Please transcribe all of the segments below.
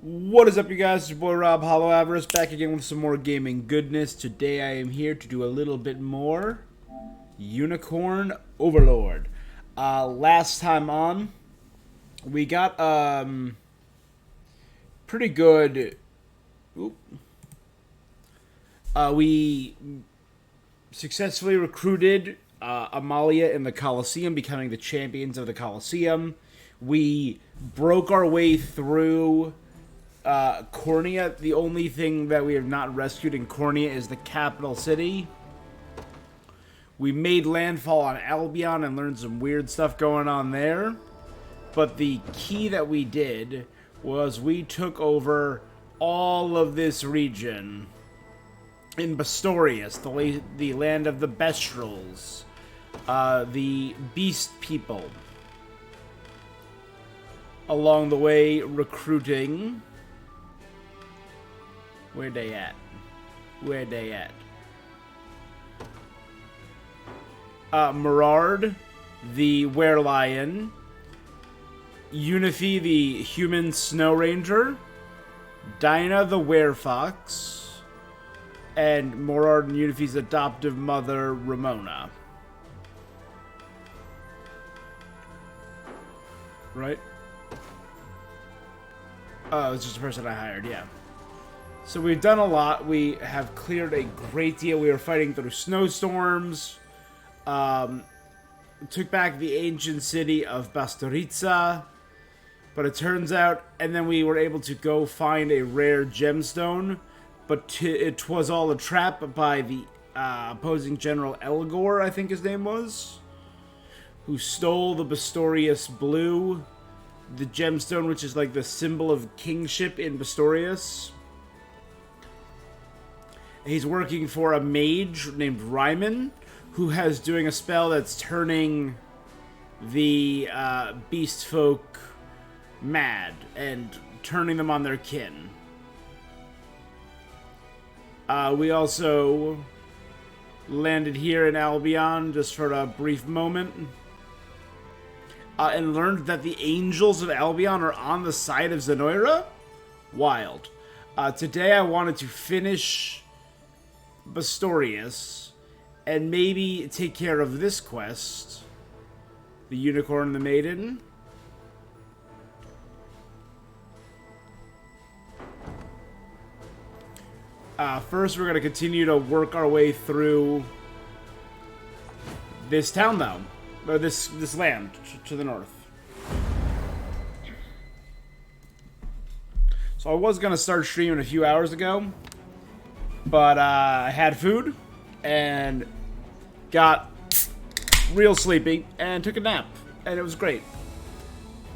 What is up, you guys? It's your boy Rob Hollow Avarice back again with some more gaming goodness. Today I am here to do a little bit more Unicorn Overlord. Last time on, we got pretty good. We successfully recruited Amalia in the Colosseum, becoming the champions of the Colosseum. We broke our way through Cornea. The only thing that we have not rescued in Cornea is the capital city. We made landfall on Albion and learned some weird stuff going on there. But the key that we did was we took over all of this region in Bastorius, the land of the Bestrels, the Beast People. Along the way, recruiting. Where they at? Merard, the Werelion. Unifi, the human snow ranger. Dinah, the werefox. And Merard and Unifi's adoptive mother, Ramona. Right? Oh, it's just a person I hired, yeah. So we've done a lot. We have cleared a great deal. We were fighting through snowstorms. Took back the ancient city of Bastoritza. But it turns out, and then we were able to go find a rare gemstone. But it was all a trap by the opposing general ELGOR, I think his name was. Who stole the Bastorius Blue. The gemstone, which is like the symbol of kingship in Bastorius. He's working for a mage named Ryman, who has doing a spell that's turning the beast folk mad and turning them on their kin. We also landed here in Albion just for a brief moment. And learned that the angels of Albion are on the side of Zenoira. Wild. Today I wanted to finish Bastorius and maybe take care of this quest. The Unicorn and the Maiden. First we're going to continue to work our way through this town though. Or this land to the north. So I was going to start streaming a few hours ago. But I had food and got real sleepy and took a nap. And it was great.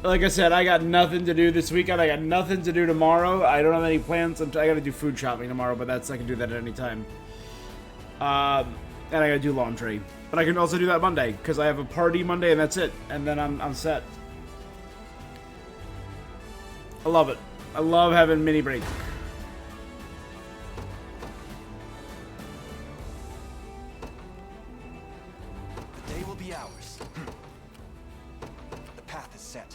Like I said, I got nothing to do this weekend. I got nothing to do tomorrow. I don't have any plans. I got to do food shopping tomorrow, but I can do that at any time. And I got to do laundry. But I can also do that Monday, because I have a party Monday and that's it. And then I'm set. I love it. I love having mini break. The day will be ours. The path is set.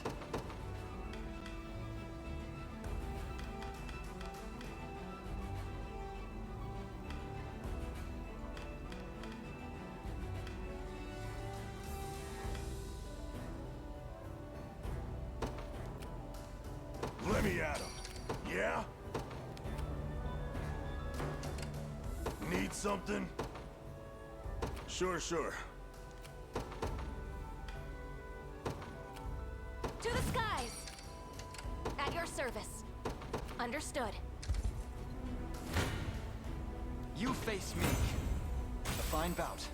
Let me at him. Yeah? Need something? Sure. To the skies! At your service. Understood. You face me. A fine bout.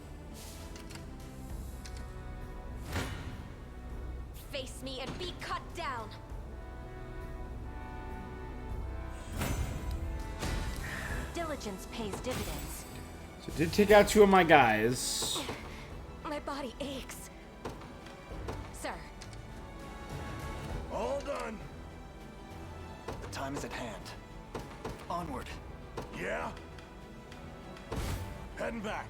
Face me and be cut down. Diligence pays dividends. So I did take out two of my guys. My body aches. Sir. All done. The time is at hand. Onward. Yeah? Heading back.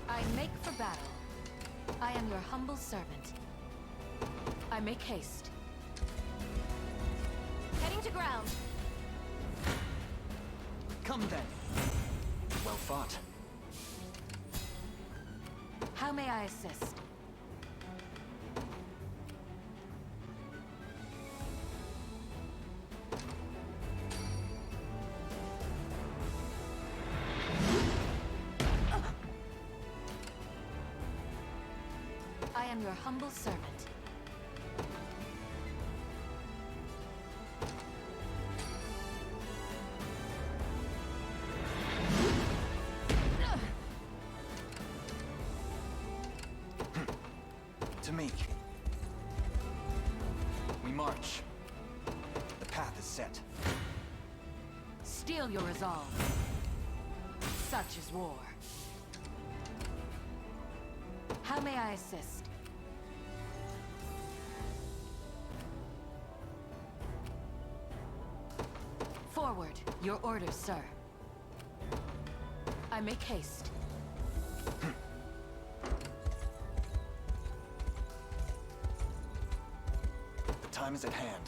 I make for battle. I am your humble servant. I make haste. Heading to ground. Come then. Well fought. How may I assist? I am your humble servant. To me. We march. The path is set. Steel your resolve. Such is war. How may I assist? Forward. Your orders, sir. I make haste. The time is at hand.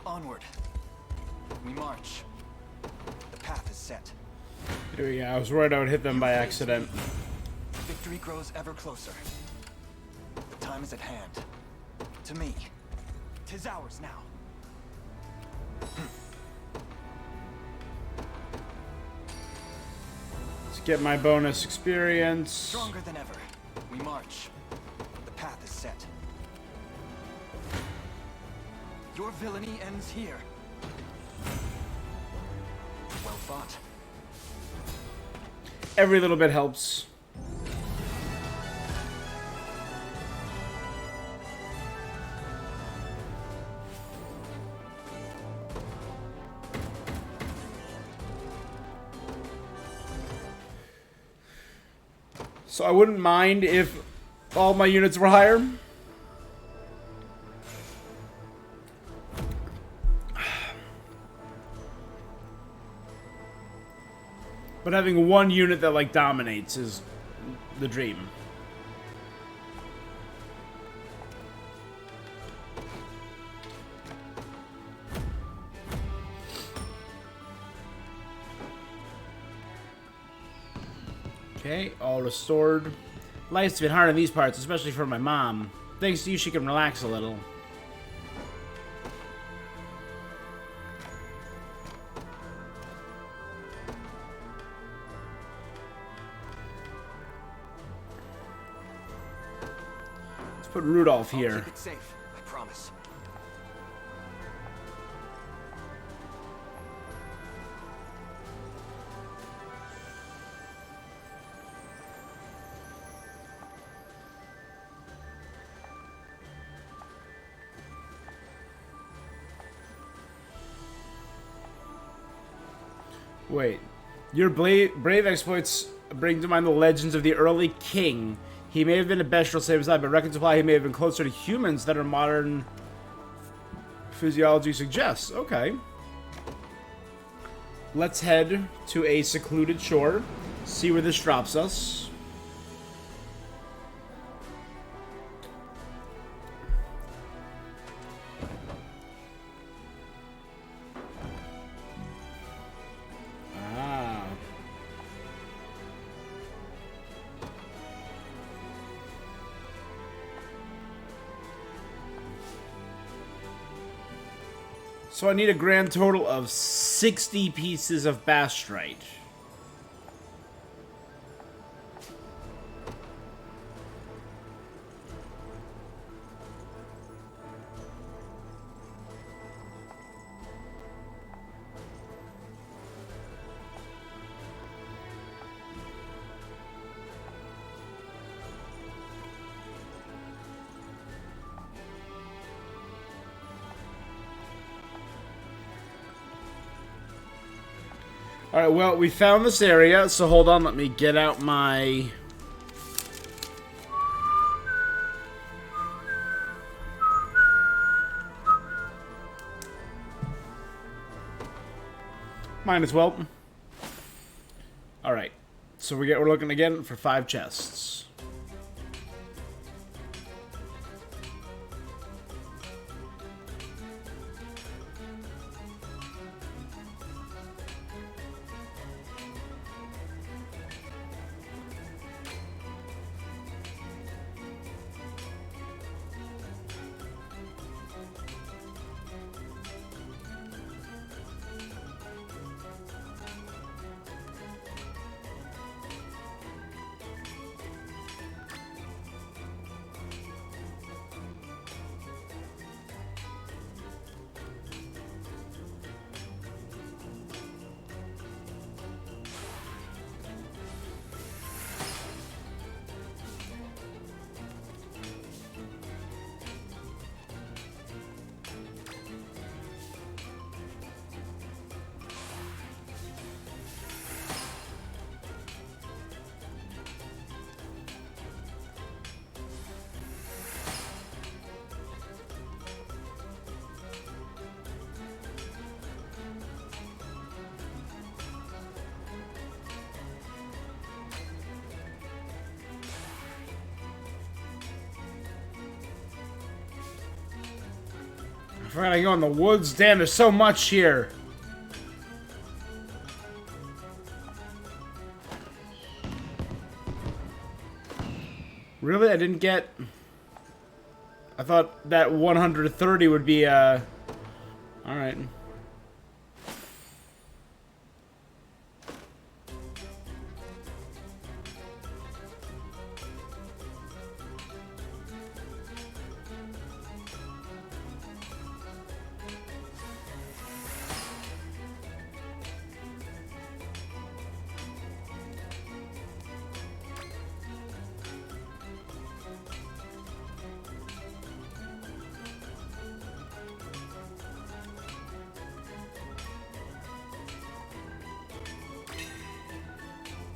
Onward. We march. The path is set. There we go. I was worried I would hit them by accident. Victory grows ever closer. The time is at hand. To me. 'Tis ours now. Let's get my bonus experience. Stronger than ever. We march. The path is set. Your villainy ends here. Well fought. Every little bit helps. So I wouldn't mind if all my units were higher. But having one unit that, like, dominates is the dream. Okay, all restored. Life's been hard in these parts, especially for my mom. Thanks to you, she can relax a little. Put Rudolph I'll here. keep it safe, I promise. Wait. Your brave exploits bring to mind the legends of the early king. He may have been a bestial save his life, but records imply he may have been closer to humans than our modern physiology suggests. Okay. Let's head to a secluded shore, see where this drops us. Ah. So I need a grand total of 60 pieces of bastrite. Alright, well, we found this area, so hold on, let me get out my... Might as well. Alright, so we're looking again for 5 chests. We're gonna go in the woods. Damn, there's so much here. Really? I didn't get... I thought that 130 would be, Alright.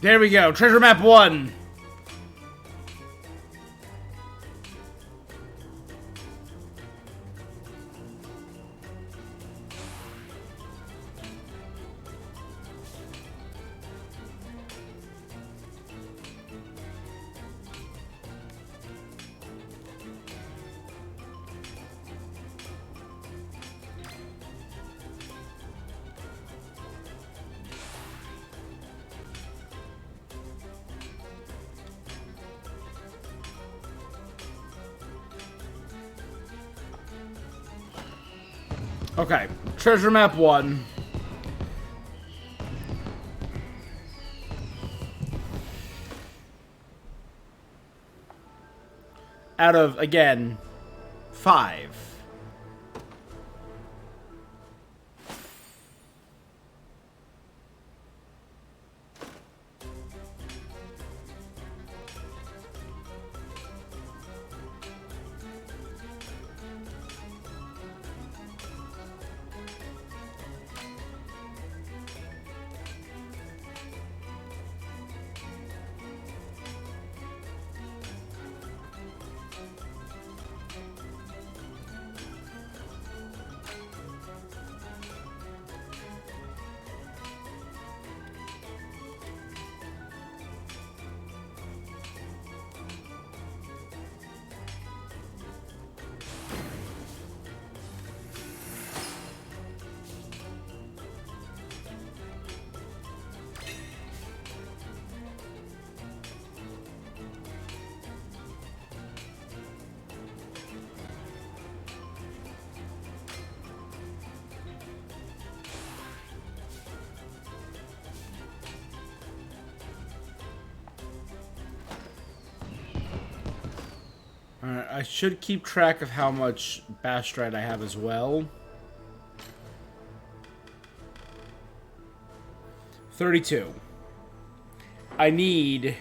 There we go. Treasure map 1. Okay, treasure map 1. Out of, again, 5. Alright, I should keep track of how much Bastride I have as well. 32. I need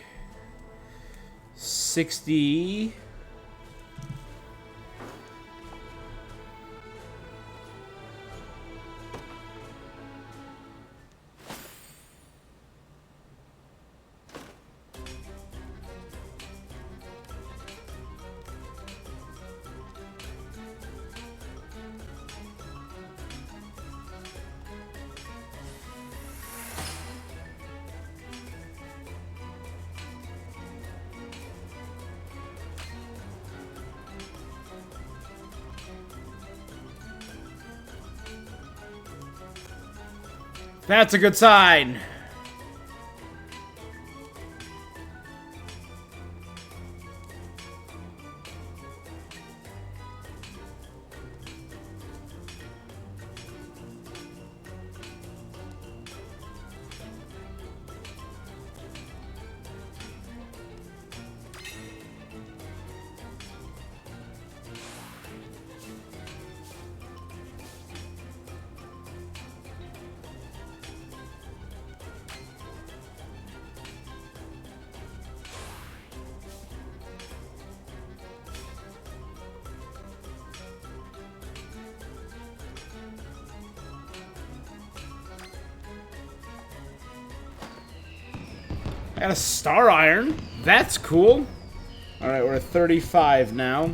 60. That's a good sign. I got a star iron. That's cool. Alright, we're at 35 now.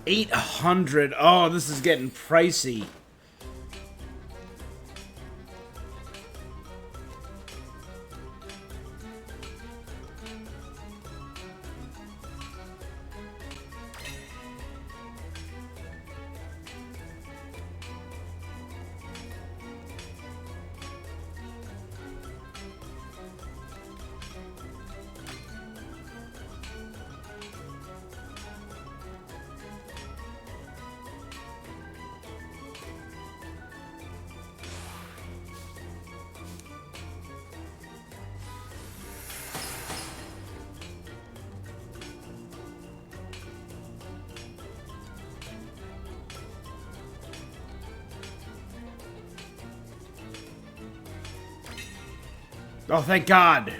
$800. Oh, this is getting pricey. Oh, thank God.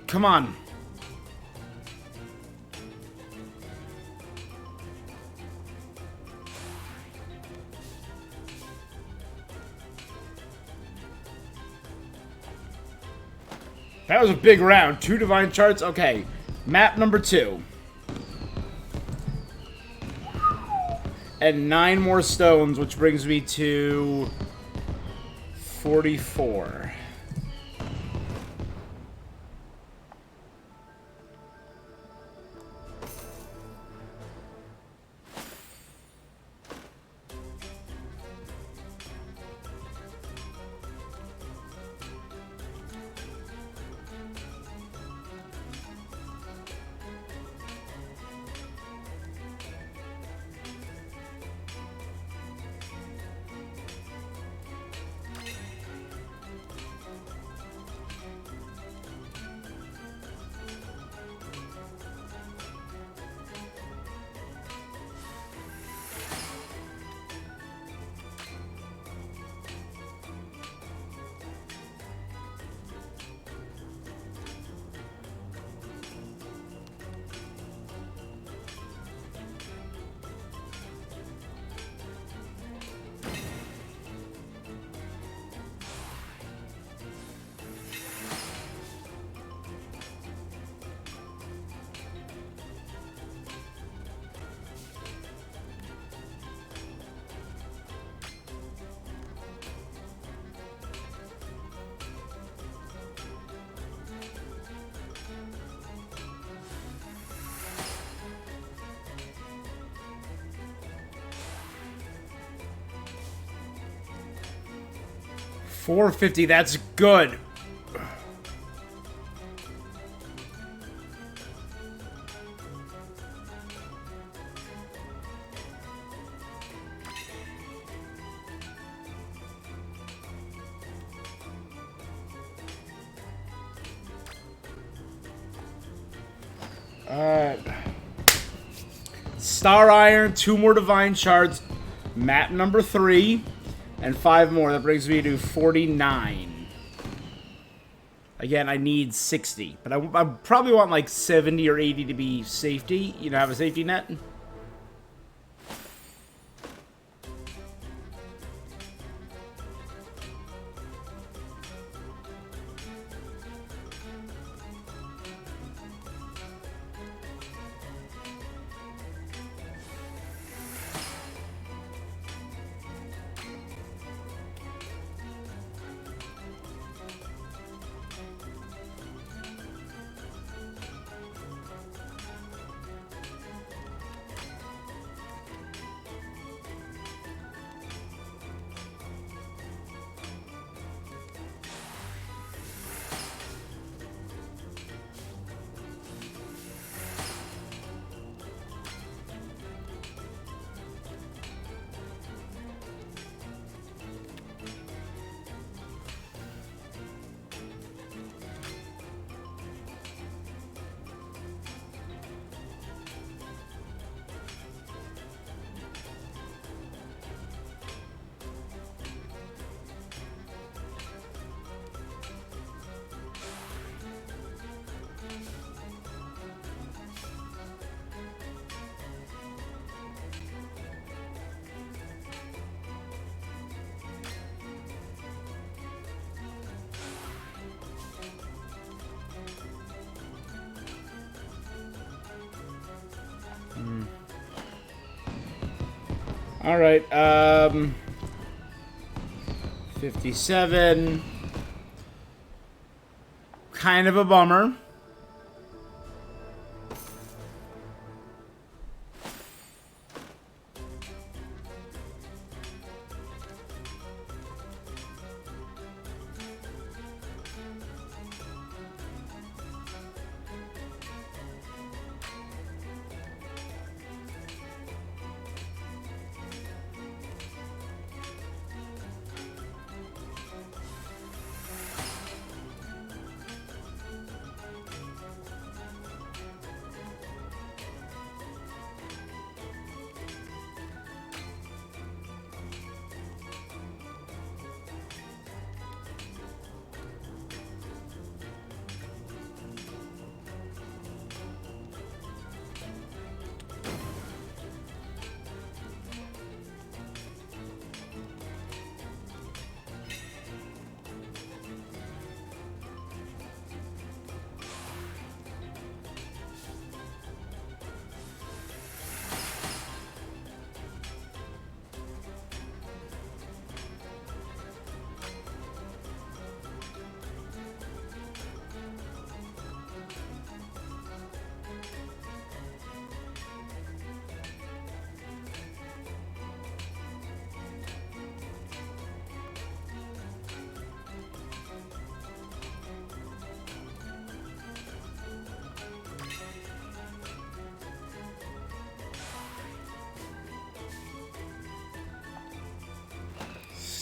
Come on. That was a big round. 2 divine charts. Okay. Map number 2. And 9 more stones, which brings me to 44. $450, that's good. Star Iron, 2 more divine shards, map number 3, and 5 more. That brings me to 49. Again, I need 60, but I probably want like 70 or 80 to be safety. You know, have a safety net. All right. 57. Kind of a bummer.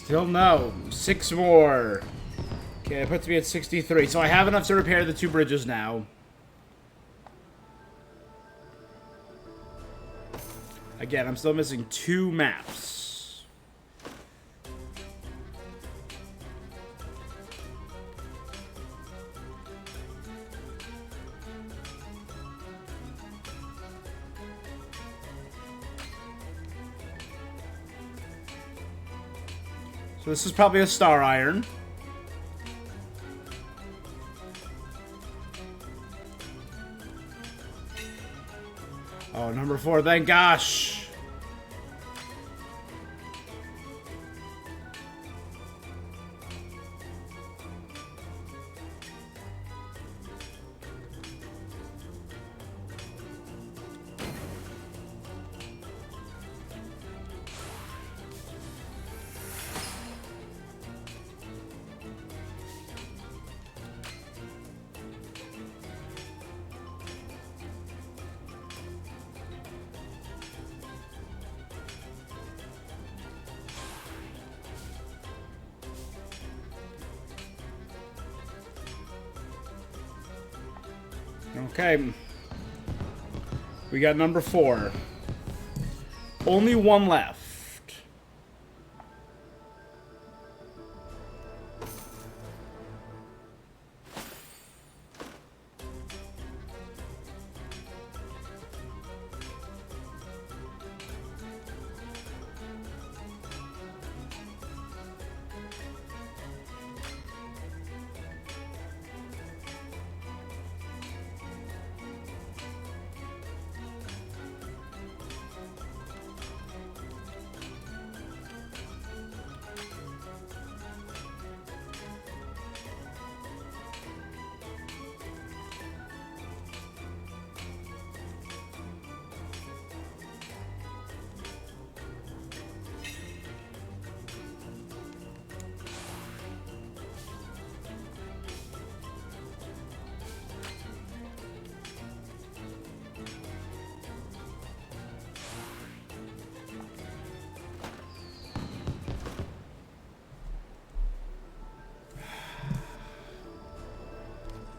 Still no. 6 more. Okay, that puts me at 63. So I have enough to repair the 2 bridges now. Again, I'm still missing 2 maps. So this is probably a star iron. Oh, number 4, thank gosh. Okay. We got number 4. Only 1 left.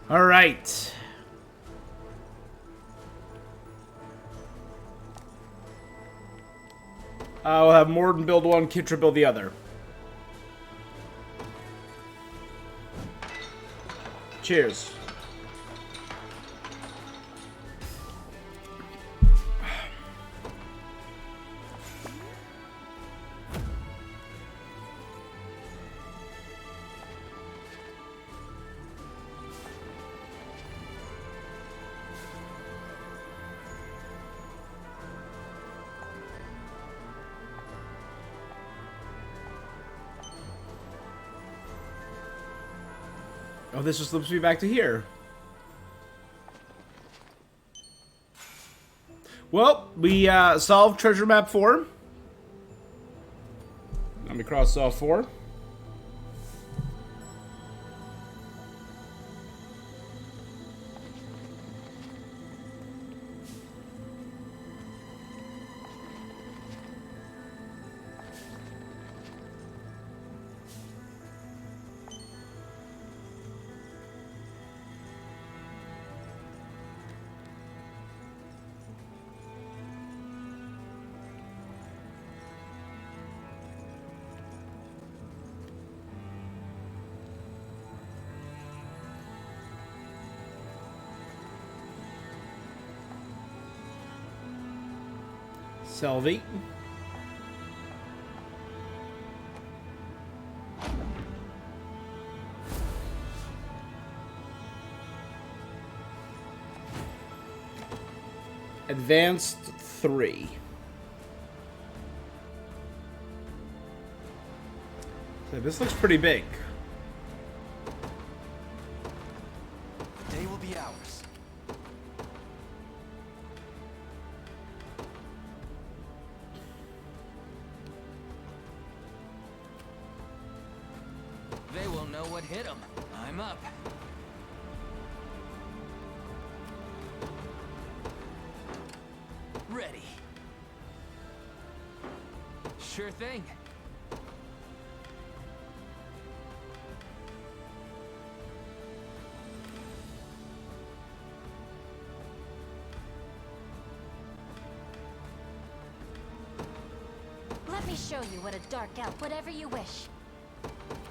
All right. We'll have Morden build 1, Kitra build the other. Cheers. Oh, this just slips me back to here. Well, we solved treasure map 4. Let me cross off 4. Selvi. Advanced 3. So this looks pretty big. The day will be ours. They will know what hit them. I'm up. Ready. Sure thing. Let me show you what a dark elf, whatever you wish.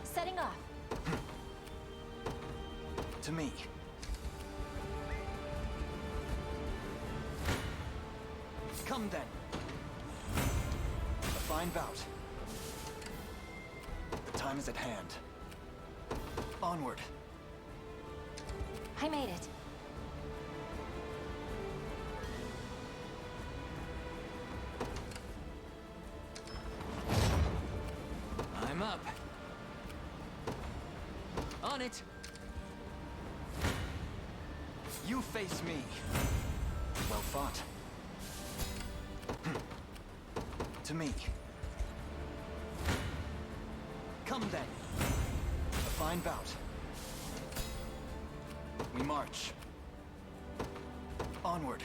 Setting off. To me. Come then. A fine bout. The time is at hand. Onward. I made it. I'm up. On it. You face me. Well fought. To me. Come then. A fine bout. We march. Onward.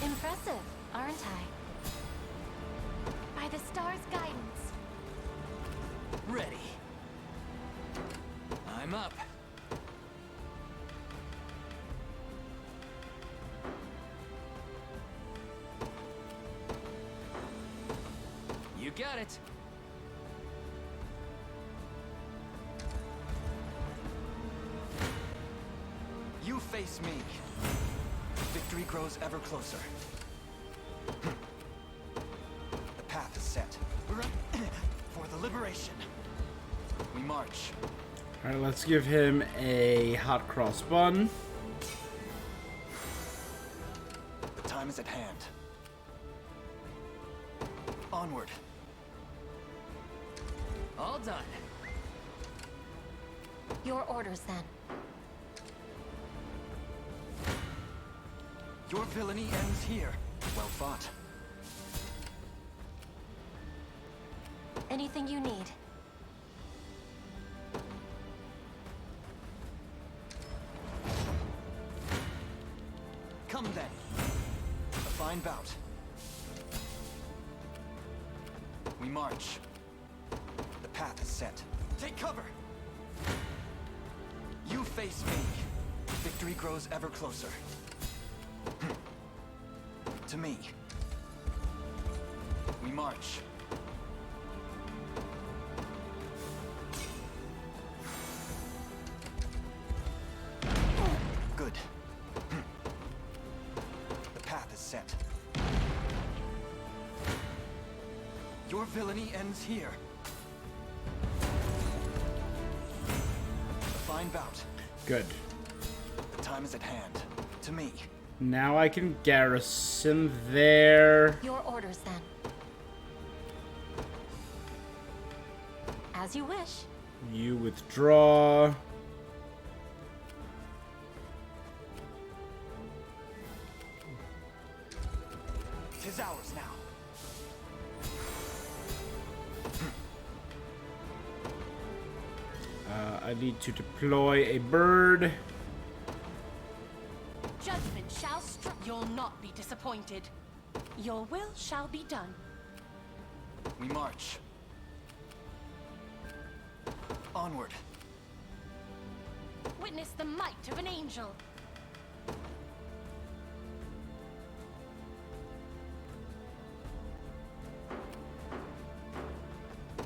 Impressive, aren't I? By the star's guidance. Ready. I'm up. You got it. You face me. Victory grows ever closer. The path is set. We're up for the liberation. We march. Alright, let's give him a hot cross bun. The time is at hand. Onward. All done. Your orders, then. Your villainy ends here. Well fought. Anything you need. Come then. A fine bout. We march. The path is set. Take cover! You face me. Victory grows ever closer. To me. We march. Good. The path is set. Your villainy ends here. A fine bout. Good. The time is at hand. To me. Now I can garrison there. Your orders, then. As you wish. You withdraw. Tis ours now. I need to deploy a bird. Judgment shall strike. You'll not be disappointed. Your will shall be done. We march. Onward. Witness the might of an angel.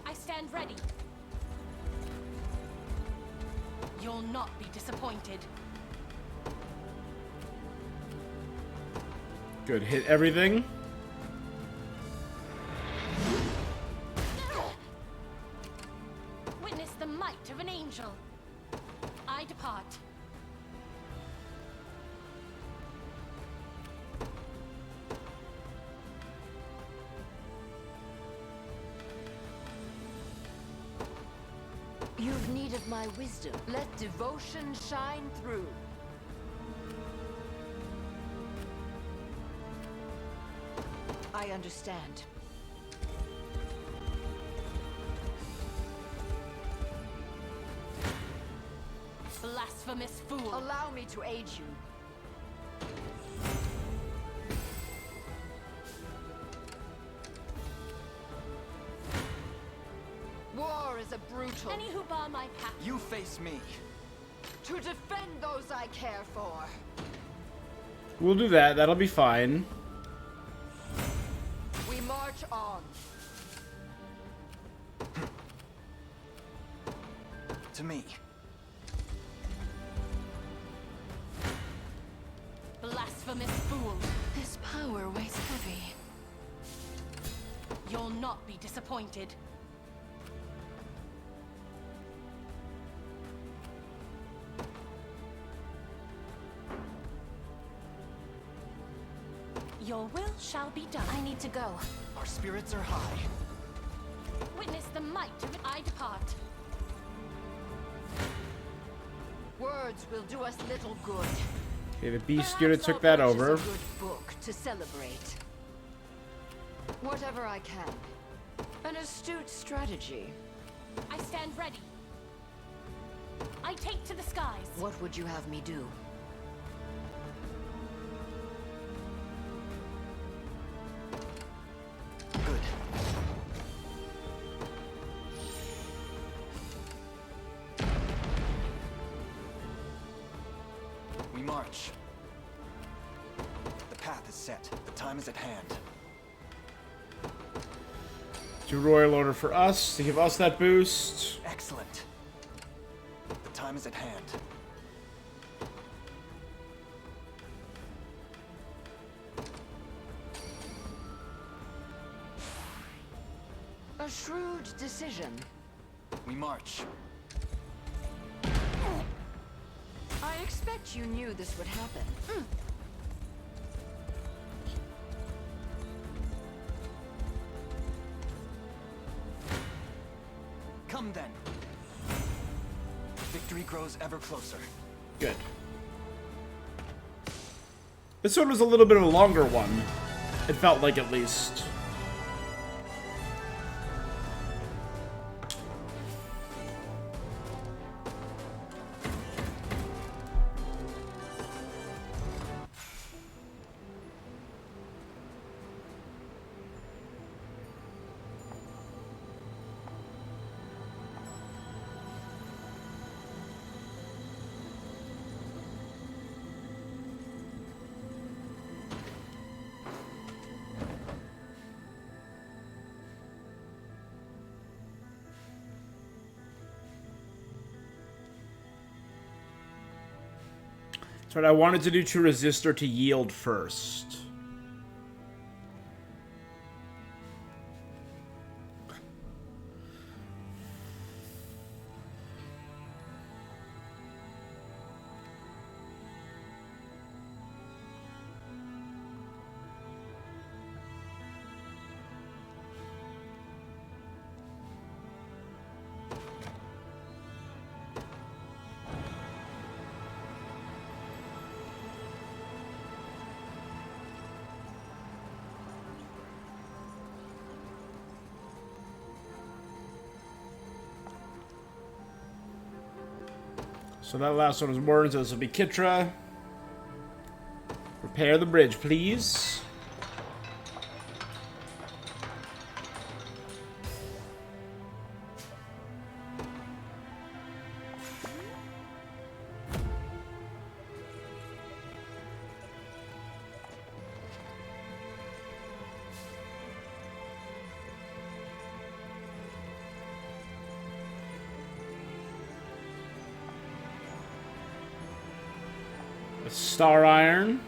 I stand ready. You'll not be disappointed. Good, hit everything. Witness the might of an angel. I depart. You've need of my wisdom. Let devotion shine through. I understand. Blasphemous fool. Allow me to aid you. War is a brutal. Any who bar my path. You face me. To defend those I care for. We'll do that. That'll be fine. We march on. To me. Blasphemous fool. This power weighs heavy. You'll not be disappointed. Your will shall be done. I need to go. Our spirits are high. Witness the might of it. I depart. Words will do us little good. Okay, the beast Perhaps unit took I'll that purchase over. a good book to celebrate. Whatever I can. An astute strategy. I stand ready. I take to the skies. What would you have me do? Good. We march. The path is set. The time is at hand. To royal order for us to give us that boost. Excellent. The time is at hand. A shrewd decision. We march. I expect you knew this would happen. Come then. Victory grows ever closer. Good. This one was a little bit of a longer one. It felt like, at least. That's right, I wanted to do to resistor to yield first. So that last one was Wern, so this will be Kitra. Repair the bridge, please. Star Iron.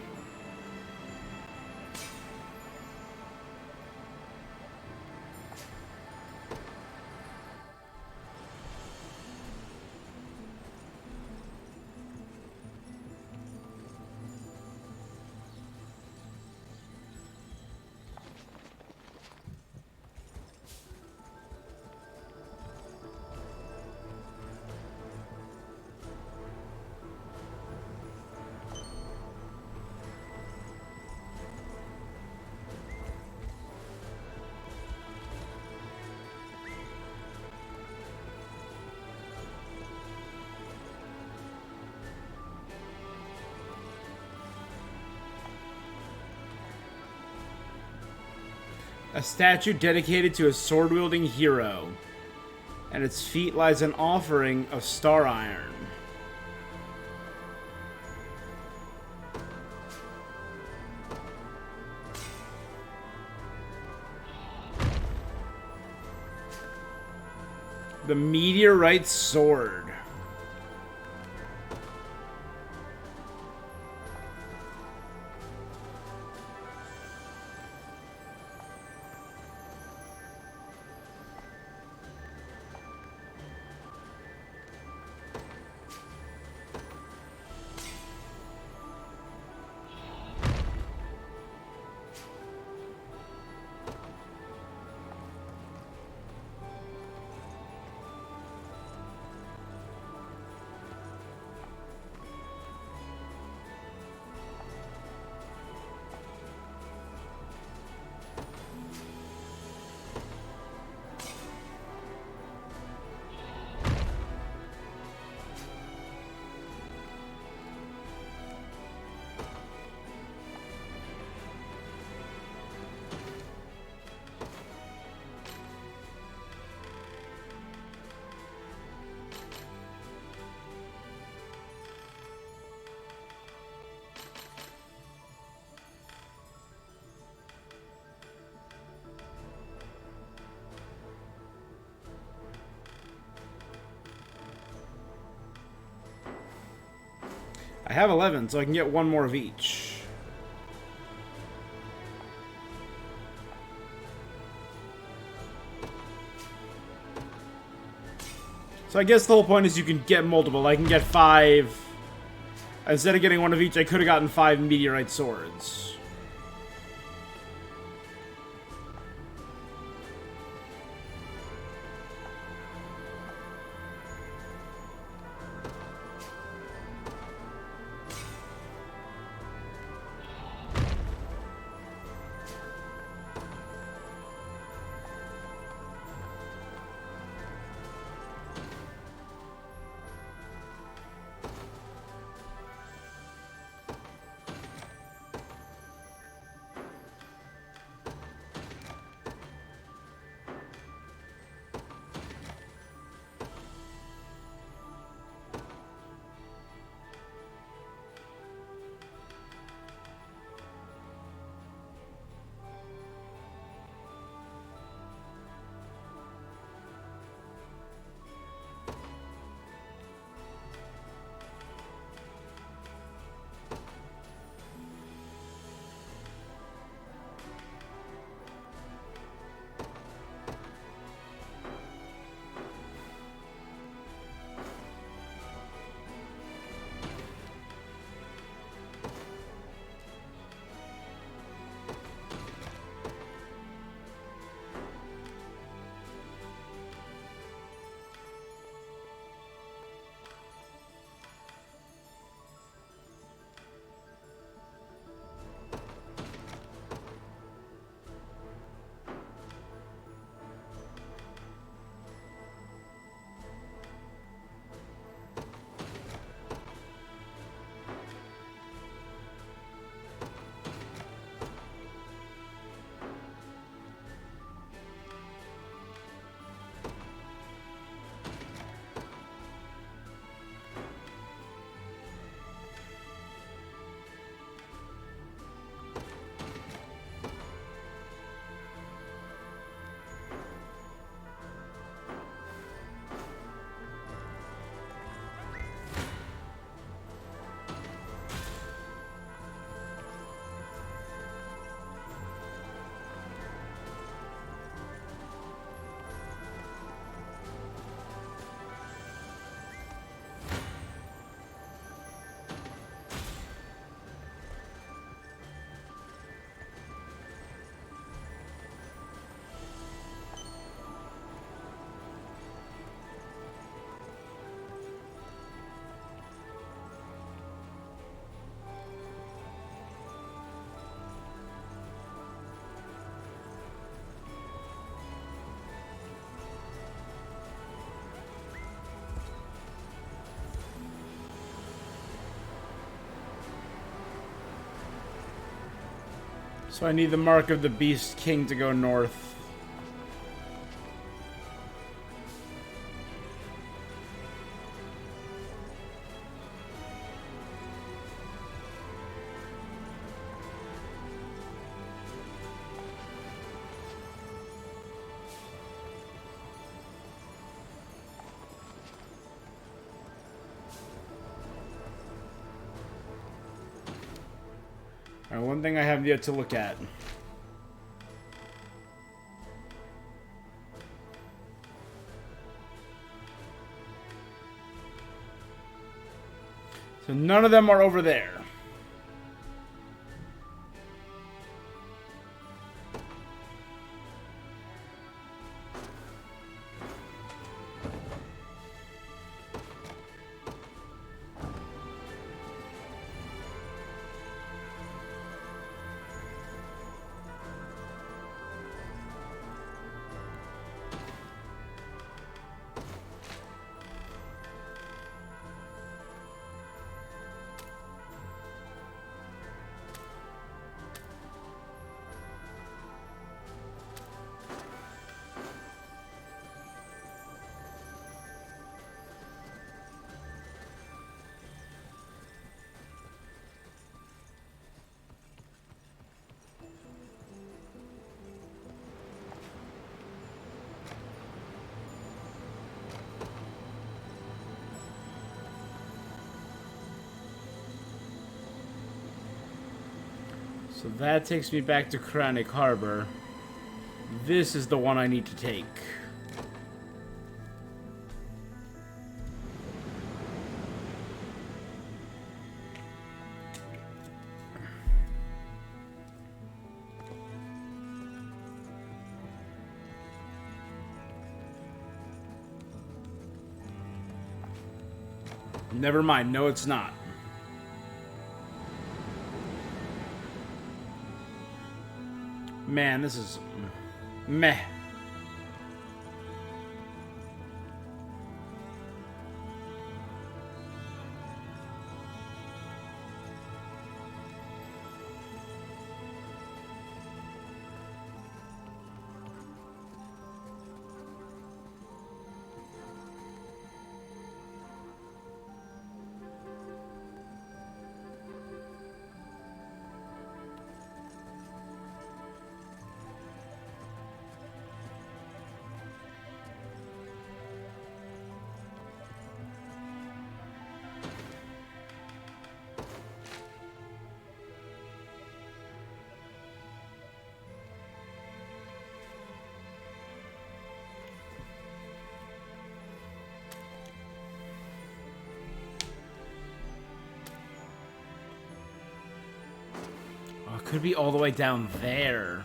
A statue dedicated to a sword-wielding hero. At its feet lies an offering of star iron. The meteorite sword. I have 11, so I can get one more of each. So I guess the whole point is you can get multiple. I can get 5. Instead of getting one of each, I could have gotten 5 meteorite swords. So I need the Mark of the Beast King to go north. Alright, one thing I have yet to look at. So none of them are over there. So that takes me back to Kranich Harbor. This is the one I need to take. Never mind, no it's not. Man, this is meh. Oh, it could be all the way down there.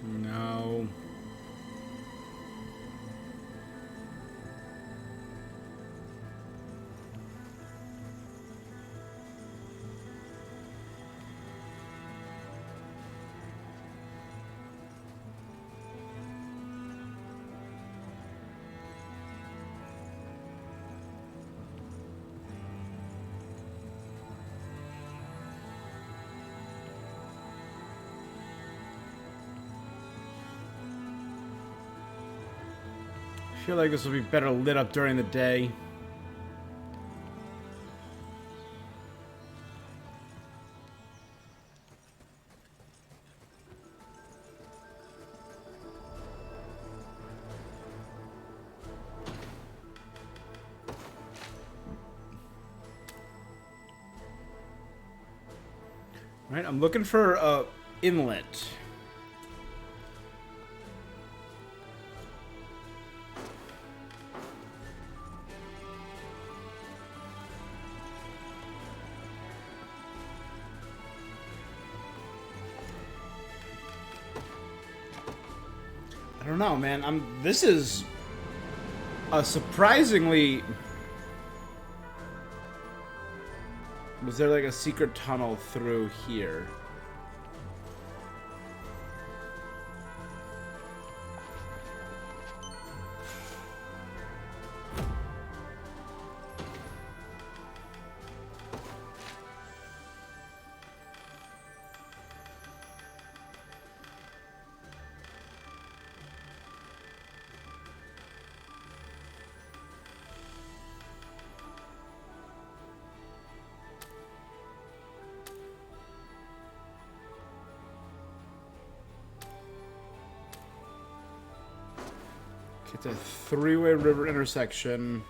No. I feel like this will be better lit up during the day. All right, I'm looking for a inlet. I don't know, man. This is a surprisingly Was there like a secret tunnel through here? It's a three-way river intersection.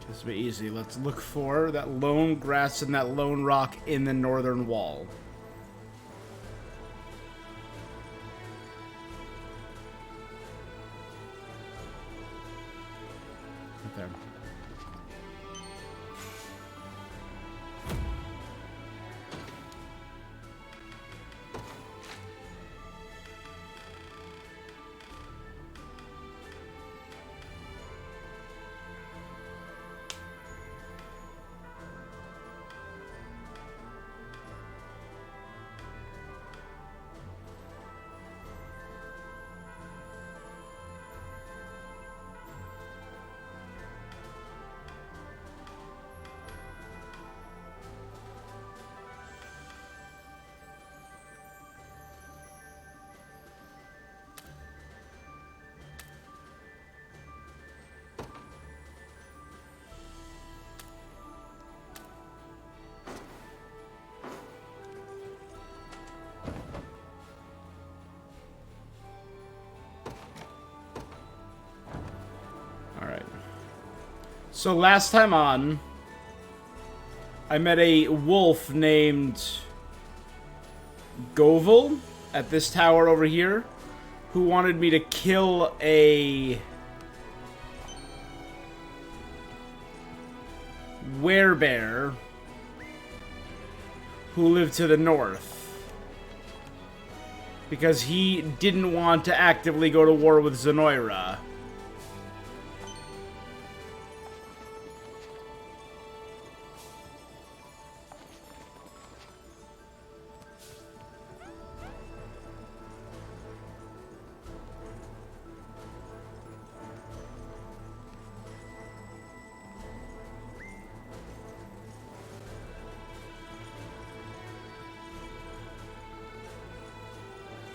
This will be easy. Let's look for that lone grass and that lone rock in the northern wall. Right there. So last time on, I met a wolf named Govel at this tower over here, who wanted me to kill a werebear who lived to the north, because he didn't want to actively go to war with Zenoira.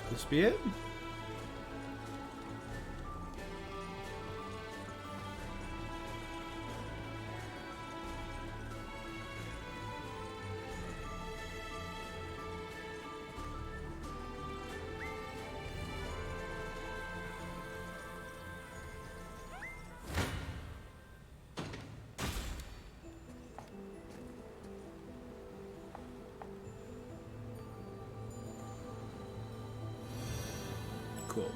This be it? Cool.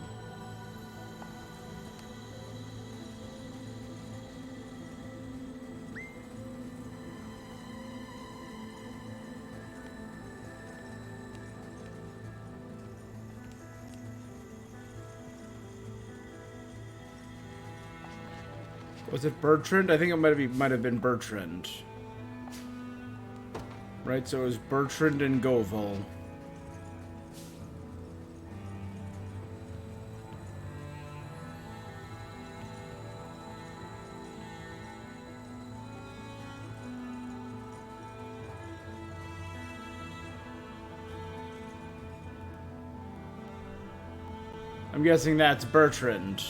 Was it Bertrand? I think it might have been Bertrand. Right, so it was Bertrand and Govel. I'm guessing that's Bertrand.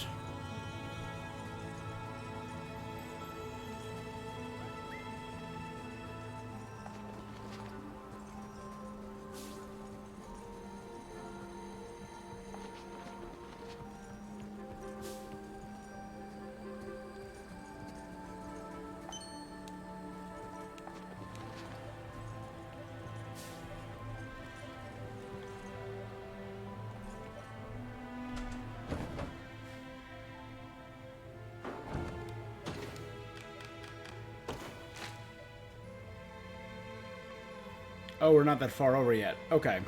Oh, we're not that far over yet. Okay.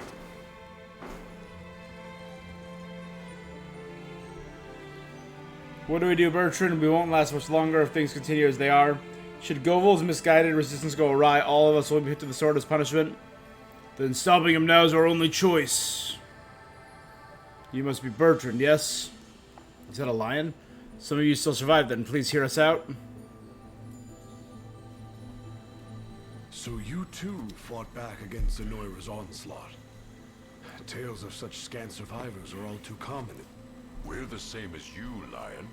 What do we do, Bertrand? We won't last much longer if things continue as they are. Should Govol's misguided resistance go awry, all of us will be put to the sword as punishment. Then stopping him now is our only choice. You must be Bertrand, yes? Is that a lion? Some of you still survived then. Please hear us out. So you too fought back against Zenoira's onslaught. Tales of such scant survivors are all too common. We're the same as you, Lion.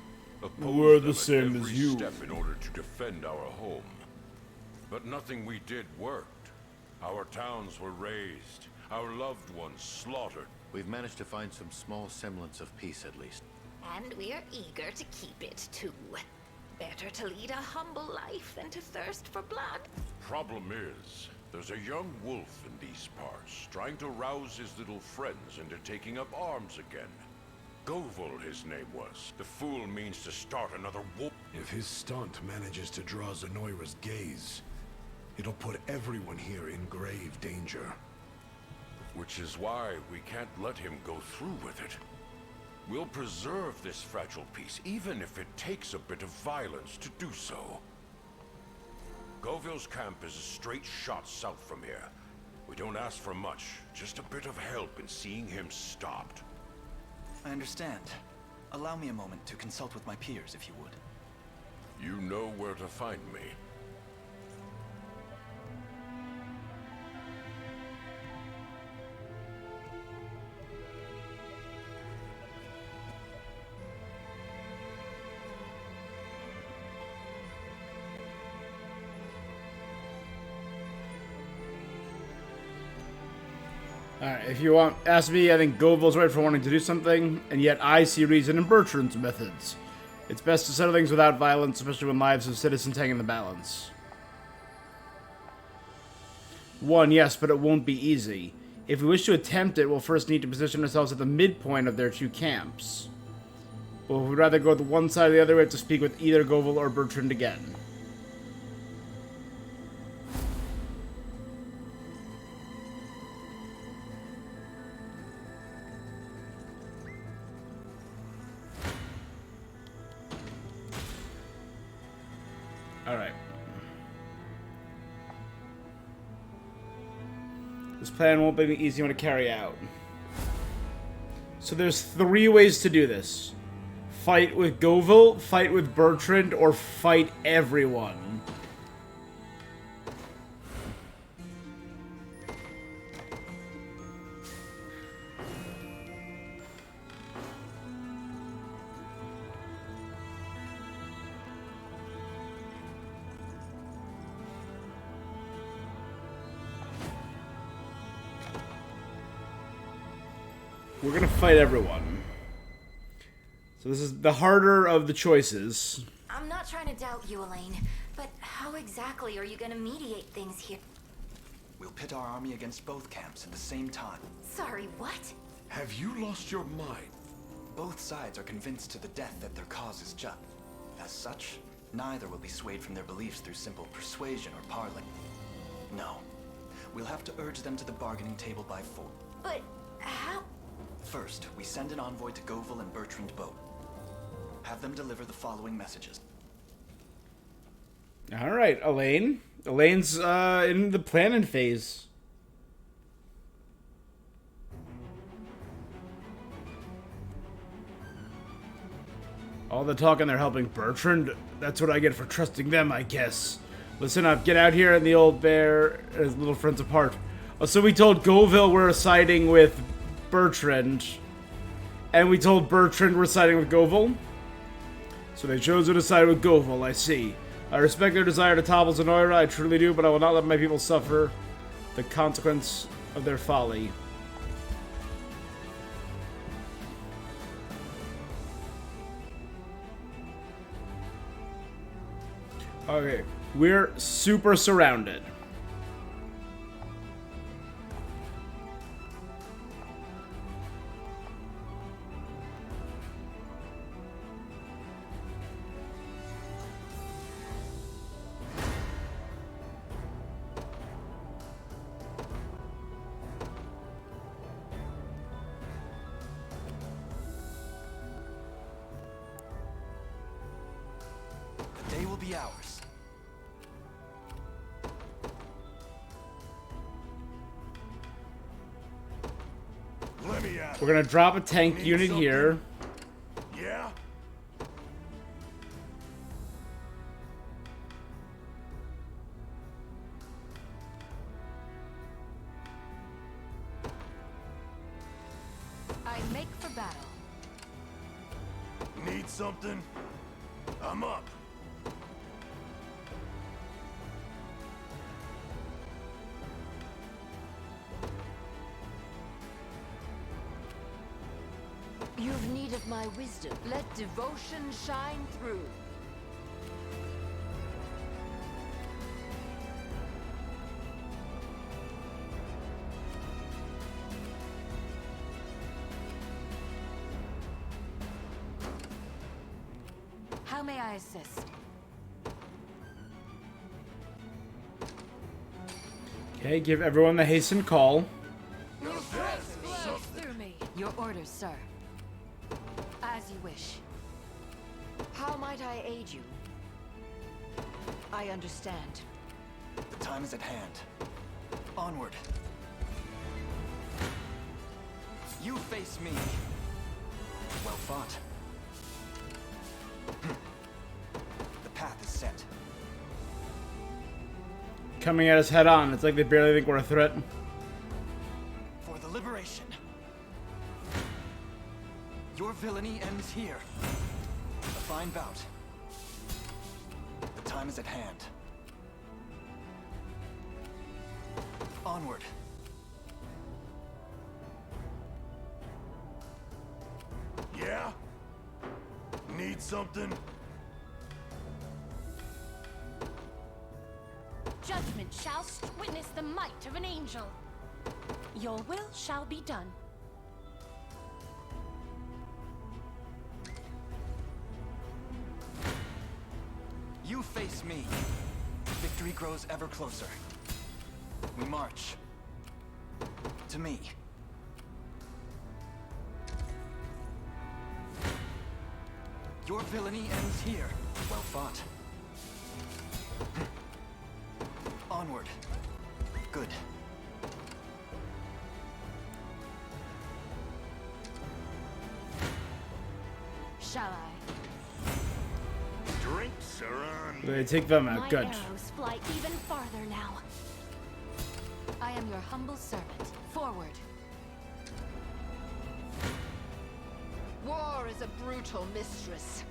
We're the them at same every as you. step in order to defend our home. But nothing we did worked. Our towns were razed, our loved ones slaughtered. We've managed to find some small semblance of peace, at least. And we're eager to keep it, too. Better to lead a humble life than to thirst for blood. Problem is, there's a young wolf in these parts, trying to rouse his little friends into taking up arms again. Govol, his name was. The fool means to start another war. If his stunt manages to draw Zenoira's gaze, it'll put everyone here in grave danger. Which is why we can't let him go through with it. We'll preserve this fragile peace, even if it takes a bit of violence to do so. Govil's camp is a straight shot south from here. We don't ask for much, just a bit of help in seeing him stopped. I understand. Allow me a moment to consult with my peers, if you would. You know where to find me. Alright, if you want, ask me, I think Govol's right for wanting to do something, and yet I see reason in Bertrand's methods. It's best to settle things without violence, especially when lives of citizens hang in the balance. 1, yes, but it won't be easy. If we wish to attempt it, we'll first need to position ourselves at the midpoint of their two camps. But if we'd rather go to one side or the other, we have to speak with either Govol or Bertrand again. Alright. This plan won't be an easy one to carry out. So there's 3 ways to do this. Fight with Govol, fight with Bertrand, or fight everyone. We're gonna fight everyone. So this is the harder of the choices. I'm not trying to doubt you, Elaine, but how exactly are you gonna mediate things here? We'll pit our army against both camps at the same time. Sorry, what? Have you lost your mind? Both sides are convinced to the death that their cause is just. As such, neither will be swayed from their beliefs through simple persuasion or parley. No. We'll have to urge them to the bargaining table by force. But how? First, we send an envoy to Govol and Bertrand both. Have them deliver the following messages. Alright, Elaine. Elaine's in the planning phase. All the talking they're helping Bertrand. That's what I get for trusting them, I guess. Listen up, get out here and the old bear and his little friends apart. Oh, so we told Govil we're siding with Bertrand. And we told Bertrand we're siding with Govil. So they chose to side with Govil, I see. I respect their desire to topple Zenoira, I truly do, but I will not let my people suffer the consequence of their folly. Okay, we're super surrounded. be ours. Let me at it. We're gonna drop a tank Need unit something? here. Yeah? I make for battle. Need something? I'm up. You've need of my wisdom. Let devotion shine through. How may I assist? Okay, give everyone the hasten call. Your presence flows through me. Your orders, sir. As you wish. How might I aid you? I understand. The time is at hand. Onward. You face me. Well fought. The path is set. Coming at us head on. It's like they barely think we're a threat. For the liberation. Your villainy ends here. A fine bout. The time is at hand. Onward. Yeah? Need something? Judgment shall witness the might of an angel. Your will shall be done. You face me. Victory grows ever closer. We march. To me. Your villainy ends here. Well fought. Onward. Good. Shall I? Drinks are on. They take them out. My Good. arrows fly even farther now. I am your humble servant. Forward. War is a brutal mistress.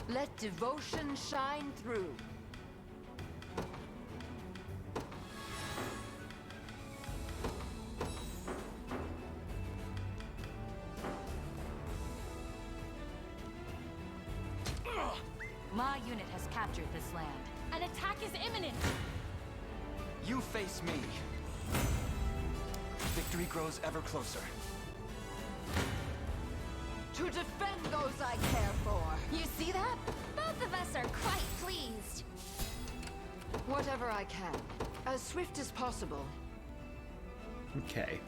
Let devotion shine through. My unit has captured this land. An attack is imminent. You face me. Victory grows ever closer. To defend those I care for. You see that? Both of us are quite pleased. Whatever I can. As swift as possible. Okay.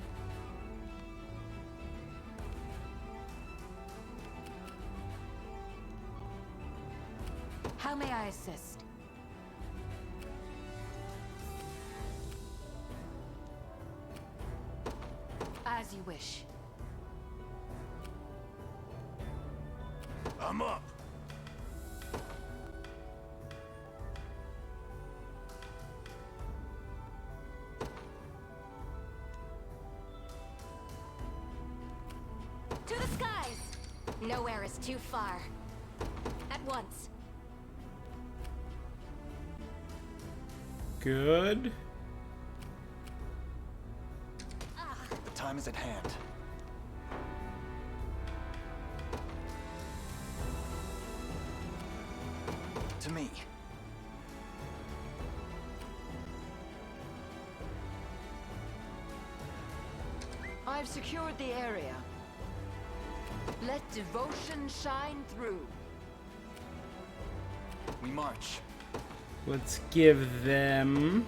How may I assist? As you wish. I'm up. To the skies! Nowhere is too far. At once. Good. The time is at hand. To me. I've secured the area. Let devotion shine through. We march. Let's give them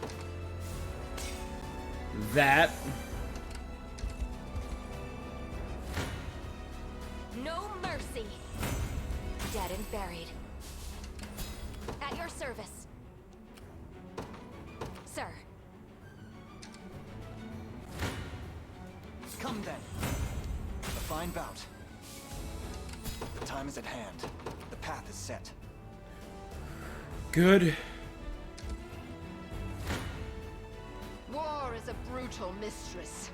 that. mercy. Dead and buried. At your service. Sir. Come then. A fine bout. The time is at hand. The path is set. Good. War is a brutal mistress.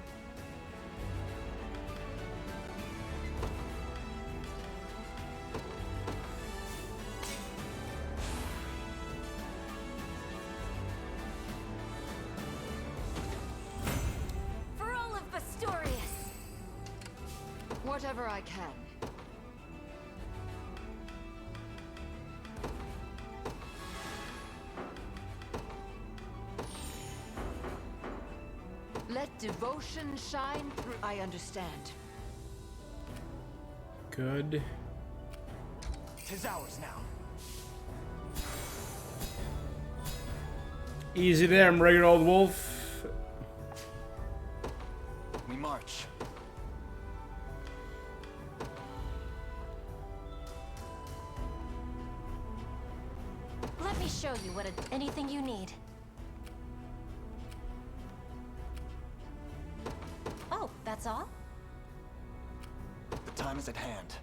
For all of Bastorius! Whatever I can. Let devotion shine through. I understand. Good. 'Tis ours now. Easy there, I'm regular old wolf. We march. Let me show you anything you need. Oh, that's all? The time is at hand.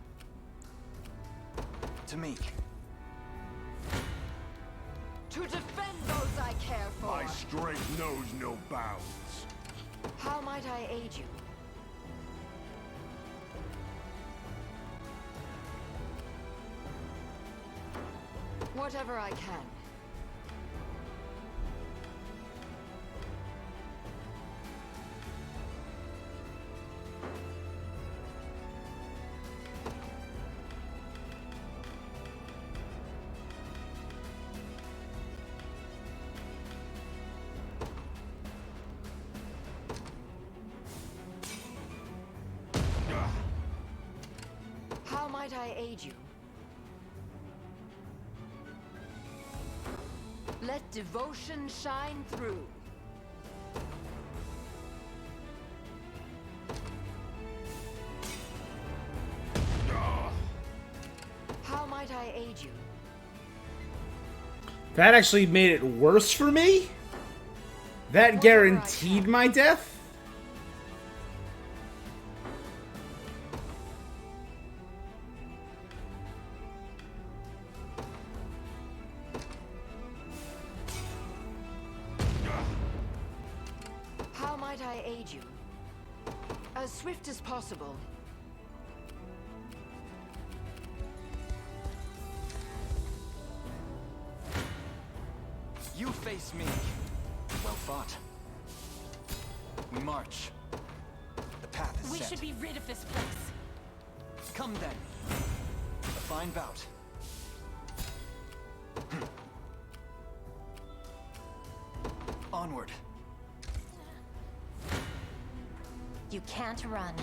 To Meek. To defend those I care for. My strength knows no bounds. How might I aid you? Whatever I can. How might I aid you? Let devotion shine through. How might I aid you? That actually made it worse for me? That guaranteed my death? How might I aid you? As swift as possible. You face me. Well fought. We march. The path is We set. should be rid of this place. Come then. A fine bout. Onward. You can't run.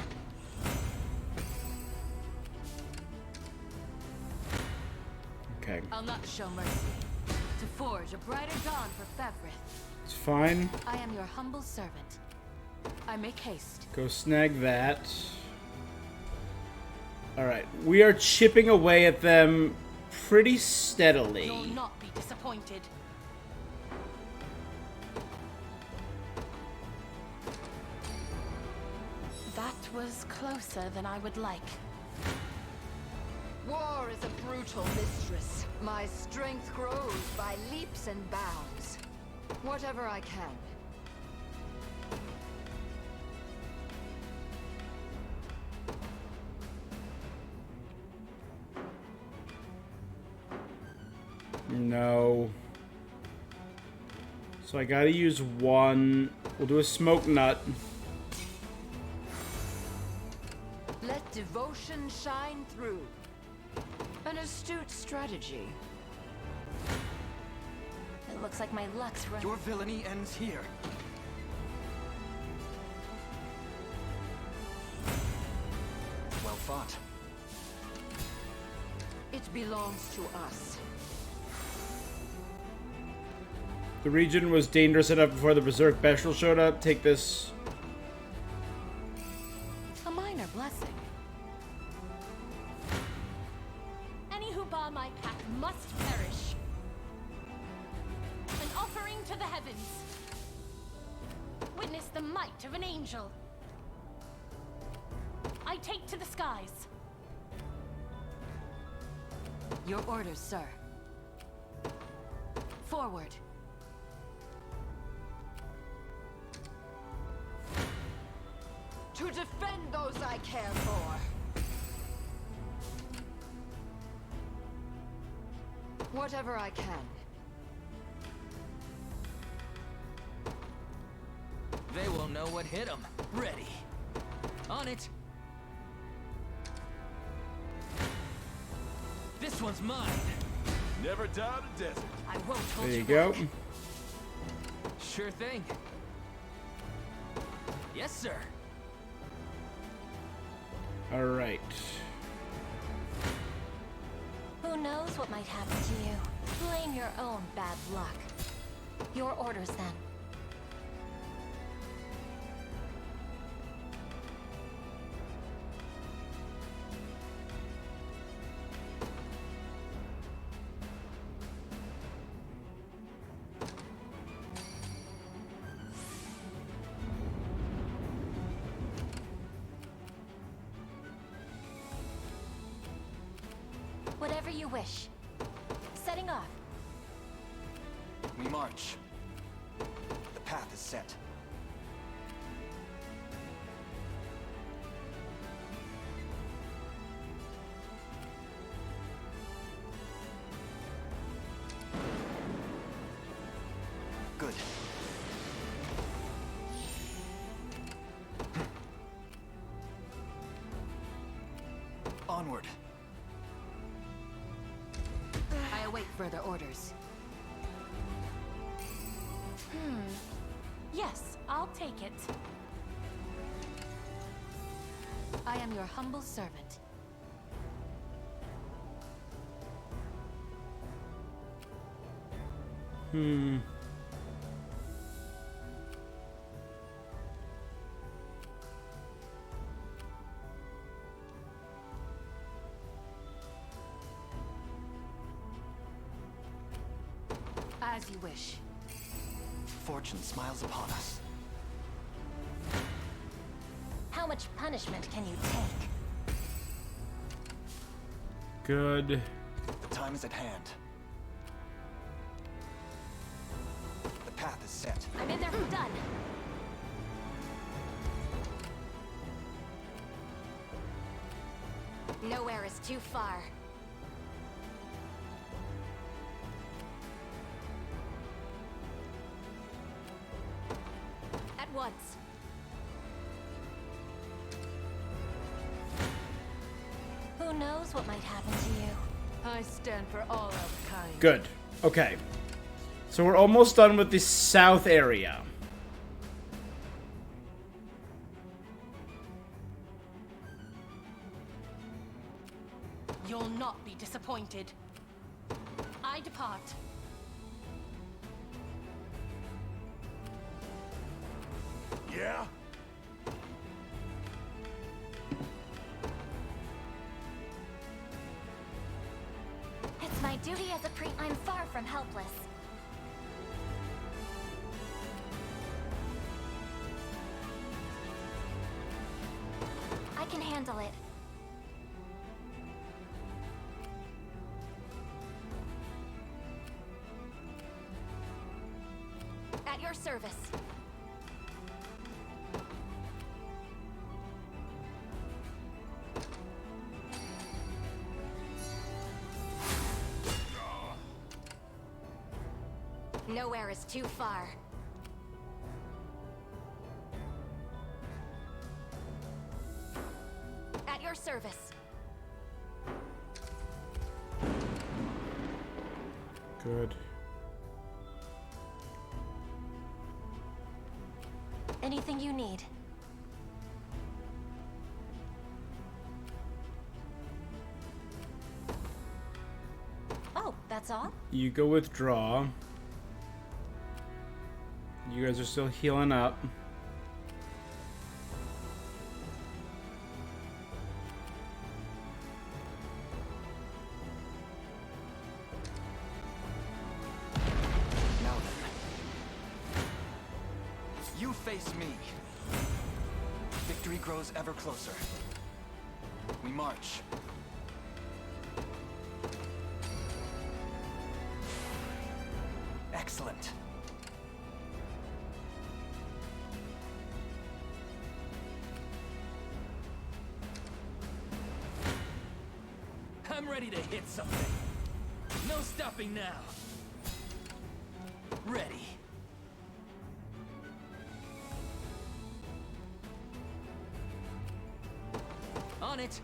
Okay, I'll not show mercy. To forge a brighter dawn for Fevrith. it's fine. I am your humble servant. I make haste. Go snag that. Alright, we are chipping away at them pretty steadily. You'll not be disappointed. That was closer than I would like. War is a brutal mistress. My strength grows by leaps and bounds. Whatever I can. No. So I gotta use one. We'll do a smoke nut. Let devotion shine through. An astute strategy. It looks like my luck's running. Your villainy ends here. Well fought. It belongs to us. The region was dangerous enough before the Berserk Bestial showed up. Take this. A minor blessing. the might of an angel. I take to the skies. Your orders, sir. Forward. To defend those I care for. Whatever I can. They won't know what hit them. Ready. On it. This one's mine. Never doubt a desert. I won't hold There you you go. back. Sure thing. Yes, sir. All right. Who knows what might happen to you? Blame your own bad luck. Your orders, then. Whatever you wish. Setting off. We march. The path is set. Good. Onward. I await further orders. Yes, I'll take it. I am your humble servant. As you wish. Fortune smiles upon us. How much punishment can you take? Good. The time is at hand. The path is set. I'm in there for done. Nowhere is too far. At once. Who knows what might happen to you? I stand for all Elfkind. Good. Okay. So we're almost done with the south area. You'll not be disappointed. I depart. Yeah? It's my duty as a priest. I'm far from helpless. I can handle it. At your service. Nowhere is too far. At your service. Good. Anything you need. Oh, that's all? You go withdraw. You guys are still healing up. Now then. You face me. Victory grows ever closer. We march. Excellent. I'm ready to hit something. No stopping now. Ready. On it.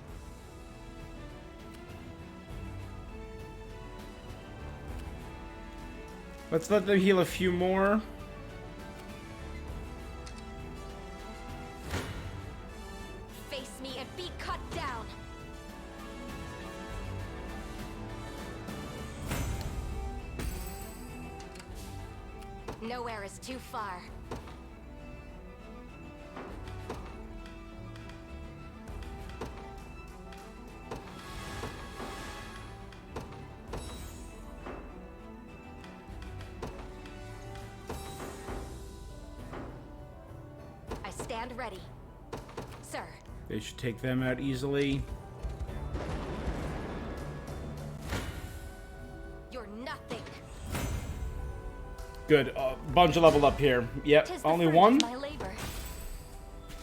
Let's let them heal a few more. Face me and be cut down. Nowhere is too far. I stand ready. Sir. They should take them out easily. You're nothing. Good. Bunch of level up here. Yep. 'Tis the Only fruit one? of my labor.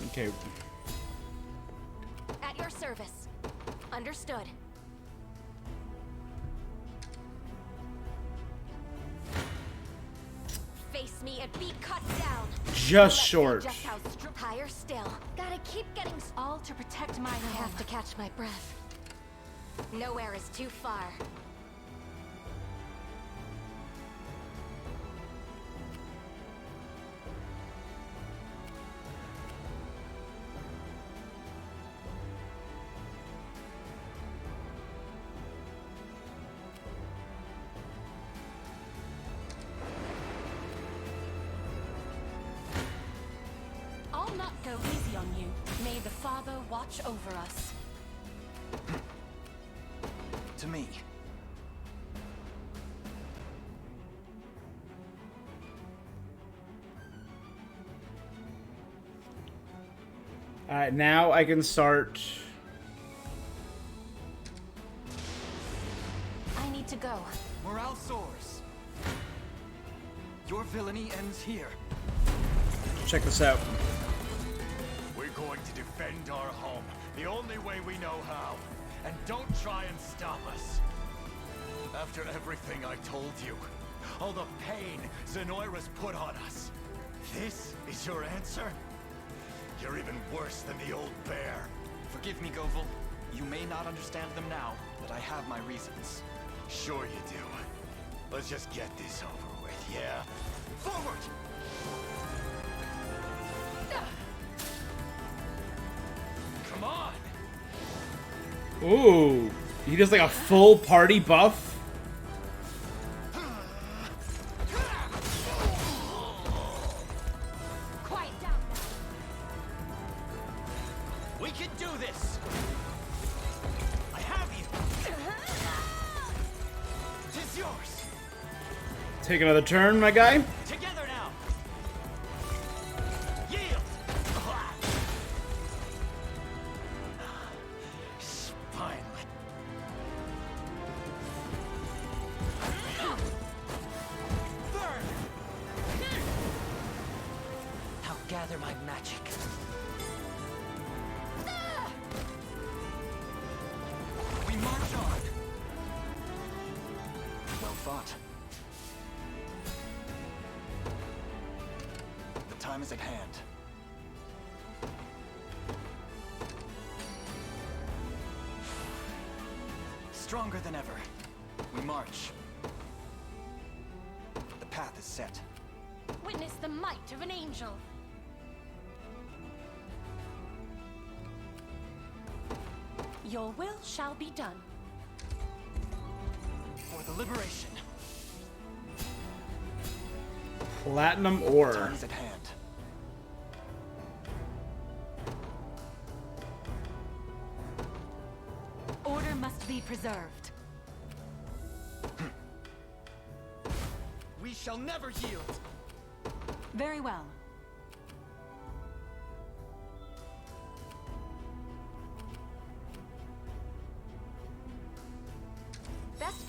Okay. At your service. Understood. Face me and be cut down. Just Let's see short. Just how higher still. Gotta keep getting all to protect my home. I have to catch my breath. Nowhere is too far. I'll not go easy on you. May the Father watch over us. To me. Alright, now I can start. I need to go. Morale soars. Your villainy ends here. Check this out. We're going to defend our home the only way we know how. And don't try and stop us. After everything I told you, all the pain Zenoira's put on us, this is your answer? You're even worse than the old bear. Forgive me, Govel. You may not understand them now, but I have my reasons. Sure you do. Let's just get this over with, yeah? Forward! Come on! Ooh. He does like a full party buff. Quiet down now. We can do this! I have you! 'Tis yours! Take another turn, my guy. Together now! Yield! Spineless. Burn! Now gather my magic. We march on. Well fought. The time is at hand. Stronger than ever. We march. The path is set. Witness the might of an angel. Your will shall be done. For the liberation. Platinum ore. Time is at hand. Order must be preserved. We shall never yield! Very well.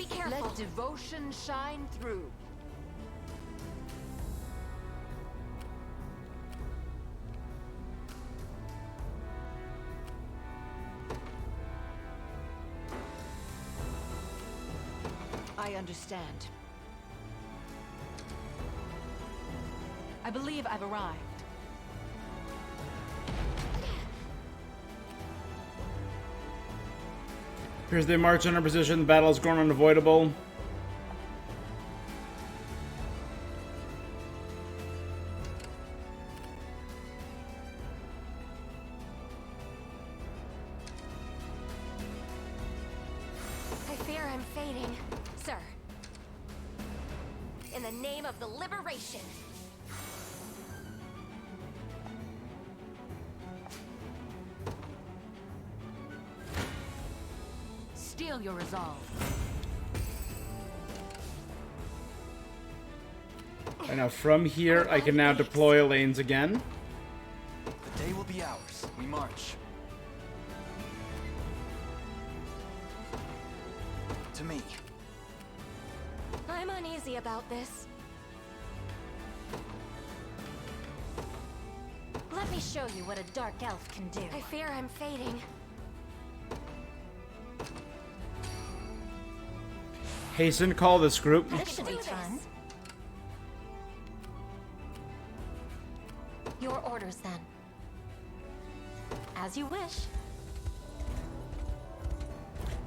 Be careful. Let devotion shine through. I understand. I believe I've arrived. Here's the march on our position. The battle has grown unavoidable. I fear I'm fading, sir. In the name of the liberation. Steel your resolve. And now from here, I can now deploy lanes again. The day will be ours. We march. To me. I'm uneasy about this. Let me show you what a dark elf can do. I fear I'm fading. Hasten, call this group. This should be fun. Your orders, then. As you wish.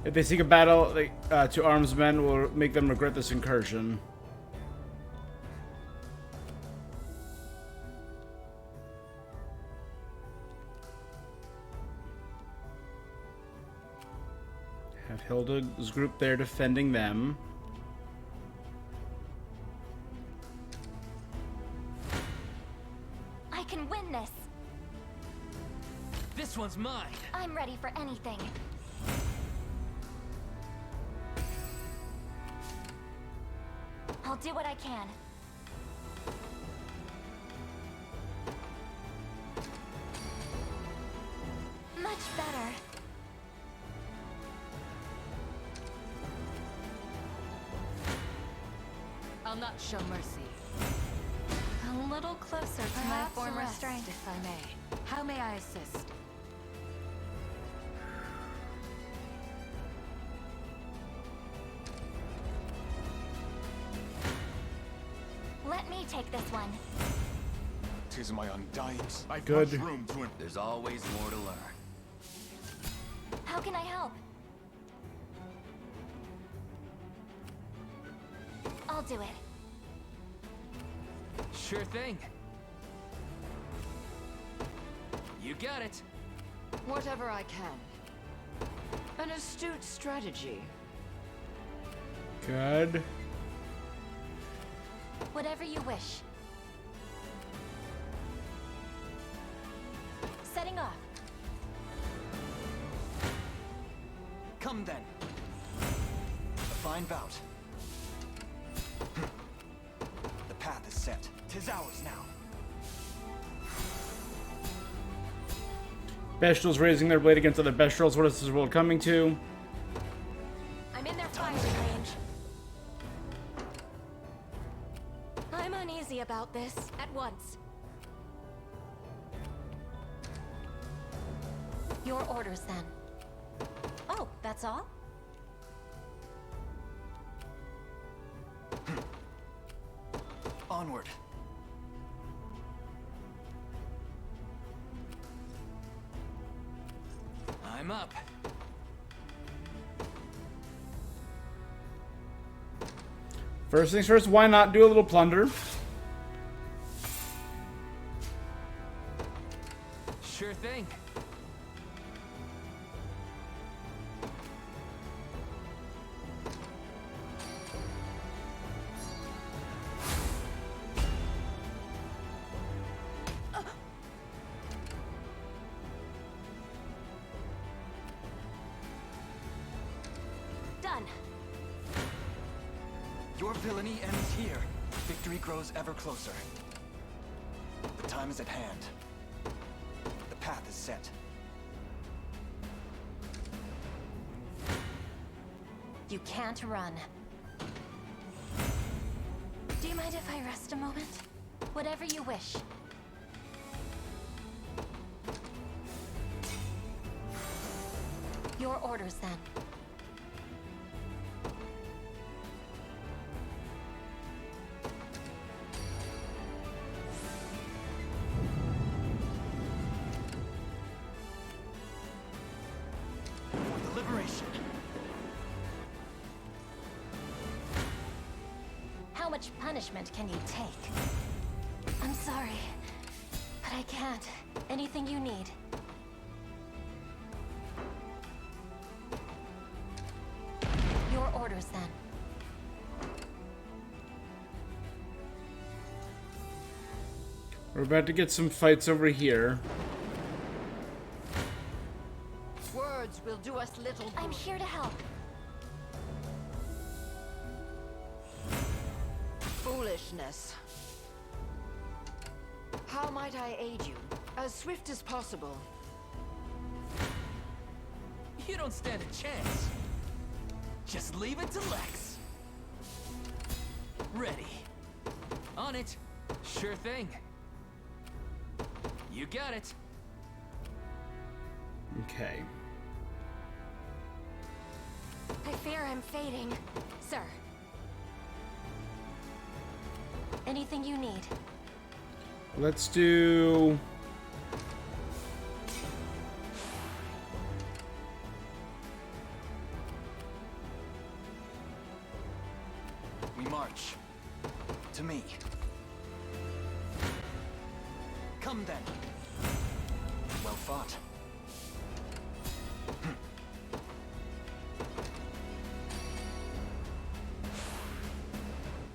If they seek a battle to arms men, will make them regret this incursion. Have Hilda's group there defending them. I can win this. This one's mine. I'm ready for anything. I'll do what I can. Much better. I'll not show mercy. A little closer to my Perhaps former rest, strength. if I may. How may I assist? Let me take this one. Tis my undying. I've Good. much room to. There's always more to learn. How can I help? I'll do it. Sure thing. You got it. Whatever I can. An astute strategy. Good. Whatever you wish. Setting off. Come then. A fine bout. The path is set. 'Tis ours now. Bestials raising their blade against other bestials. What is this world coming to? I'm in their firing range. I'm uneasy about this. At once. Your orders, then. Oh, that's all? Onward. I'm up. First things first, why not do a little plunder? Sure thing. Done. Your villainy ends here. Victory grows ever closer. The time is at hand. The path is set. You can't run. Do you mind if I rest a moment? Whatever you wish. Your orders, then. For the liberation. How much punishment can you take? I'm sorry, but I can't. Anything you need. Your orders, then. We're about to get some fights over here. Words will do us little good. I'm here to help. Foolishness. How might I aid you? As swift as possible. You don't stand a chance. Just leave it to Lex. Ready. On it. Sure thing. You got it. Okay. I fear I'm fading, sir. Anything you need. Let's do... We march. To me. Come then. Well fought.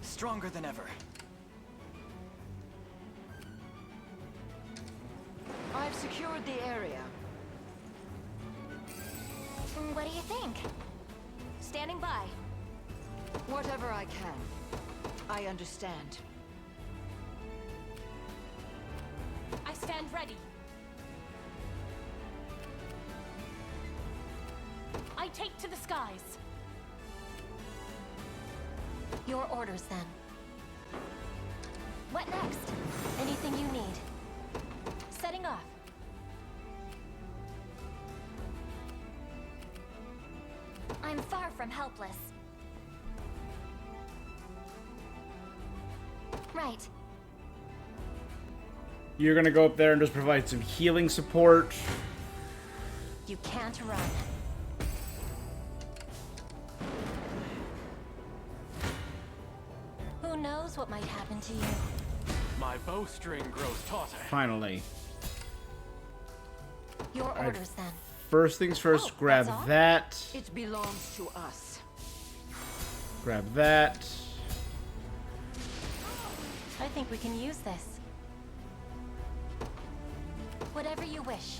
Stronger than ever. I've secured the area. What do you think? Standing by. Whatever I can. I understand. I stand ready. I take to the skies. Your orders, then. What next? Anything you need. Setting off. I'm far from helpless. Right. You're gonna go up there and just provide some healing support. You can't run. Who knows what might happen to you? My bowstring grows tauter. Finally. Your Alright. orders, then. First things first, Oh, grab that's all? that. It belongs to us. Grab that. I think we can use this. Whatever you wish.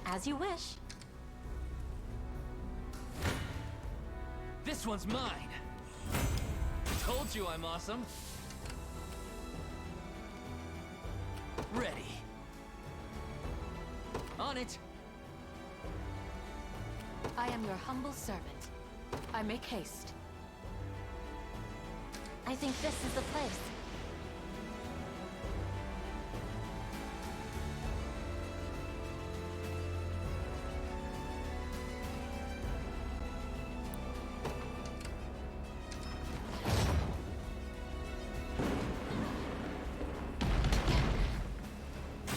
As you wish. This one's mine. Told you I'm awesome. Ready. On it. I am your humble servant. I make haste. I think this is the place.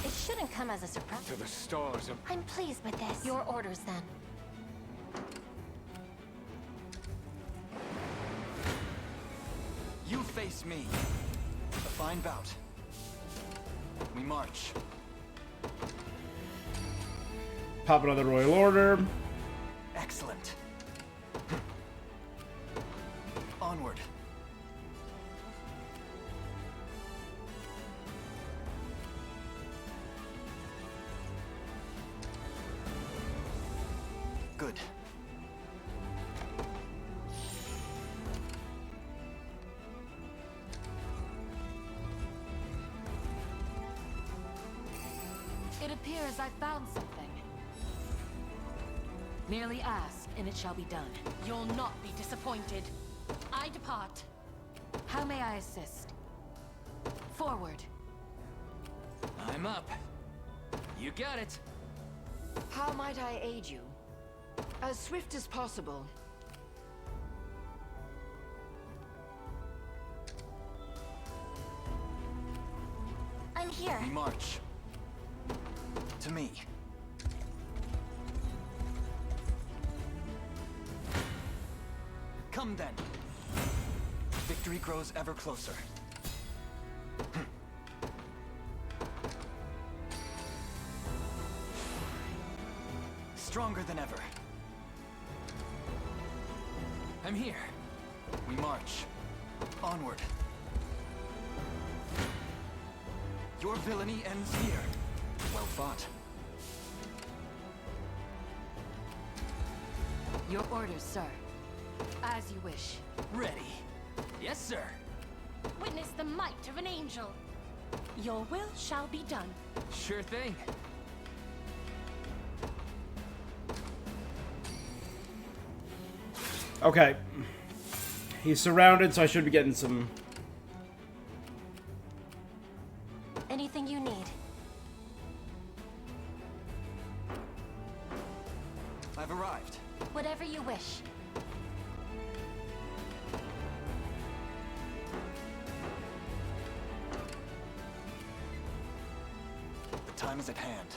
It shouldn't come as a surprise. To the stars of... I'm pleased with this. Your orders, then. You face me. A fine bout. We march. Pop another Royal Order. Excellent. Onward. Good. It appears I found something. Merely ask, and it shall be done. You'll not be disappointed. I depart. How may I assist? Forward. I'm up. You got it. How might I aid you? As swift as possible. I'm here. We march. To me. Come then. Victory grows ever closer. Stronger than ever. I'm here. We march. Onward. Your villainy ends here. Well fought. Your orders, sir. As you wish. Ready. Yes, sir. Witness the might of an angel. Your will shall be done. Sure thing. Okay. He's surrounded, so I should be getting some... Anything you need. I've arrived. Whatever you wish. The time is at hand.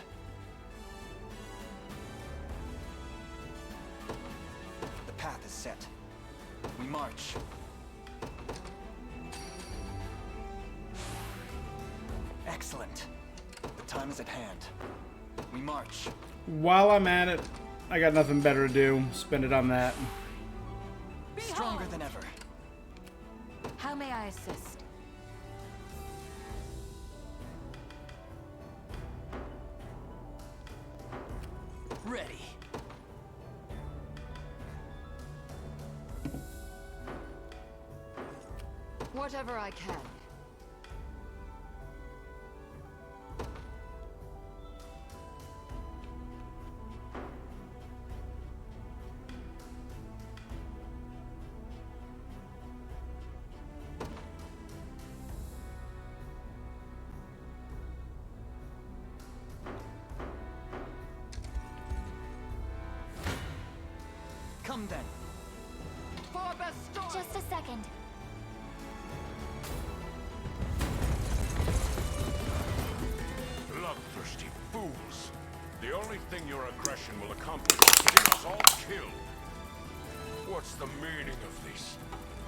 The path is set. We march. Excellent. The time is at hand. We march. While I'm at it, I got nothing better to do. Spend it on that. Stronger than ever. How may I assist? Ready. Whatever I can. Come then. For best story. Just a second. Bloodthirsty fools. The only thing your aggression will accomplish is getting us all killed. What's the meaning of this?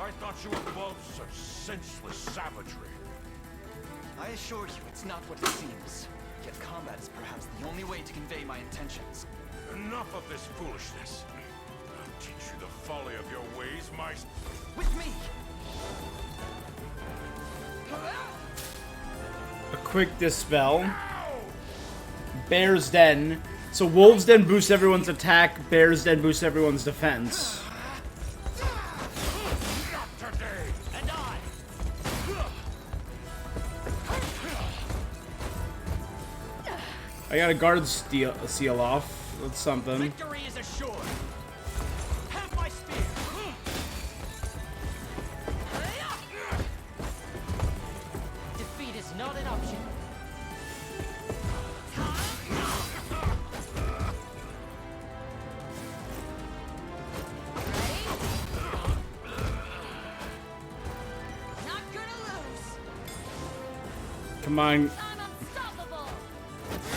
I thought you above such senseless savagery. I assure you, it's not what it seems. Yet combat is perhaps the only way to convey my intentions. Enough of this foolishness. I'll teach you the folly of your ways, my... With me! A quick dispel. Bear's Den. So Wolf's Den boosts everyone's attack, Bear's Den boosts everyone's defense. Not today! And I. I got a guard seal off. That's something. Victory is assured. Have my spear. Defeat is not an option. Not gonna lose. Come on. I'm unstoppable.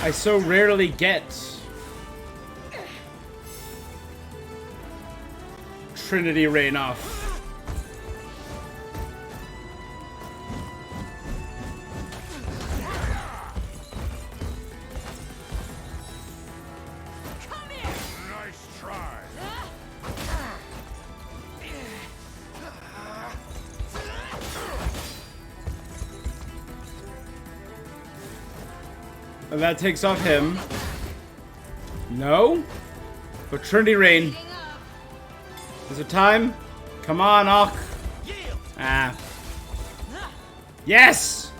I so rarely get Trinity Rain off. Come here. Nice try. And that takes off him. No? But Trinity Rain. Is it time? Come on, Ock. Ah. Yes!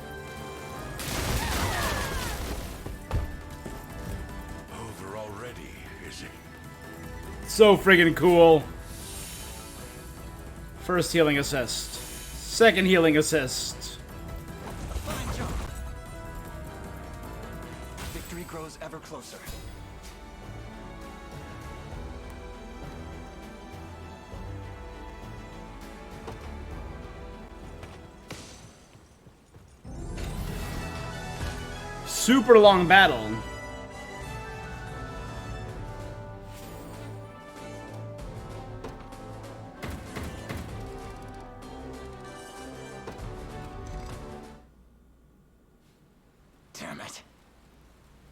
Over already, is it? So friggin' cool. First healing assist. Second healing assist. Fine job. Victory grows ever closer. Super long battle. Damn it.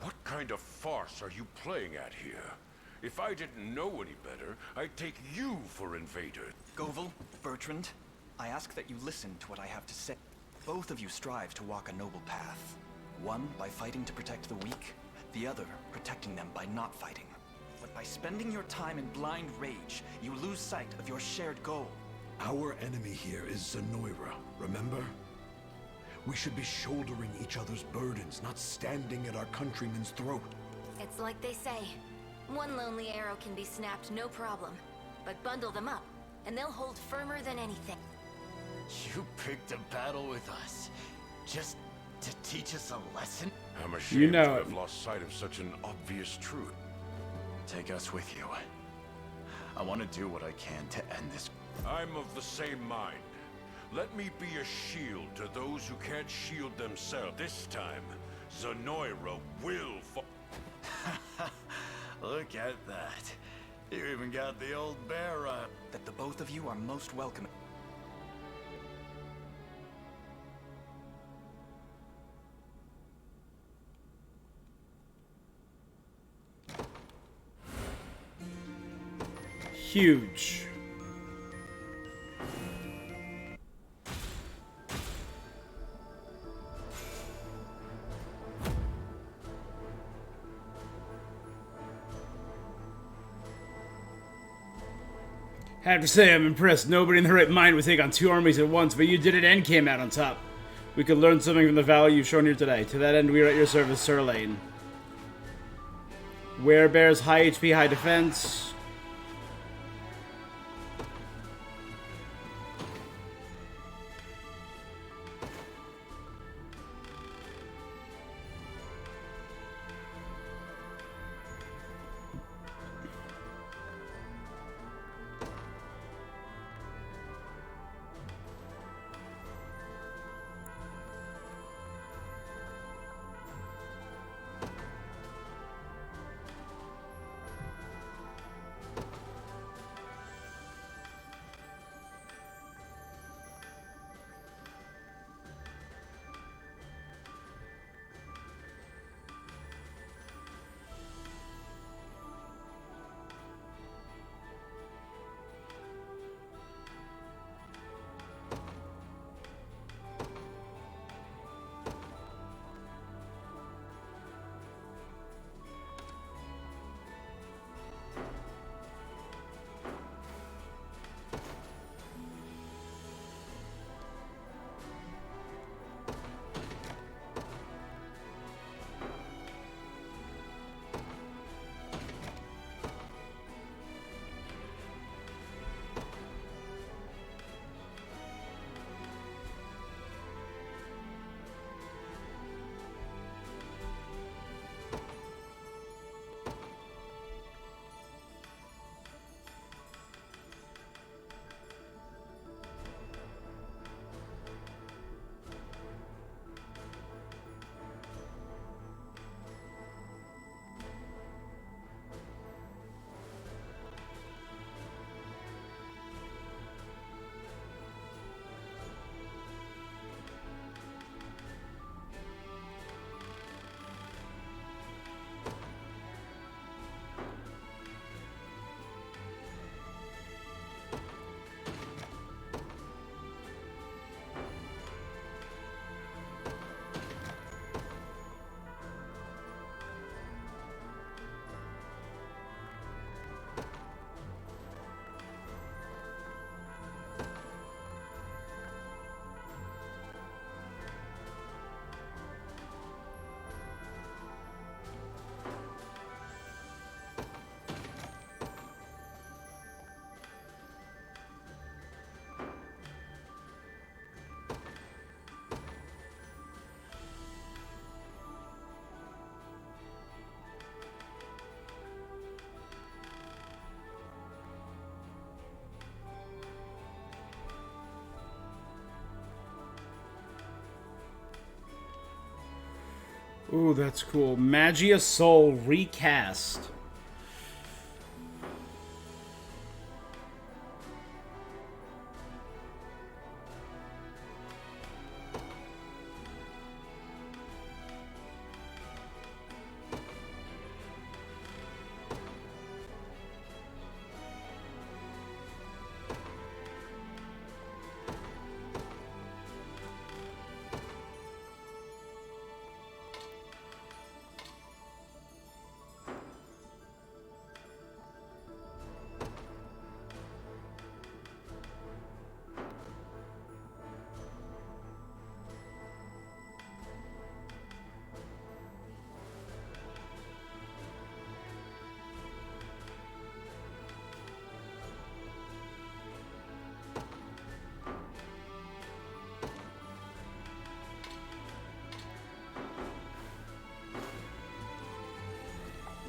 What kind of farce are you playing at here? If I didn't know any better, I'd take you for invader. Govel, Bertrand, I ask that you listen to what I have to say. Both of you strive to walk a noble path. One by fighting to protect the weak, the other protecting them by not fighting. But by spending your time in blind rage, you lose sight of your shared goal. Our enemy here is Zenoira, remember? We should be shouldering each other's burdens, not standing at our countrymen's throat. It's like they say. One lonely arrow can be snapped, no problem. But bundle them up, and they'll hold firmer than anything. You picked a battle with us. Just to teach us a lesson? I'm ashamed to have lost sight of such an obvious truth. Take us with you. I want to do what I can to end this. I'm of the same mind. Let me be a shield to those who can't shield themselves. This time, Zenoira will fall. Look at that. You even got the old bear up. That the both of you are most welcome. Huge. Have to say, I'm impressed. Nobody in their right mind would take on two armies at once, but you did it and came out on top. We could learn something from the value you've shown here today. To that end, we are at your service, Sir Lane. Werebear's high HP, high defense. Ooh, that's cool. Magia Soul recast.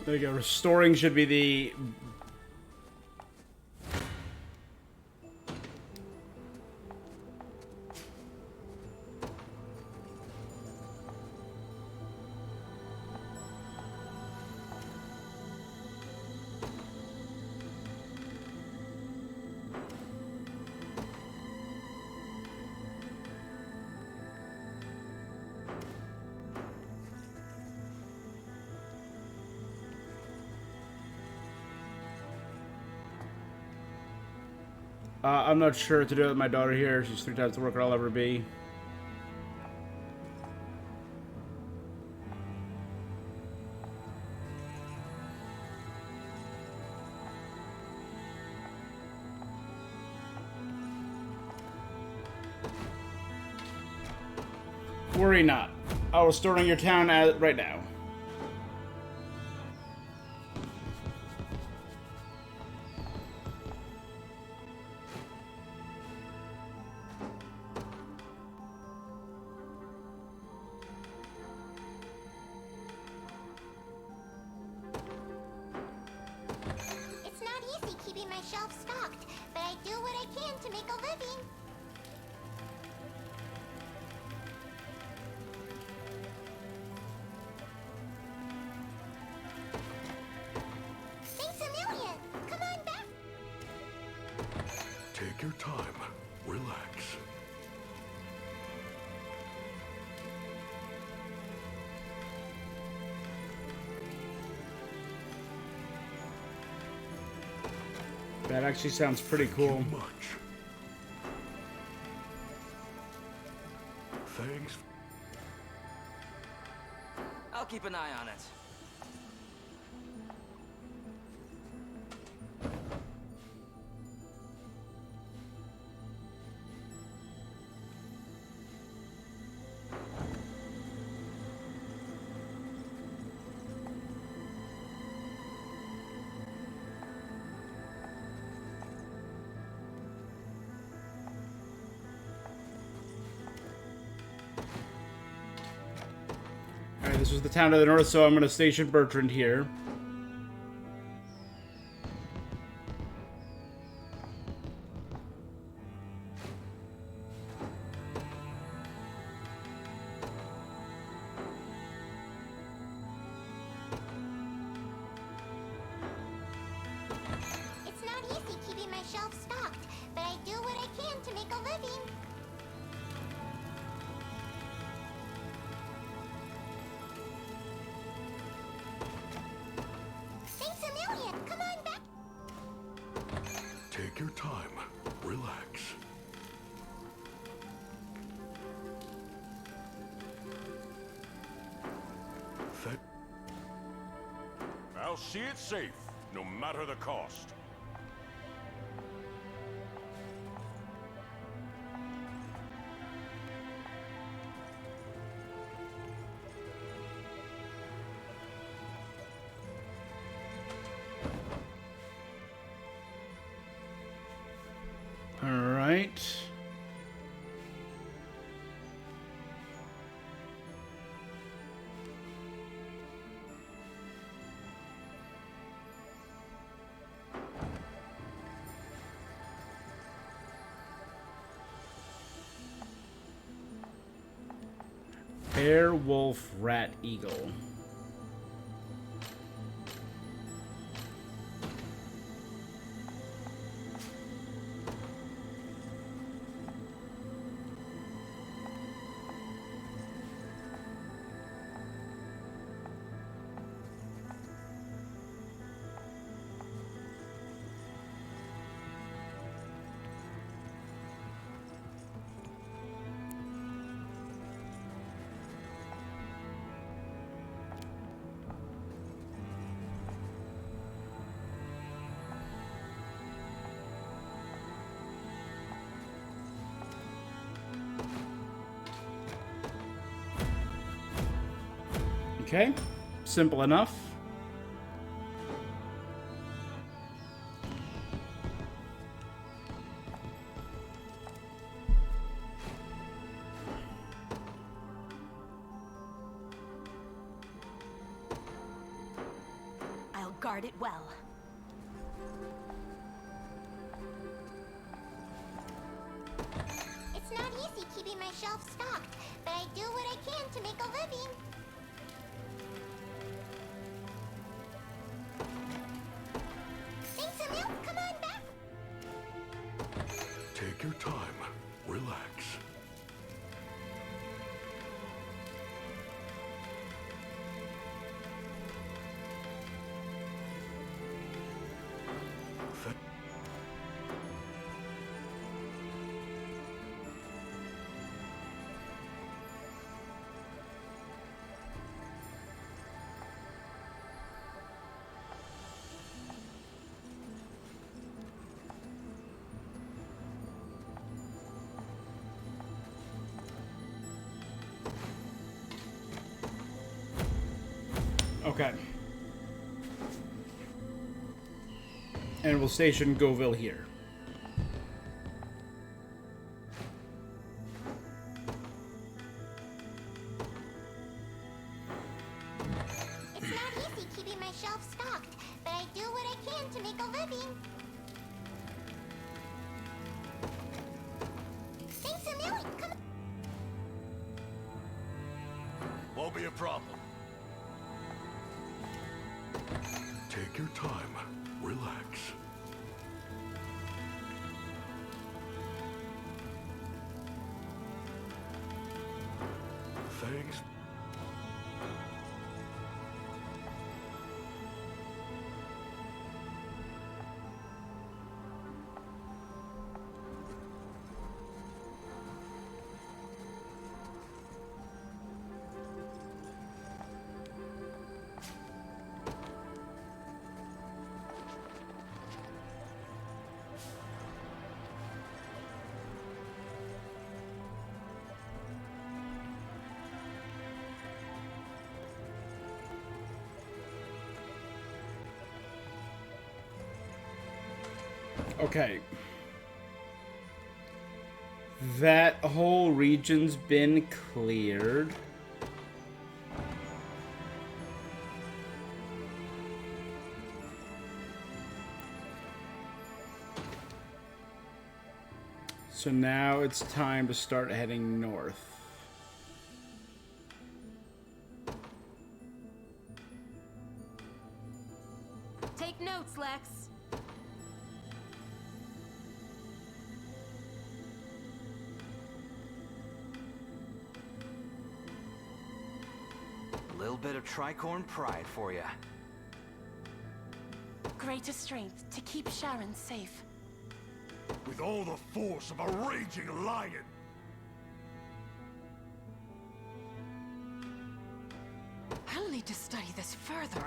There you go. Restoring should be the... I'm not sure what to do with my daughter here. She's 3 times the worker I'll ever be. Worry not. I'll restore your town right now. It's not easy keeping my shelves stocked, but I do what I can to make a living. Thanks a million! Come on back! Take your time. Relax. That actually sounds pretty cool. Thank you much. Thanks. I'll keep an eye on it. Alright, this was the town to the north, so I'm going to station Bertrand here. It's not easy keeping my shelves stocked, but I do what I can to make a living. Thanks a million! Come on back! Take your time. Relax. Thank I'll see it safe, no matter the cost. Alright. Bear, wolf, rat, eagle. Okay, simple enough. I'll guard it well. It's not easy keeping my shelf stocked, but I do what I can to make a living. Thanks, Emil. Come on back. Take your time. Relax. Okay. And we'll station Goville here. It's not easy keeping my shelf stocked, but I do what I can to make a living. Thanks, Emil. Come on. Won't be a problem. Take your time. Relax. Thanks. Okay. That whole region's been cleared. So now it's time to start heading north. Take notes, Lex. Little bit of tricorn pride for you. Greater strength to keep Sharon safe. With all the force of a raging lion. I'll need to study this further.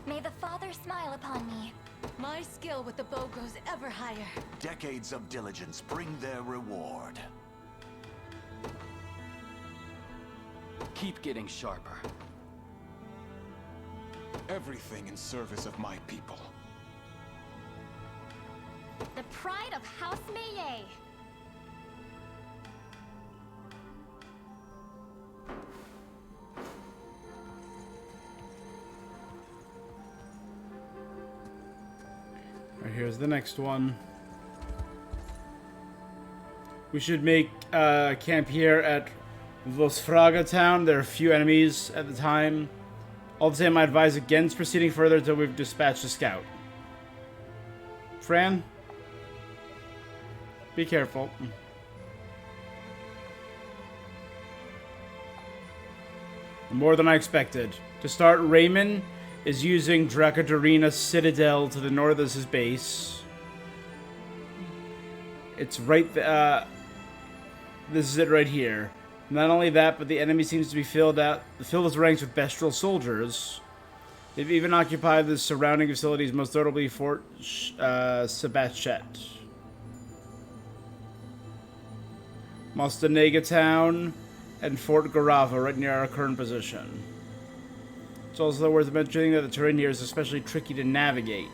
May the Father smile upon me. My skill with the bow goes ever higher. Decades of diligence bring their reward. Keep getting sharper. Everything in service of my people. The pride of House Meillet. Alright, here's the next one. We should make camp here at Los Fraga town. There are few enemies at the time. All the same, I advise against proceeding further until we've dispatched a scout. Fran? Be careful. More than I expected. To start, Raymond is using Dracodorina Citadel to the north as his base. It's right this is it right here. Not only that, but the enemy seems to be filled his ranks with bestial soldiers. They've even occupied the surrounding facilities, most notably Fort Sabachet. Mostanega Town and Fort Garava, right near our current position. It's also worth mentioning that the terrain here is especially tricky to navigate.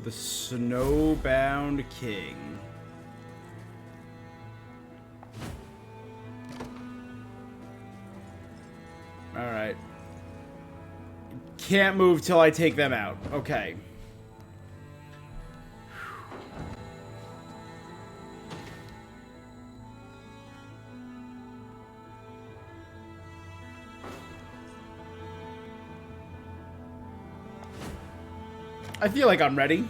The Snowbound King. Alright. Can't move till I take them out. Okay. I feel like I'm ready.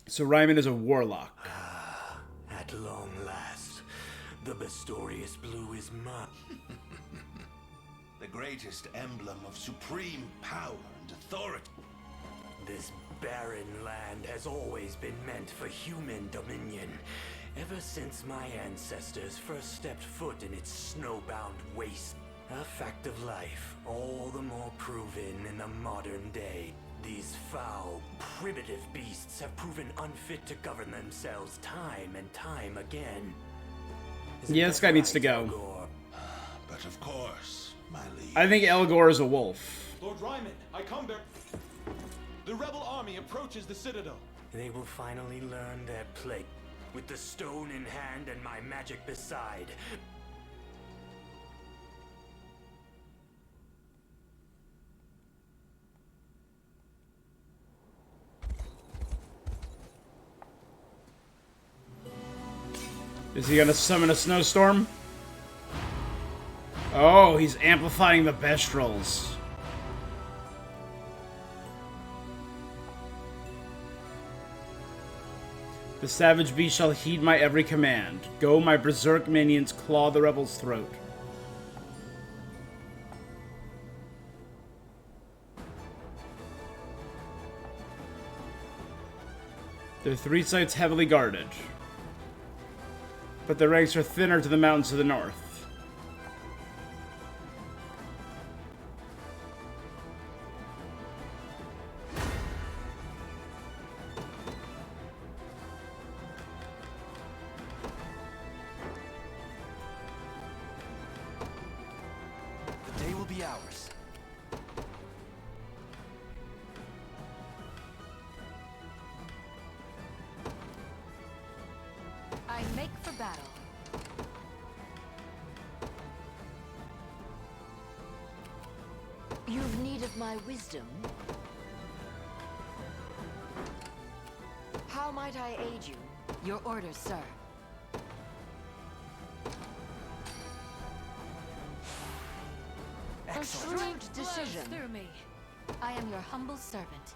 So Ryman is a warlock. At long last, the Bastorius Blue is mine. The greatest emblem of supreme power and authority. This barren land has always been meant for human dominion. Ever since my ancestors first stepped foot in its snowbound waste. A fact of life, all the more proven in the modern day. These foul, primitive beasts have proven unfit to govern themselves time and time again. Yeah, this guy needs to go. ELGOR? But of course, my liege. I think ELGOR is a wolf. Lord Ryman, I come bear. The rebel army approaches the citadel. They will finally learn their plight. With the stone in hand and my magic beside. Is he gonna summon a snowstorm? Oh, he's amplifying the Bestrels. The savage beast shall heed my every command. Go, my berserk minions, claw the rebel's throat. Their three sites heavily guarded. But the ranks are thinner to the mountains to the north. The day will be ours. I make for battle. You've need of my wisdom? How might I aid you? Your orders, sir. Excellent. A shrewd decision. Through me. I am your humble servant.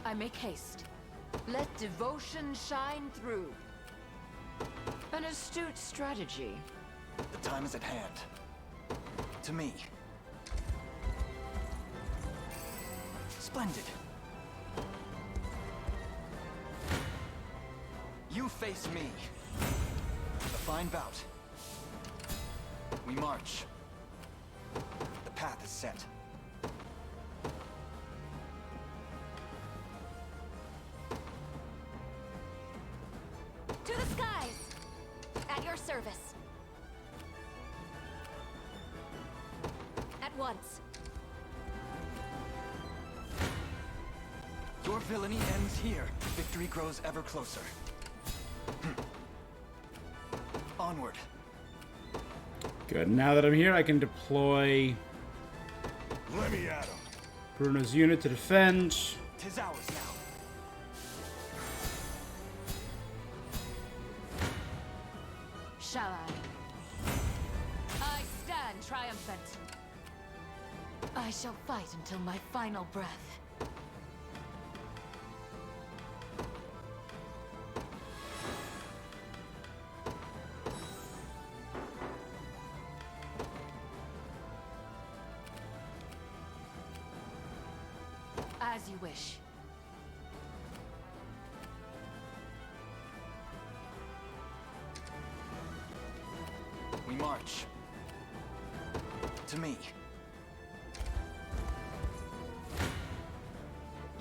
I make haste. Let devotion shine through. An astute strategy. The time is at hand. To me. Splendid. You face me. A fine bout. We march. The path is set. service. At once. Your villainy ends here. Victory grows ever closer. Onward. Good. Now that I'm here, I can deploy Let me at him. Bruno's unit to defend. Tis ours now. Shall I stand triumphant. I shall fight until my final breath. As you wish. We march. To me.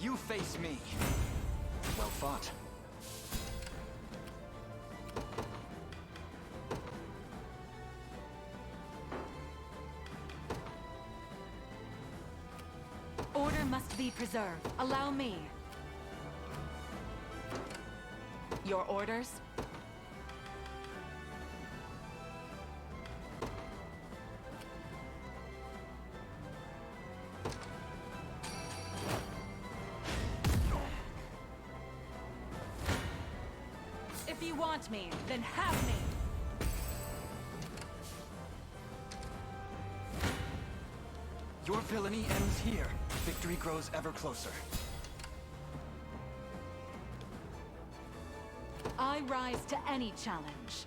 You face me. Well fought. Order must be preserved. Allow me. Your orders? If you want me, then have me. Your villainy ends here. Victory grows ever closer. I rise to any challenge.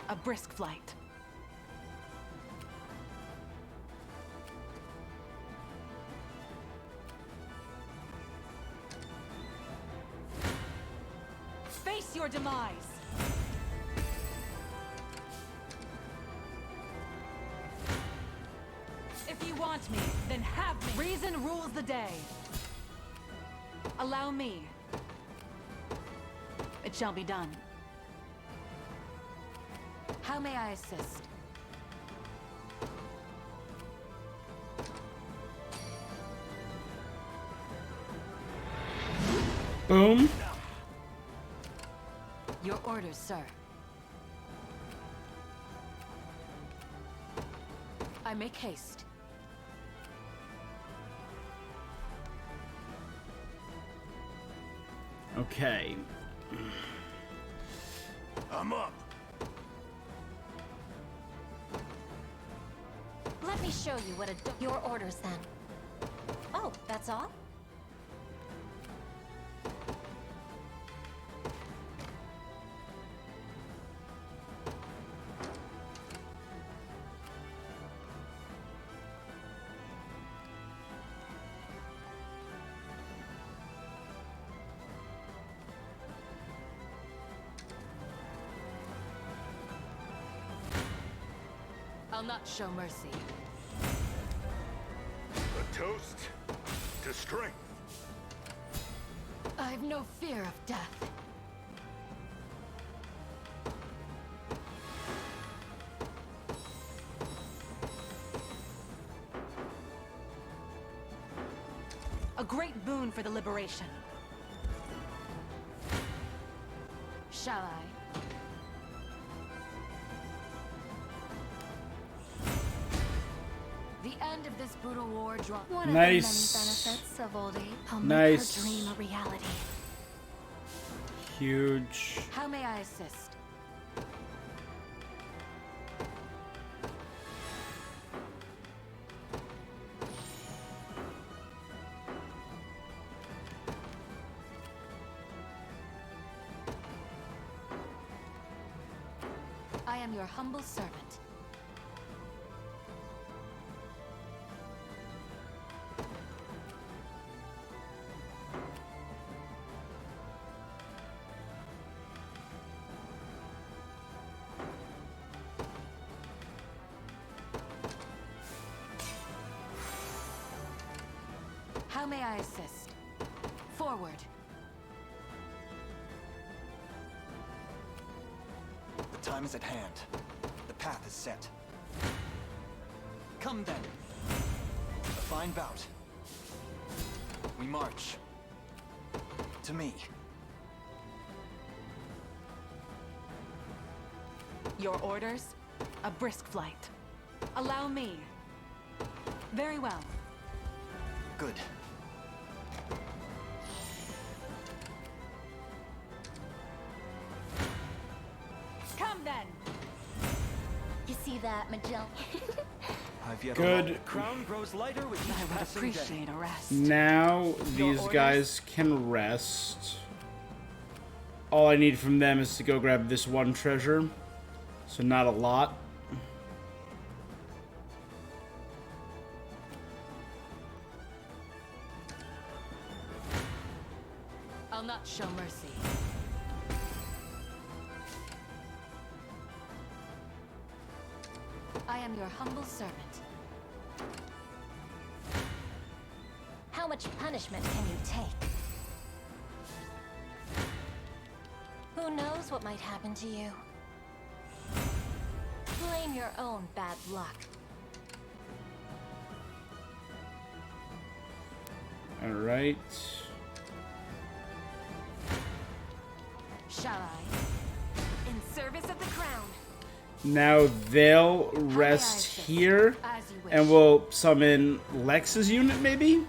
A brisk flight. Face your demise. If you want me, then have me. Reason rules the day. Allow me. It shall be done. How may I assist? Boom. Your orders, sir. I make haste. Okay. I'm up. Let me show you what your orders then. Oh, that's all? I'll not show mercy. A toast to strength. I've no fear of death. A great boon for the liberation. Shall I? The end of this brutal war draw One Nice. of the many benefits of old age. I'll Nice. make her dream a reality. Huge. How may I assist? I am your humble servant. How may I assist? Forward. time is at hand. The path is set. Come then. A fine bout. We march. To me. Your orders? A brisk flight. Allow me. Very well. Good. Come then! You see that, Magellan? I've yet Good. The crown grows lighter with each I would passing day. appreciate a rest. Now these orders? guys can rest. All I need from them is to go grab this one treasure. So not a lot. I'll not show mercy. I am your humble servant. How much punishment can you take? Who knows what might happen to you? Blame your own bad luck. All right. Shall I? In service of the crown. Now they'll rest here, and we'll summon Lex's unit, maybe?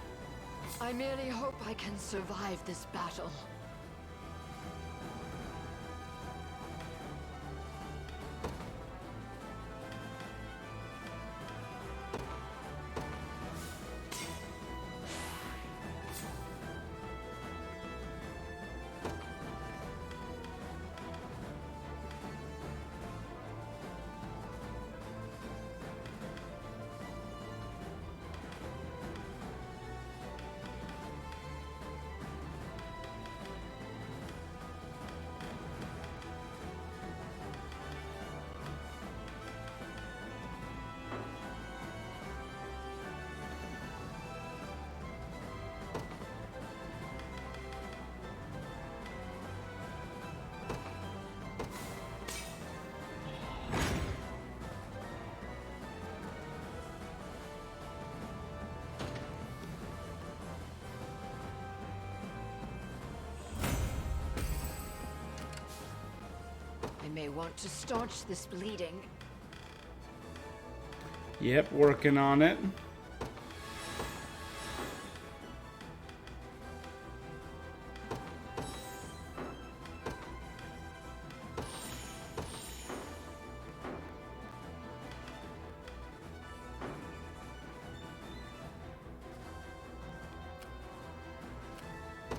I merely hope I can survive this battle. I may want to staunch this bleeding. Yep, working on it.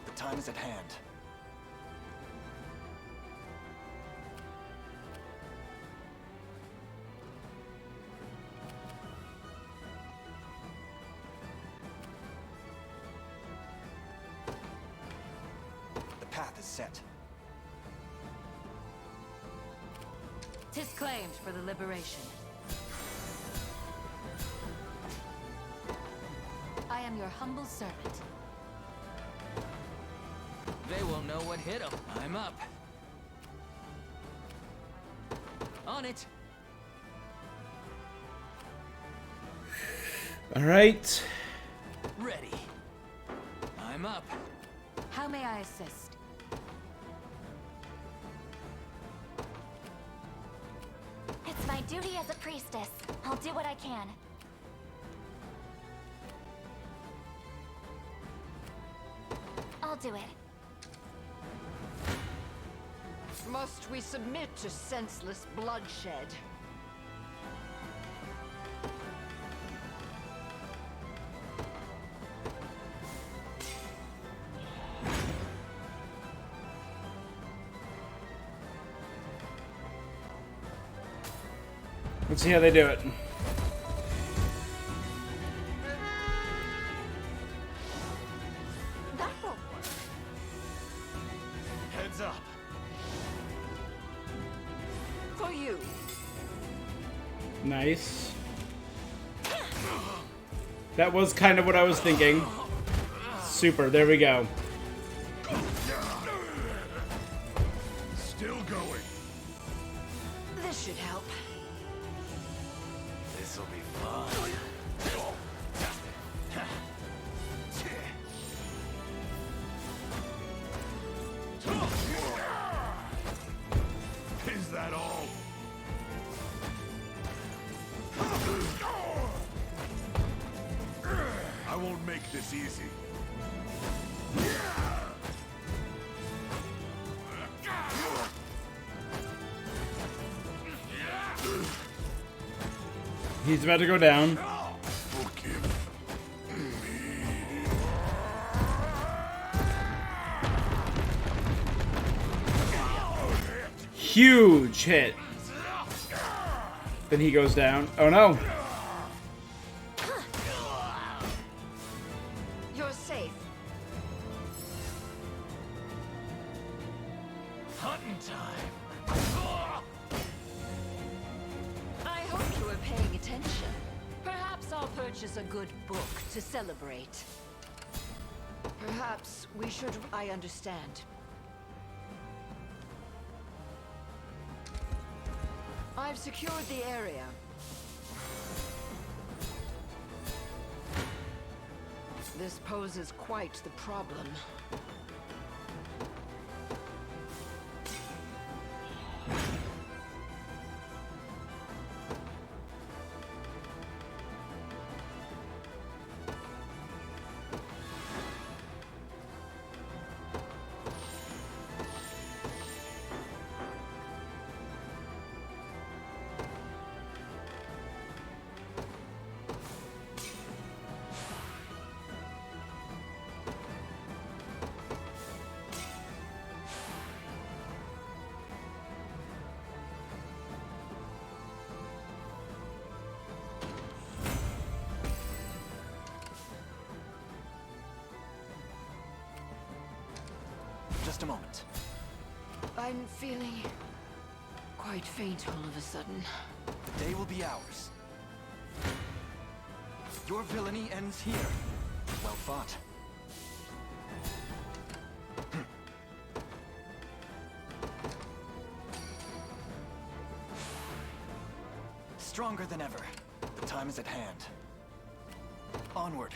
The time is at hand. The path is set. 'Tis claimed for the liberation. I am your humble servant. They will know what hit them. I'm up. On it. All right. Ready. I'm up. How may I assist? It's my duty as a priestess. I'll do what I can. I'll do it. Must we submit to senseless bloodshed? Let's see how they do it. That'll work. Heads up. For you. Nice. That was kind of what I was thinking. Super, there we go. Still going. This should help. This'll be fun. Is that all? I won't make this easy. He's about to go down. Huge hit. Then he goes down. Oh no. You're safe. Hunting time. I hope you were paying attention. Perhaps I'll purchase a good book to celebrate. Perhaps we should... I understand. I've secured the area. This poses quite the problem. Just a moment. I'm feeling quite faint all of a sudden. The day will be ours. Your villainy ends here. Well fought. Stronger than ever. The time is at hand. Onward.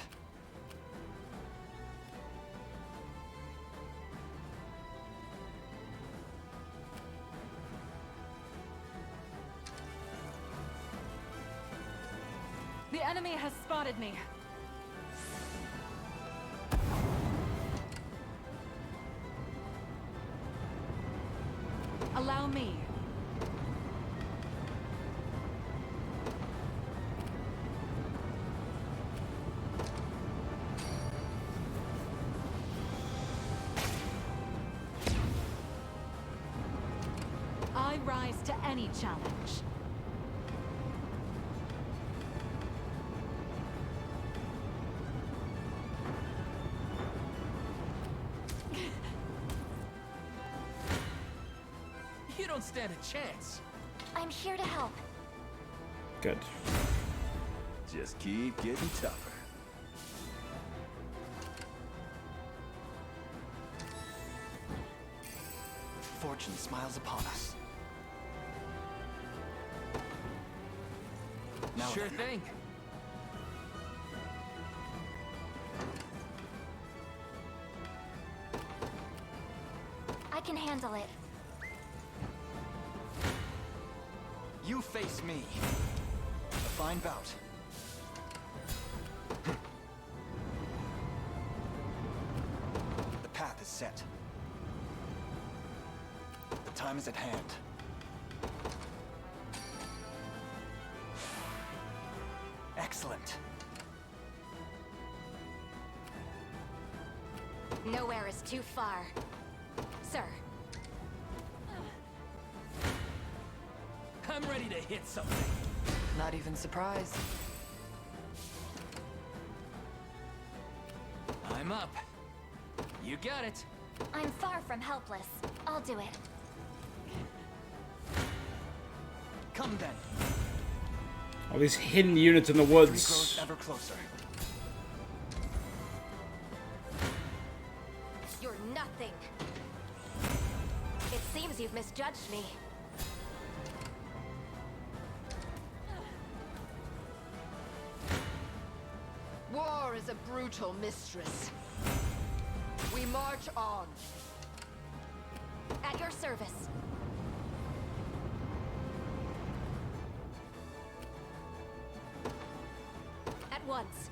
The enemy has spotted me. Allow me. I rise to any challenge. You don't stand a chance. I'm here to help. Good. Just keep getting tougher. Fortune smiles upon us. Now Sure then. thing. I can handle it. You face me. A fine bout. The path is set. The time is at hand. Excellent. Nowhere is too far. Sir. I'm ready to hit something. Not even surprised. I'm up. You got it. I'm far from helpless. I'll do it. Come then. All these hidden units in the Tree woods. grows ever closer. You're nothing. It seems you've misjudged me. is a brutal mistress. We march on. At your service. At once.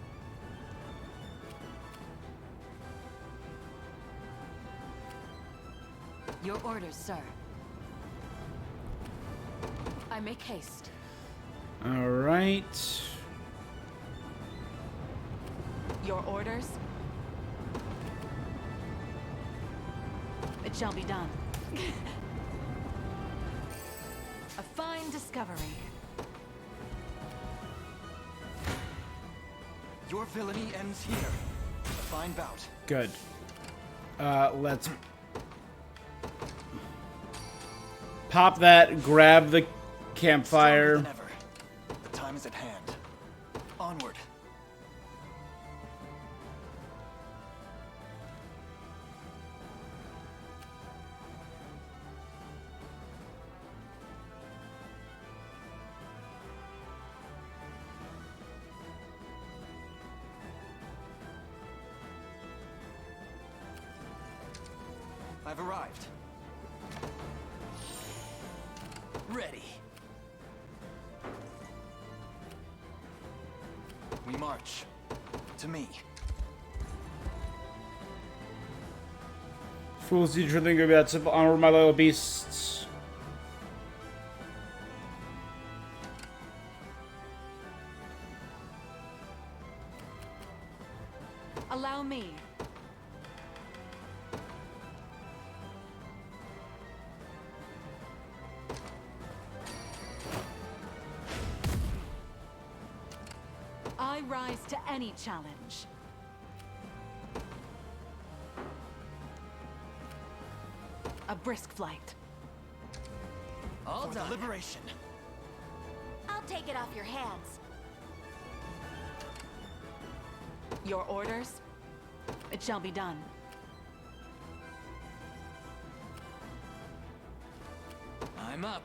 Your orders, sir. I make haste. All right. Your orders? It shall be done. A fine discovery. Your villainy ends here. A fine bout. Good. Let's pop that, grab the campfire. Stronger than ever. The time is at hand. Onward. I've arrived. Ready. We march. To me. Fools teach think about to honor my little beasts. Allow me. I rise to any challenge. A brisk flight. All For done. the liberation. I'll take it off your hands. Your orders? It shall be done. I'm up.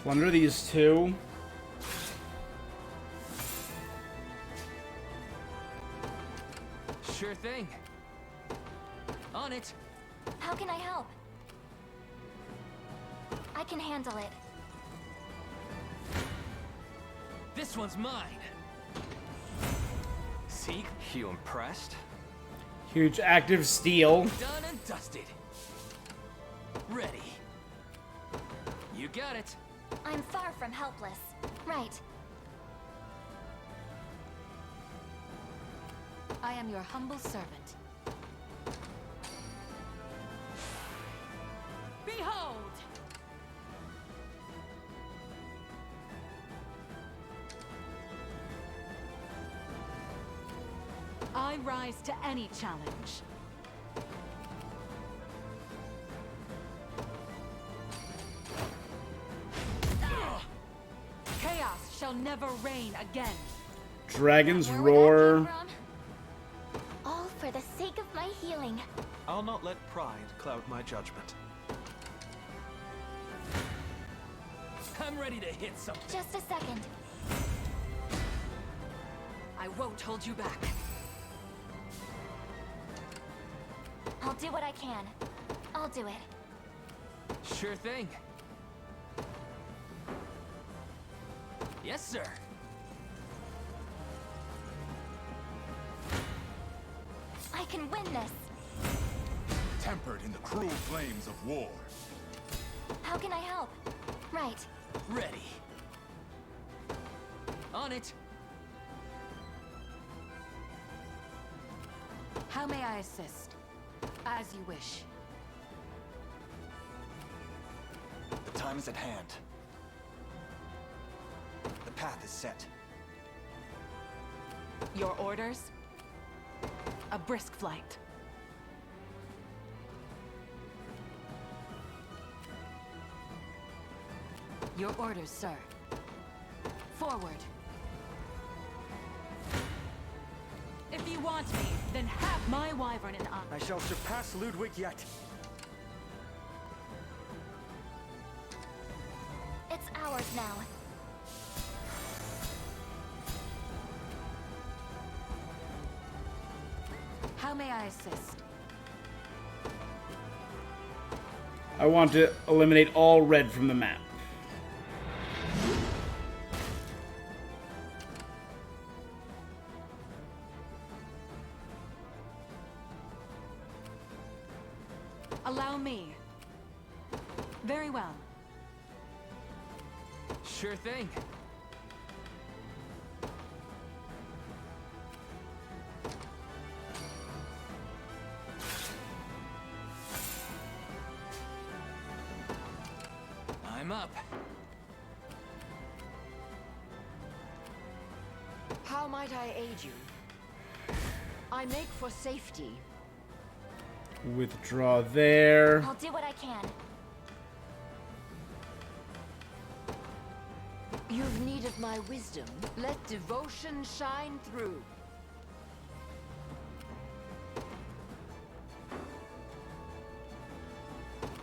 Plunder these two. Sure thing. On it. How can I help? I can handle it. This one's mine. See? You impressed? Huge active steel. Done and dusted. Ready. You got it. I'm far from helpless. Right. I am your humble servant. Behold! I rise to any challenge. Chaos shall never reign again. Dragon's Where would that come roar. from? All for the sake of my healing. I'll not let pride cloud my judgment. I'm ready to hit something. Just a second. I won't hold you back. I'll do what I can. I'll do it. Sure thing. Yes, sir. I can win this. Tempered in the cruel flames of war. How can I help? Right. Ready. On it. How may I assist? As you wish. The time is at hand. The path is set. Your orders? A brisk flight. Your orders, sir. Forward. If you want me, then have my wyvern and I. I shall surpass Ludwig yet. It's ours now. How may I assist? I want to eliminate all red from the map. Allow me. Very well. Sure thing. I'm up. How might I aid you? I make for safety. Withdraw there. I'll do what I can. You've need of my wisdom. Let devotion shine through.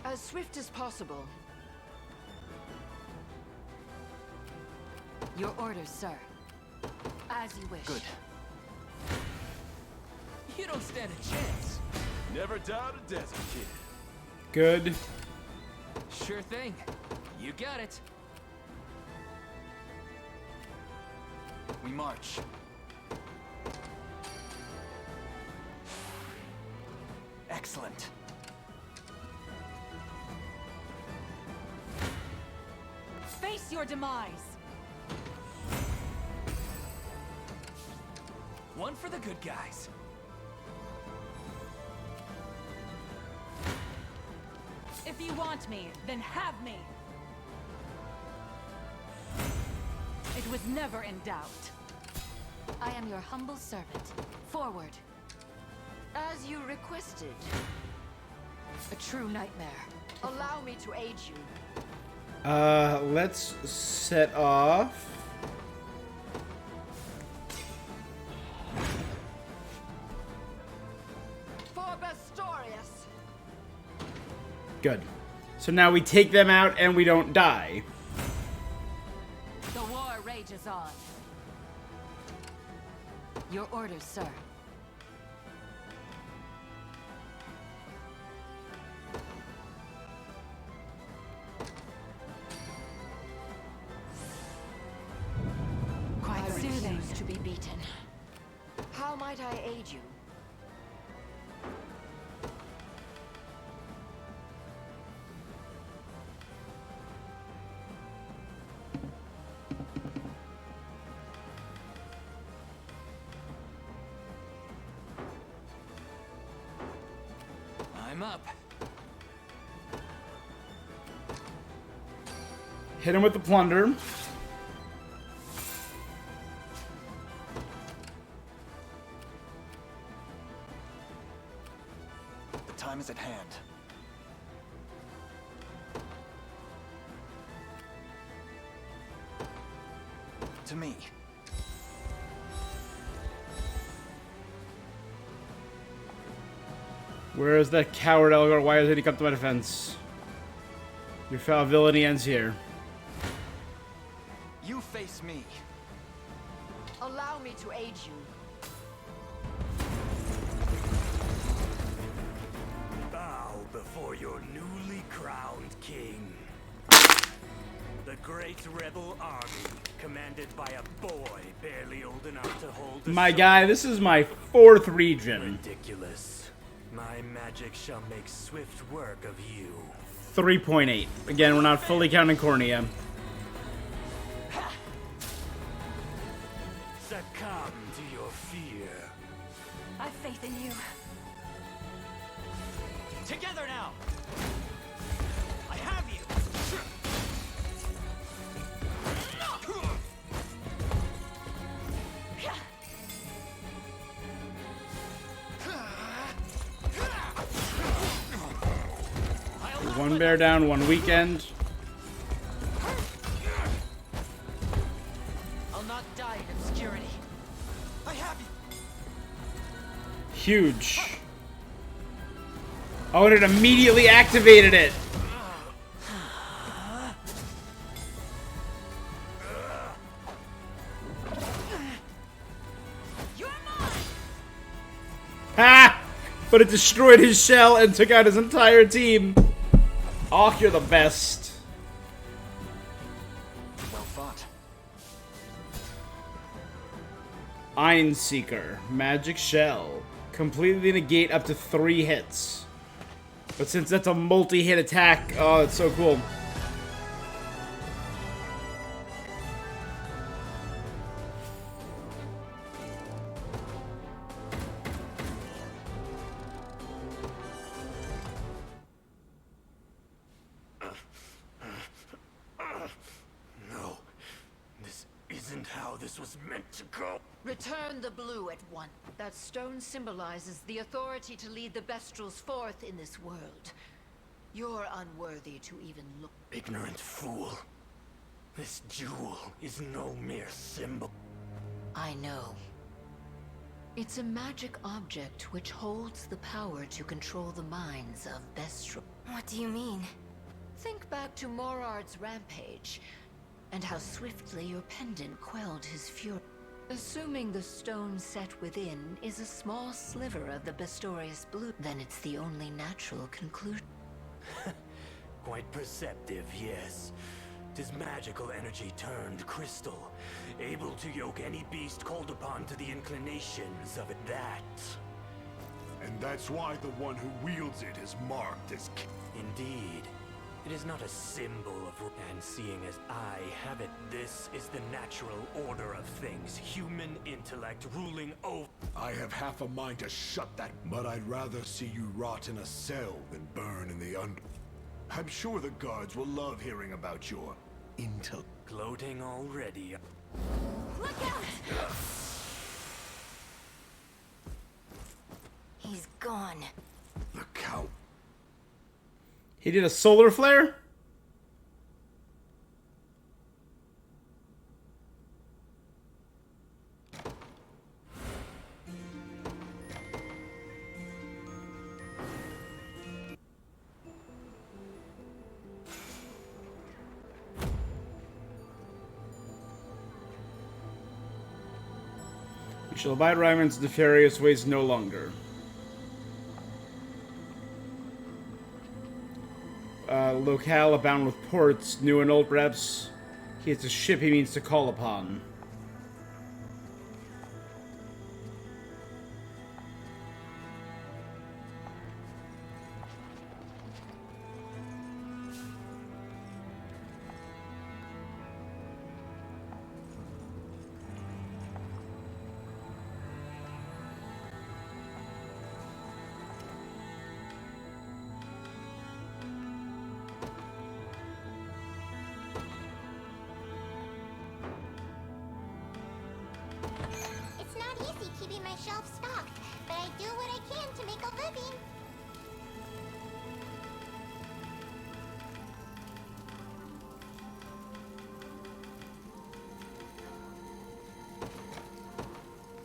As swift as possible. Your orders, sir. As you wish. Good. You don't stand a chance. Never doubt a desert kid. Good. Sure thing. You got it. We march. Excellent. Face your demise. One for the good guys. If you want me, then have me. It was never in doubt. I am your humble servant. Forward. As you requested. A true nightmare. Allow me to aid you. Let's set off. For Bastorius. Good. So now we take them out and we don't die. The war rages on. Your orders, sir. Quite soothing to be beaten. How might I aid you? I'm up. Hit him with the plunder. The time is at hand. To me. Where is that coward Elgor? Why did he come to my defense? Your foul villainy ends here. You face me. Allow me to aid you. Bow before your newly crowned king. The great rebel army, commanded by a boy barely old enough to hold a My sword. guy, this is my 4th region. Ridiculous. My magic shall make swift work of you. 3.8. Again, we're not fully counting Cornea. Succumb to your fear. I've faith in you. Together now. I have you. One bear down, one weekend. I'll not die in obscurity. I have you. Huge. Oh, and it immediately activated it. You're mine. Ha! but it destroyed his shell and took out his entire team. Auk, you're the best. Well fought. Einseeker, magic shell. Completely negate up to 3 hits. But since that's a multi-hit attack, oh, it's so cool. No, this isn't how this was meant to go. Return the blue at once. That stone symbolizes the authority to lead the Bestrels forth in this world. You're unworthy to even look. Ignorant fool. This jewel is no mere symbol. I know. It's a magic object which holds the power to control the minds of Bestrel. What do you mean? Think back to Morard's rampage, and how swiftly your pendant quelled his fury. Assuming the stone set within is a small sliver of the Bestorius blue, then it's the only natural conclusion. Quite perceptive, yes. 'Tis magical energy turned crystal, able to yoke any beast called upon to the inclinations of it. And that's why the one who wields it is marked as Indeed. It is not a symbol of... And seeing as I have it, this is the natural order of things. Human intellect ruling over... I have half a mind to shut that, but I'd rather see you rot in a cell than burn in the I'm sure the guards will love hearing about your intel. Gloating already. Look out! He's gone. The cow. He did a solar flare? We shall abide Ryman's nefarious ways no longer. Locale abound with ports, new and old reps. He has a ship he means to call upon. Keeping my shelf stocked, but I do what I can to make a living.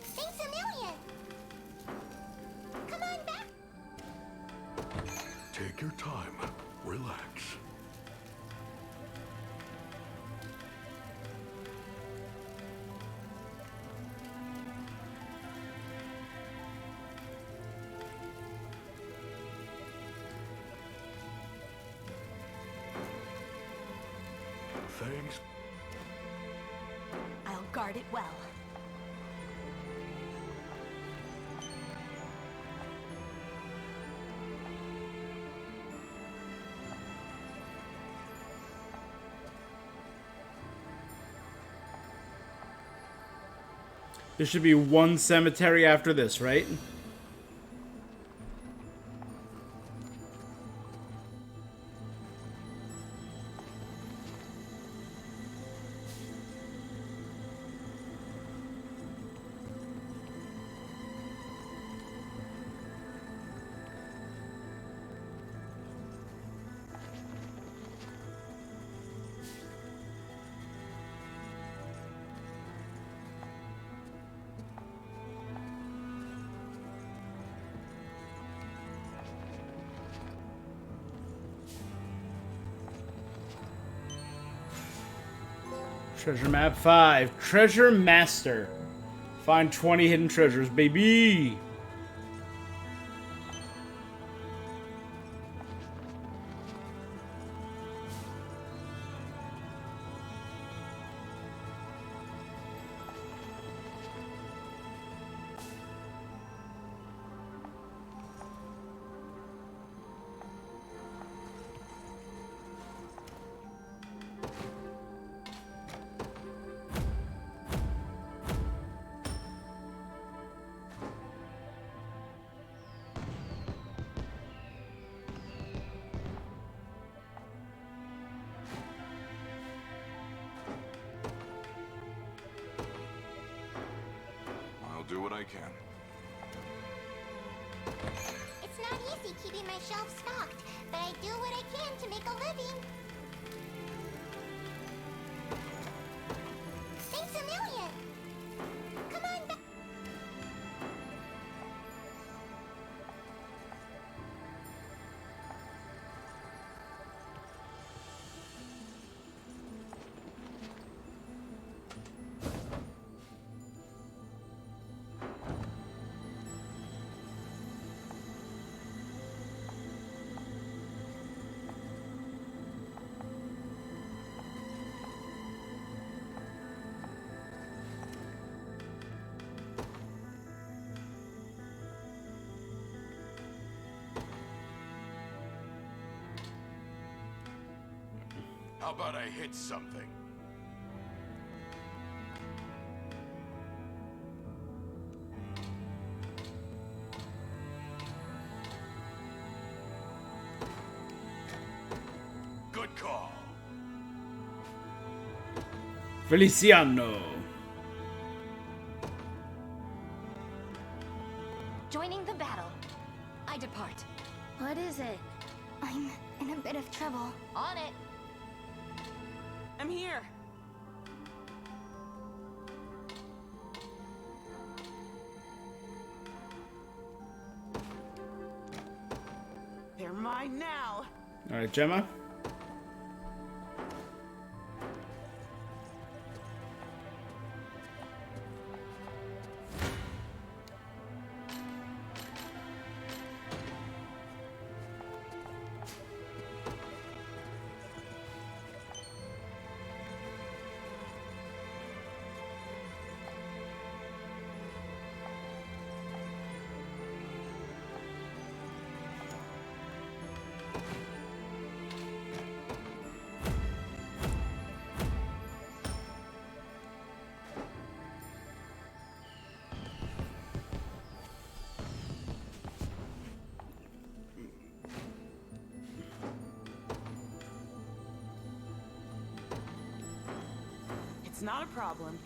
Thanks a million. Come on back. Take your time. Relax. Thanks. I'll guard it well. There should be one cemetery after this, right? Treasure map 5. Treasure Master. Find 20 hidden treasures, baby! what I can. It's not easy keeping my shelves stocked, but I do what I can to make a living. Thanks a million! Come on back. How about I hit something? Good call. Feliciano. Joining the battle. I depart. What is it? I'm in a bit of trouble. On it. I'm here. They're mine now. All right, Gemma. It's not a problem.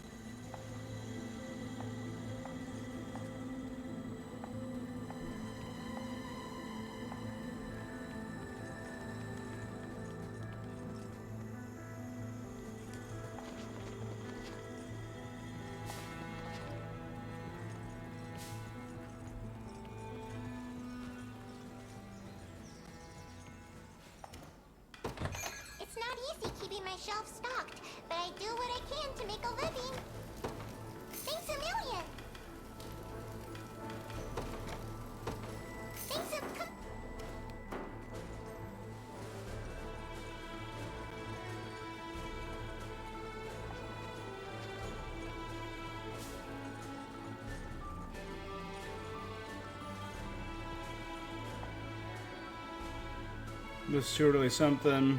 It's not easy keeping my shelves stocked, but I do what I can to make a living. Thanks a million! Thanks a... This is surely something.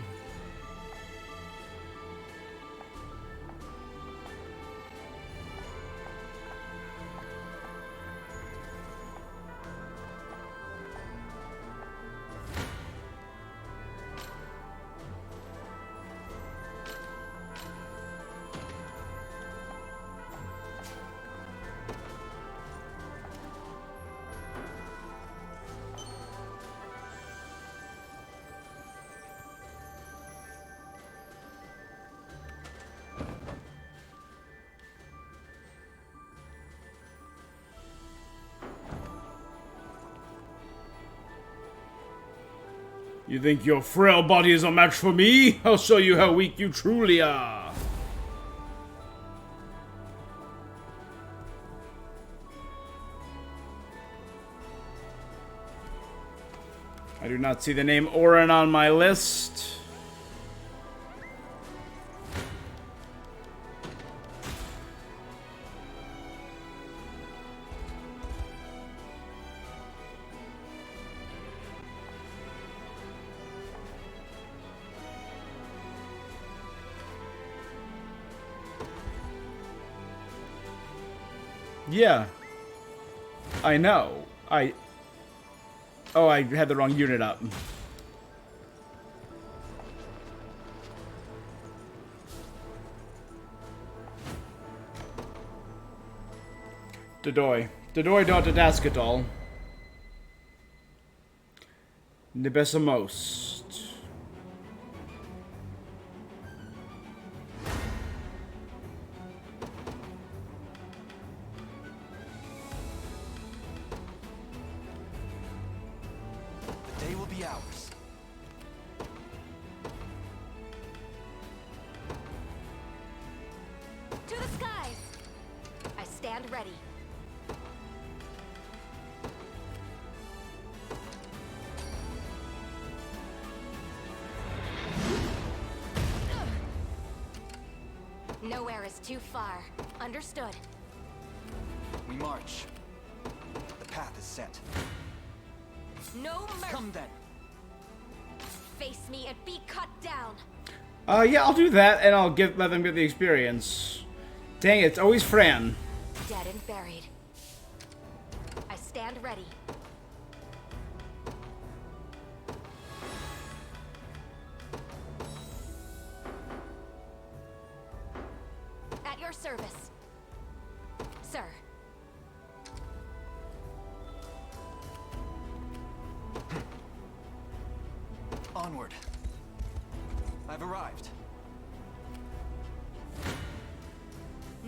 You think your frail body is a match for me? I'll show you how weak you truly are. I do not see the name Orin on my list. Yeah. I know. Oh, I had the wrong unit up. Dedoy. Dedoy dot Dadaskatal. Nibesamost. The day will be ours. To the skies! I stand ready. Nowhere is too far. Understood. We march. The path is set. No mercy. Come then. Face me and be cut down. Yeah, I'll do that, and I'll let them get the experience. Dang it, it's always Fran. Dead and buried. I stand ready. At your service, sir. Onward. I've arrived.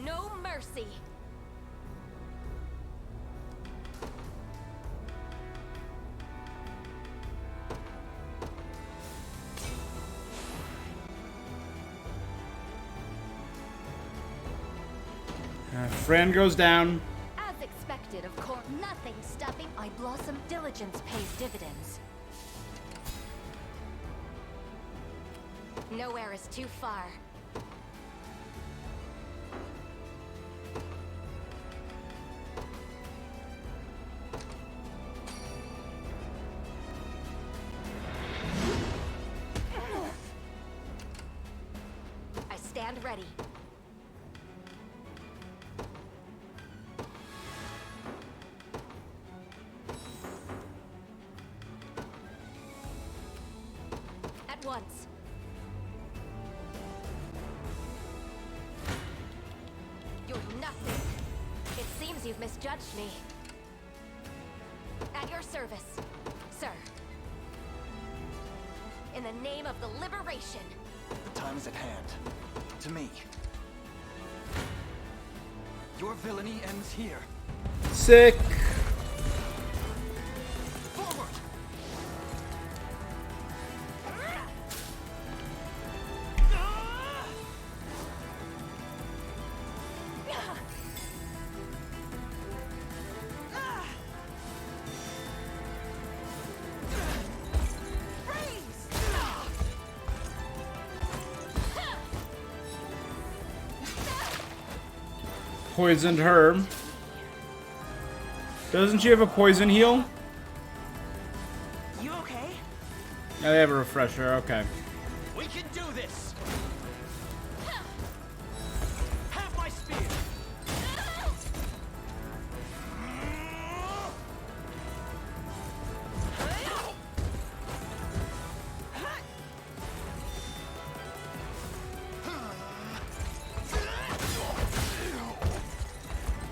No mercy. Fran goes down. As expected, of course. Nothing stopping. I blossom. Diligence pays dividends. Nowhere is too far. I stand ready. At once. You're nothing. It seems you've misjudged me. At your service, sir. In the name of the liberation. The time is at hand. To me. Your villainy ends here. Sick. Forward! Poisoned her. Doesn't she have a poison heal? You okay? Yeah, they have a refresher, okay. We can do this! Have my spear!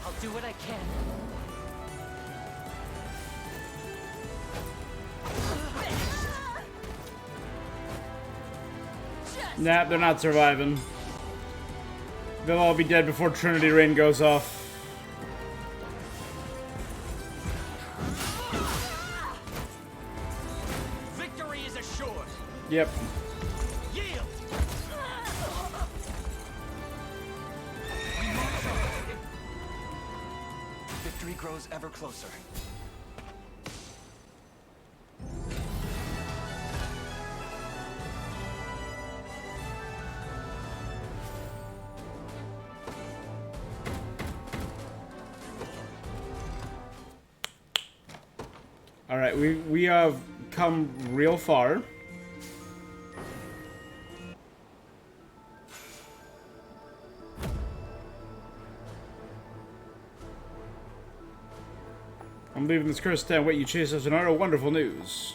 I'll do what I can. Nah, they're not surviving. They'll all be dead before Trinity Rain goes off. Victory is assured. Yep. Yield! Victory grows ever closer. All right, we have come real far. I'm leaving this cursed town. Wait, you chased us another wonderful news.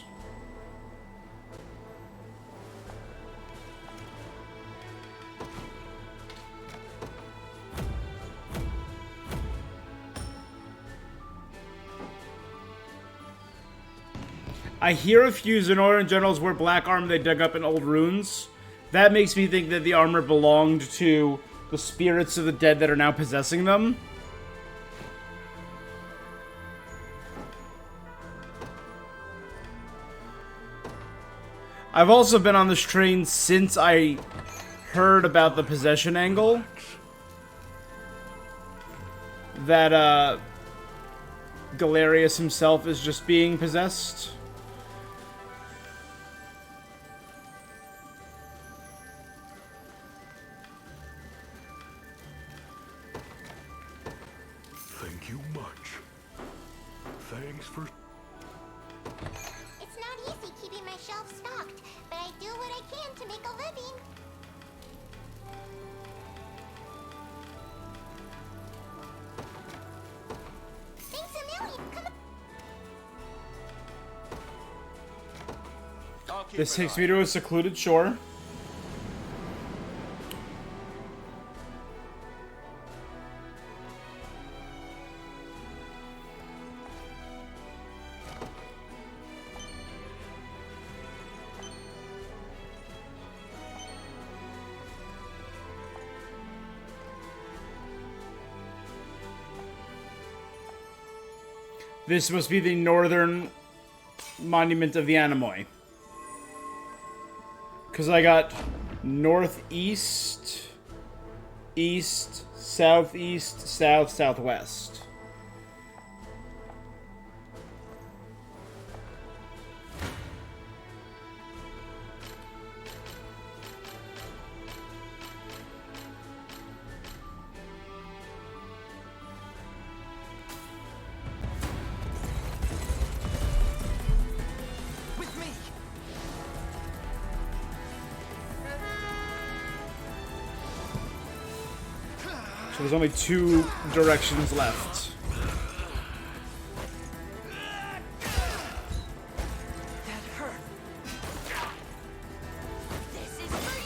I hear a few Zenoran generals wear black armor they dug up in old ruins. That makes me think that the armor belonged to the spirits of the dead that are now possessing them. I've also been on this train since I heard about the possession angle. That, Galerius himself is just being possessed. Thank you much. Thanks for... It's not easy keeping my shelves stocked, but I do what I can to make a living. Thanks a million. Come on. This takes me to a secluded shore. This must be the northern monument of the Anemoi. Because I got northeast, east, southeast, south, southwest. So there's only 2 directions left. That hurt. This is for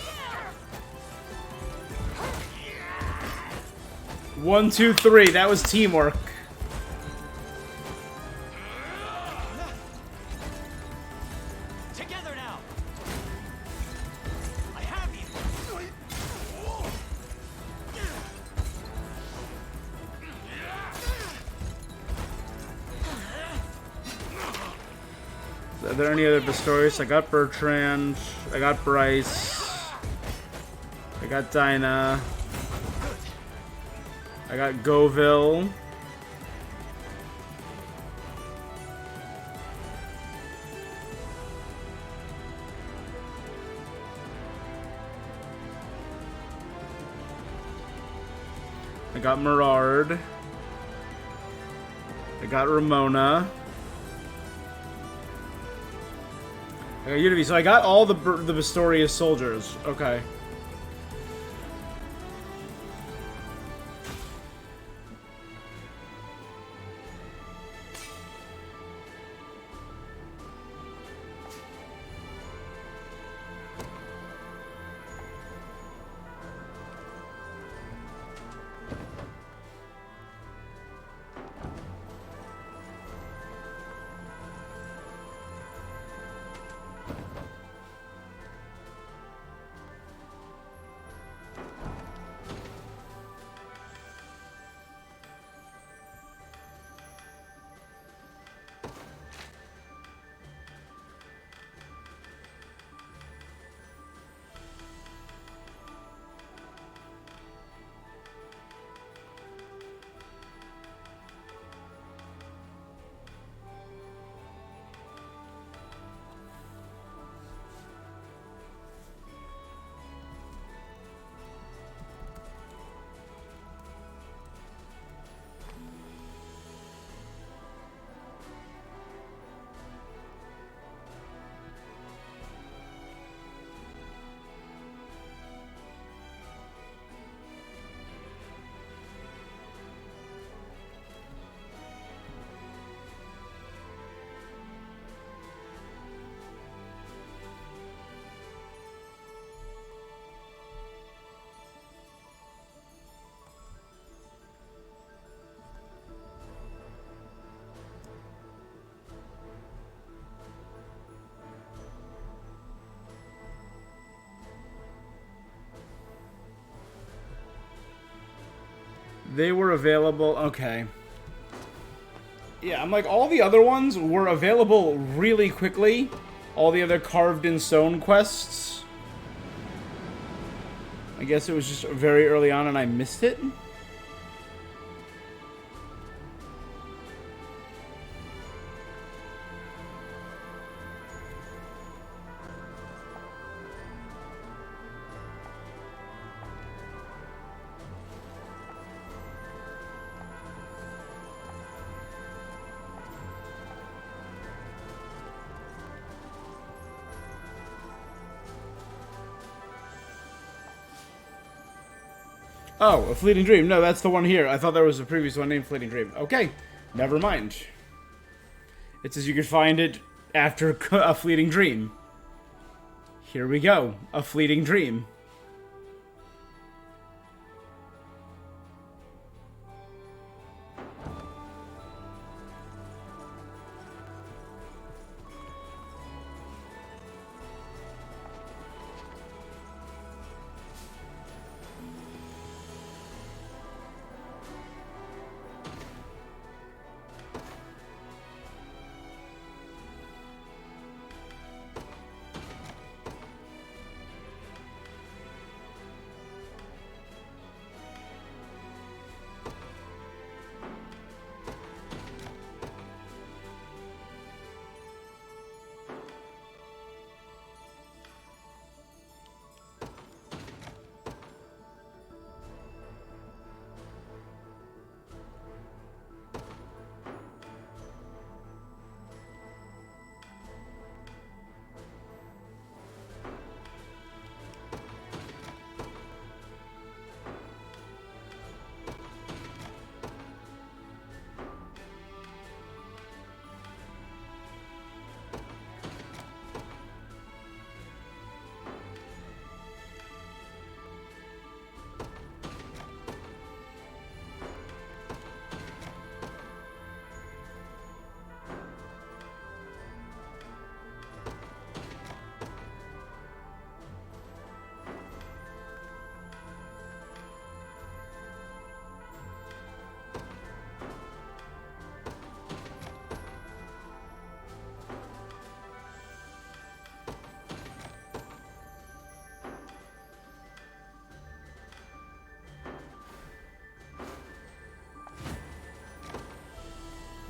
you! 1, 2, 3. That was teamwork. Together now. I have you. Are there any other Pistorius? I got Bertrand. I got Bryce. I got Dinah. I got Goville. I got Merard. I got Ramona. I got Unity. So I got all the Pistorius soldiers. Okay. They were available. Okay. Yeah, I'm like, all the other ones were available really quickly. All the other carved in stone quests. I guess it was just very early on and I missed it. Oh, a Fleeting Dream. No, that's the one here. I thought there was a previous one named Fleeting Dream. Okay, never mind. It says you could find it after a Fleeting Dream. Here we go. A Fleeting Dream.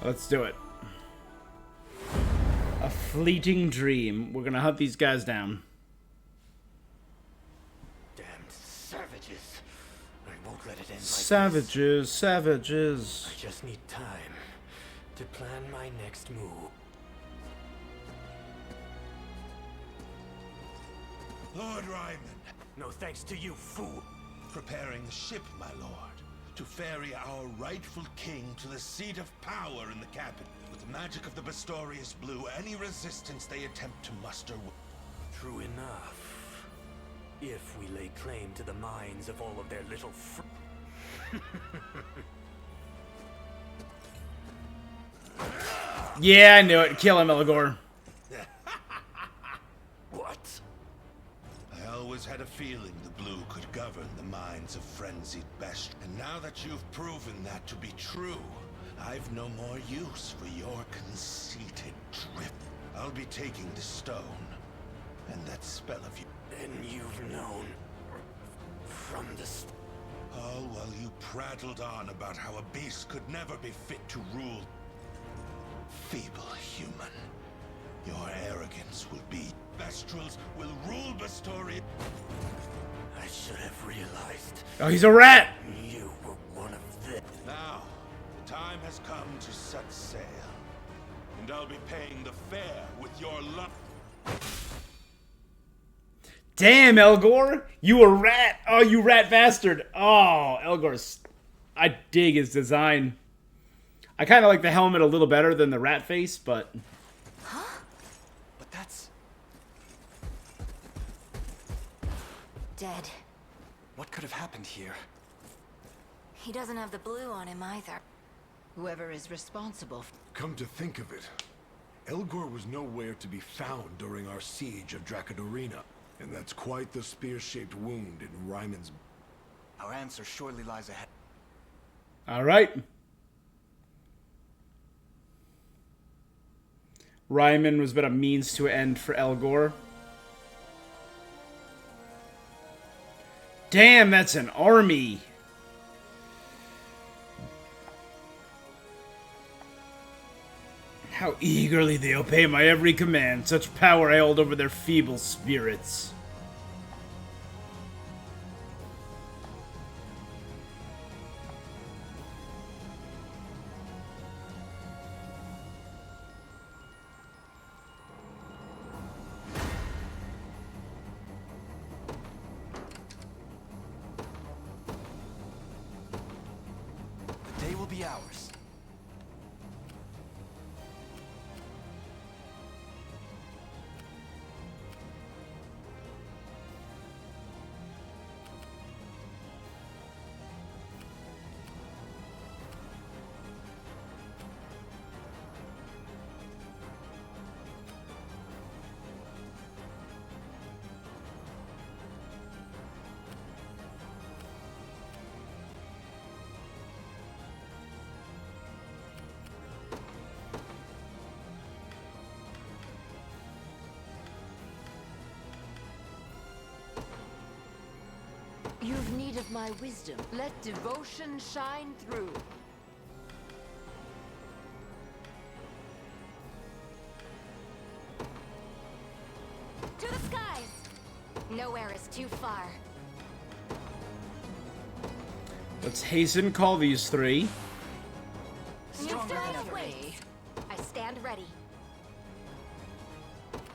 Let's do it. A Fleeting Dream. We're gonna hunt these guys down. Damned savages. I won't let it end Savages, like this. savages. I just need time to plan my next move. Lord Ryman. No thanks to you, fool. Preparing the ship, my lord, to ferry our rightful king to the seat of power in the capital. With the magic of the Bastorius Blue, any resistance they attempt to muster will... True enough. If we lay claim to the minds of all of their little Yeah, I knew it. Kill him, ELGOR. What? I always had a feeling the Blue could govern the minds of frenzied best. And now that you've proven that to be true, I've no more use for your conceited drift. I'll be taking the stone, and that spell of you. Then you've known from the start. All while you prattled on about how a beast could never be fit to rule. Feeble human. Your arrogance will be. Vestrals will rule Bastoria. I should have realized. Oh, he's a rat! You were one of them. Now, the time has come to set sail. And I'll be paying the fare with your love. Damn, ELGOR! You a rat! Oh, you rat bastard! Oh, ELGOR's... I dig his design. I kind of like the helmet a little better than the rat face, but... Huh? But that's... Dead. What could have happened here? He doesn't have the blue on him either. Whoever is responsible. Come to think of it, ELGOR was nowhere to be found during our siege of Dracodorina. And that's quite the spear-shaped wound in Ryman's... Our answer surely lies ahead. All right. Ryman was but a means to an end for ELGOR. Damn, that's an army. How eagerly they obey my every command. Such power I hold over their feeble spirits. The day will be ours. You've need of my wisdom. Let devotion shine through. To the skies! Nowhere is too far. Let's hasten call these three. Stronger than ever. I stand ready.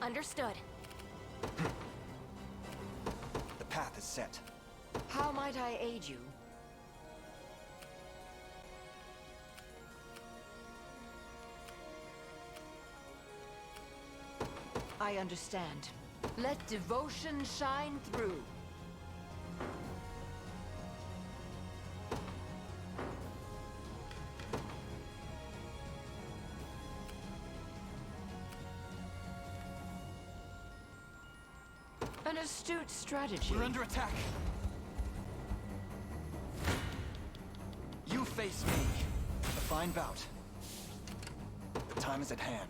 Understood. The path is set. How might I aid you? I understand. Let devotion shine through. An astute strategy. We're under attack. You face me. A fine bout. The time is at hand.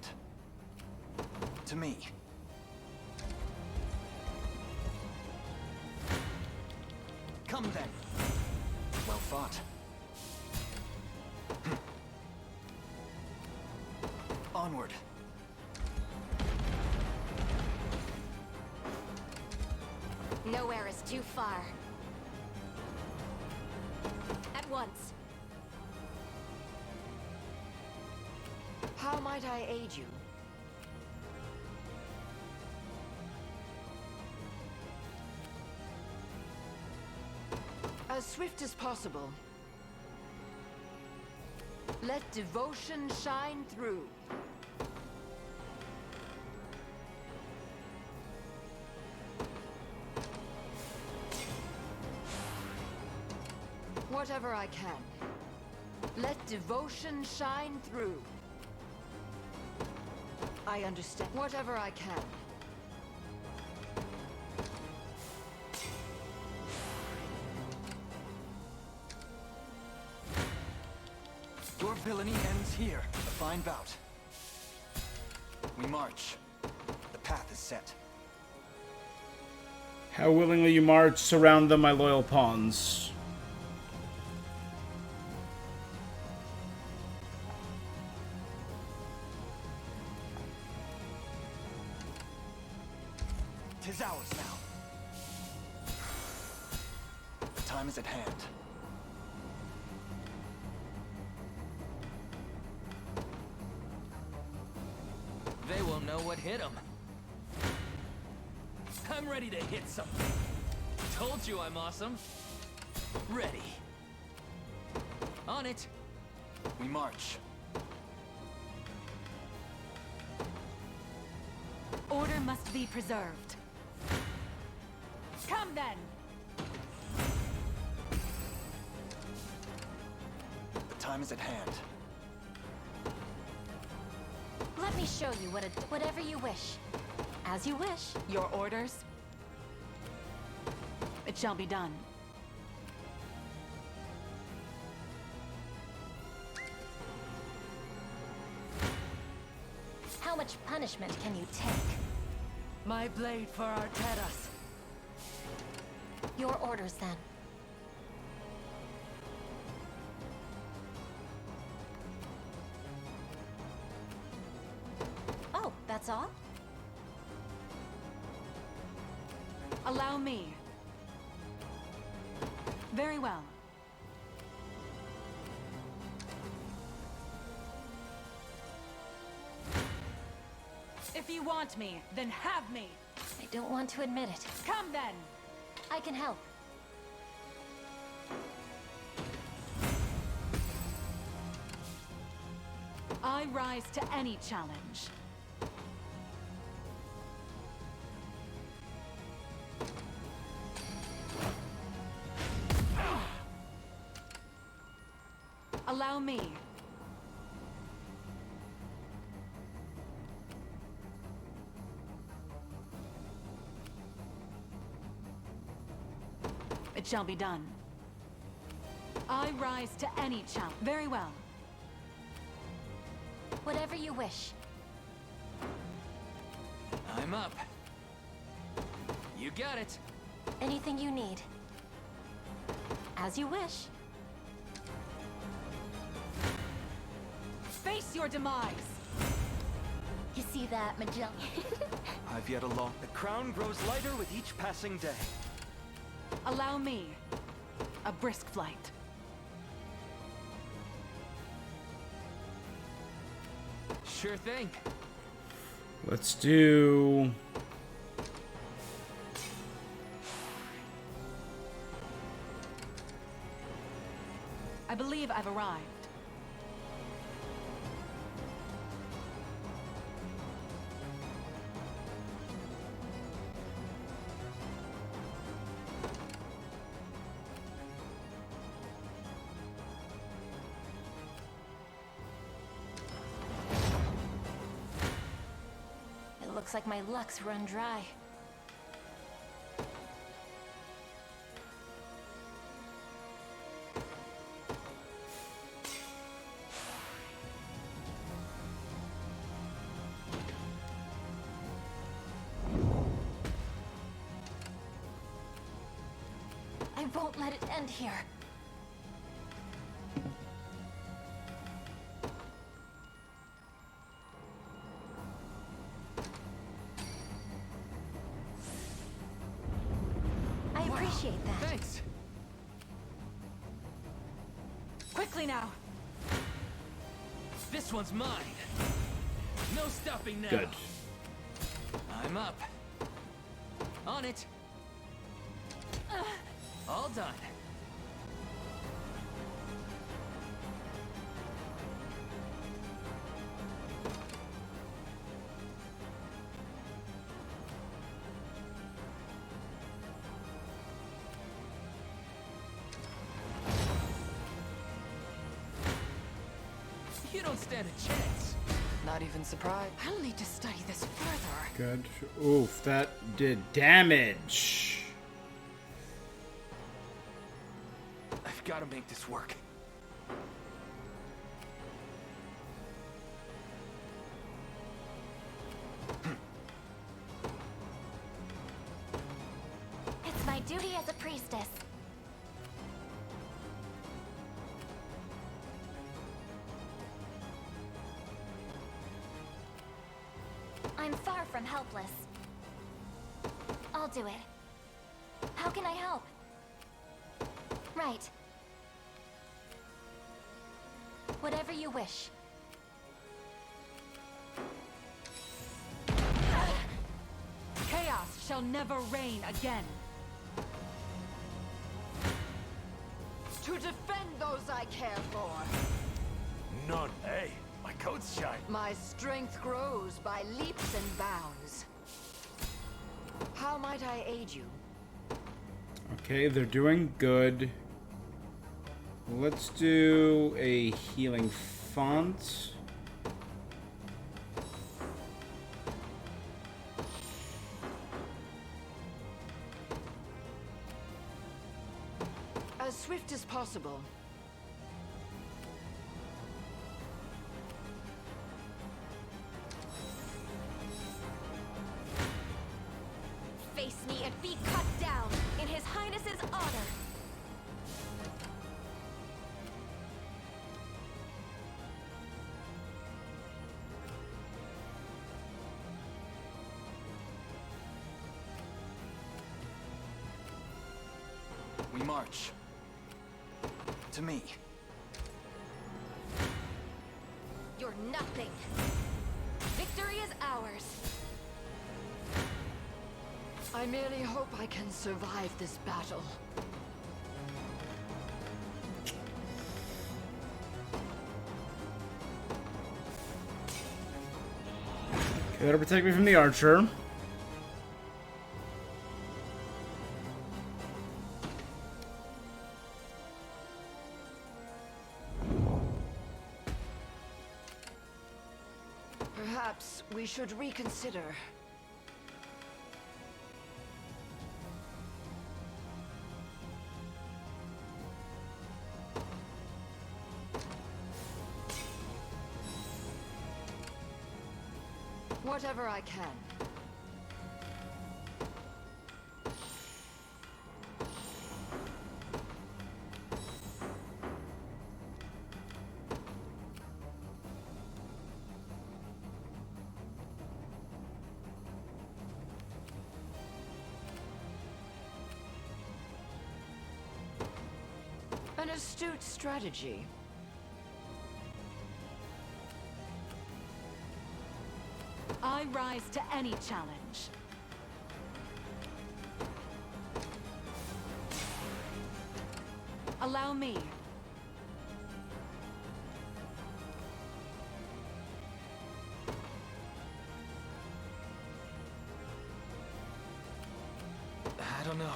To me. Come then. Well fought. Onward. Nowhere is too far. At once. How might I aid you? As swift as possible. Let devotion shine through. Whatever I can. Let devotion shine through. I understand. Whatever I can. Your villainy ends here. A fine bout. We march. The path is set. How willingly you march, surround them, my loyal pawns. Tis ours now. The time is at hand. They will know what hit them. I'm ready to hit something. Told you I'm awesome. Ready. On it. We march. Order must be preserved. Come then! The time is at hand. Let me show you whatever you wish. As you wish. Your orders? It shall be done. How much punishment can you take? My blade for Arteras. Your orders, then. Oh, that's all? Allow me. Very well. If you want me, then have me. I don't want to admit it. Come then. I can help. I rise to any challenge. Allow me. It shall be done. I rise to any challenge. Very well. Whatever you wish. I'm up. You got it. Anything you need. As you wish. Face your demise! You see that, Magellan? I've yet along. The crown grows lighter with each passing day. Allow me. A brisk flight. Sure thing. Let's do... I believe I've arrived. It looks like my luck's run dry. I won't let it end here. I appreciate that. Thanks. Quickly now. This one's mine. No stopping now. Good. I'm up. On it. All done. You don't stand a chance. Not even surprised. I'll need to study this further. Good. Oof, that did damage. I've got to make this work. It's my duty as a priestess. I'm far from helpless. I'll do it. How can I help? Right. Whatever you wish. Chaos shall never reign again. To defend those I care for. None. Hey, my coat's shine. My strength grows by leaps and bounds. How might I aid you? Okay, they're doing good. Let's do a healing font. As swift as possible. Face me and be cut down in His Highness's honor. We march. To me. You're nothing. Victory is ours. I merely hope I can survive this battle. Okay, that'll protect me from the archer. Perhaps we should reconsider. Whatever I can. An astute strategy. I rise to any challenge. Allow me. I don't know.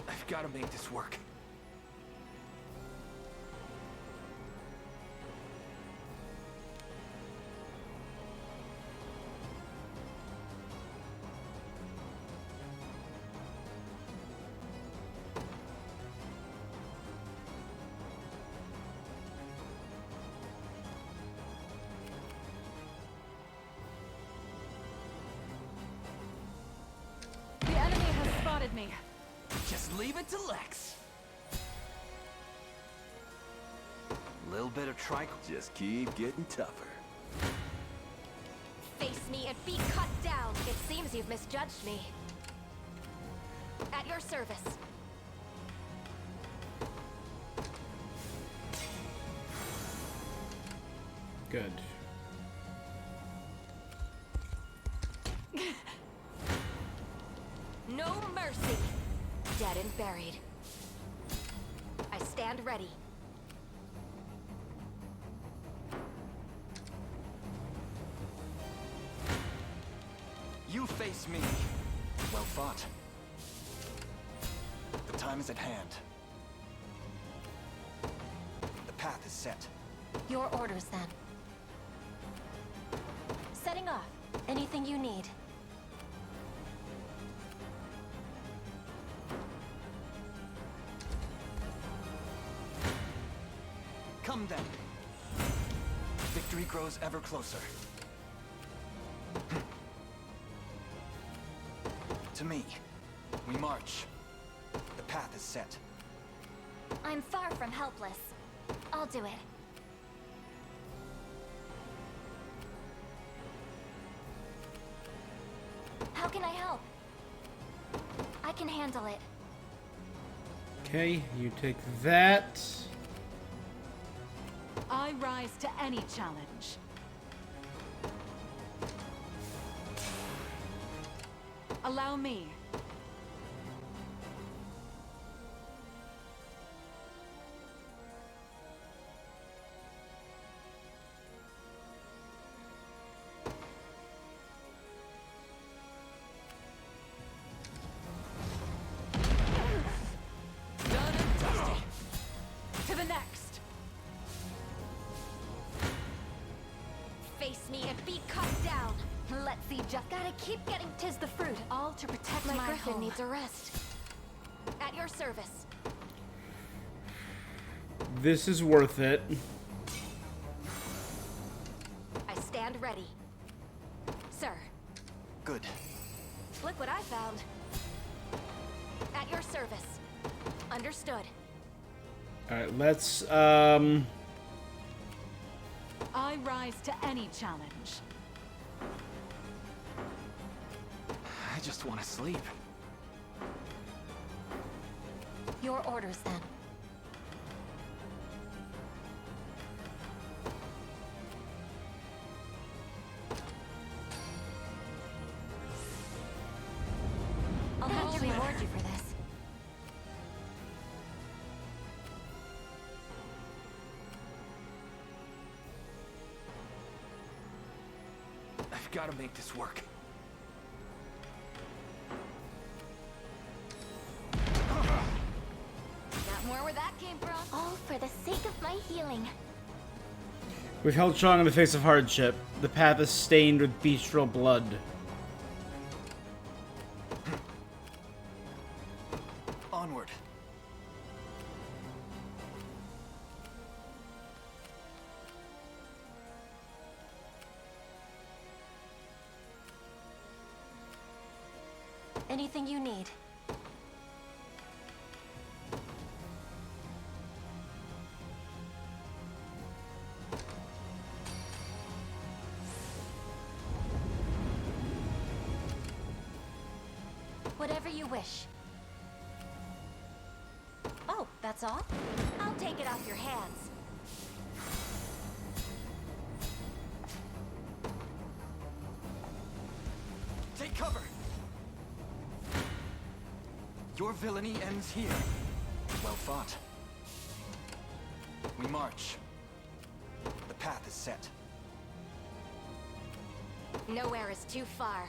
I've got to make this work. The enemy has spotted me. Just leave it to Lex. Little bit of trickle. Just keep getting tougher. Face me and be cut down. It seems you've misjudged me. At your service. Good. No mercy. Dead and buried. I stand ready. You face me. Well fought. The time is at hand. The path is set. Your orders, then. Setting off. Anything you need. Come then. Victory grows ever closer. To me, we march. The path is set. I'm far from helpless. I'll do it. How can I help? I can handle it. Okay, you take that. I rise to any challenge. Allow me. Done and dusted. To the next. Face me and be cut down. Let's see, just gotta keep getting. 'Tis the fruit, all to protect my griffin home. needs a rest. At your service. This is worth it. Alright, let's, I rise to any challenge. I just want to sleep. Your orders, then. I'll have to reward you for this. I've got to make this work. Got more where that came from? All for the sake of my healing. we've held strong in the face of hardship. The path is stained with bestial blood. Onward. Anything you need. Whatever you wish. Oh, that's all? I'll take it off your hands. Take cover! Your villainy ends here. Well fought. We march. The path is set. Nowhere is too far.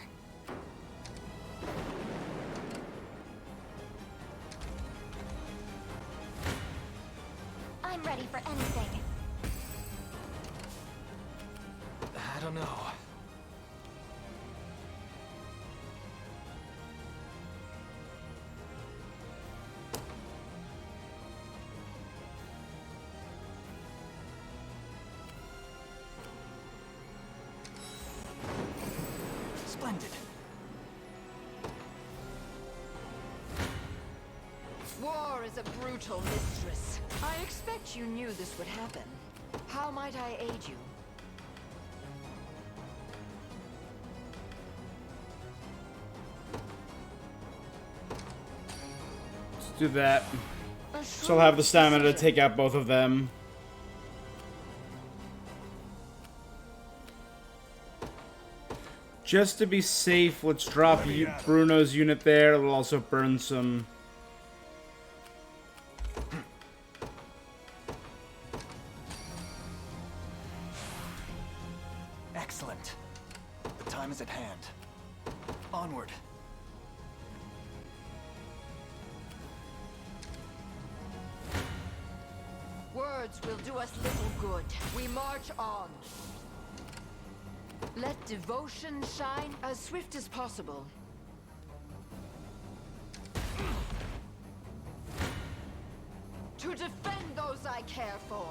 I'm ready for anything. I don't know. Splendid. War is a brutal mistress. I expect you knew this would happen. How might I aid you? Let's do that. So I'll have the stamina to take out both of them. Just to be safe, let's drop Bruno's unit there. It'll also burn some. Excellent. The time is at hand. Onward. Words will do us little good. We march on. Let devotion shine as swift as possible. To defend those I care for.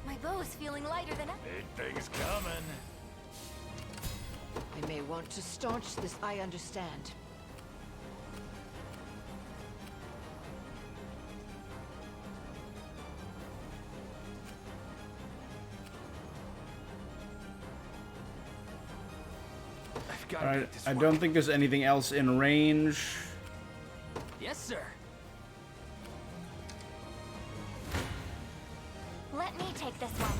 My bow's feeling lighter than ever. Big things coming. I may want to staunch this, I understand. Alright, I don't think there's anything else in range. Yes, sir. Let me take this one.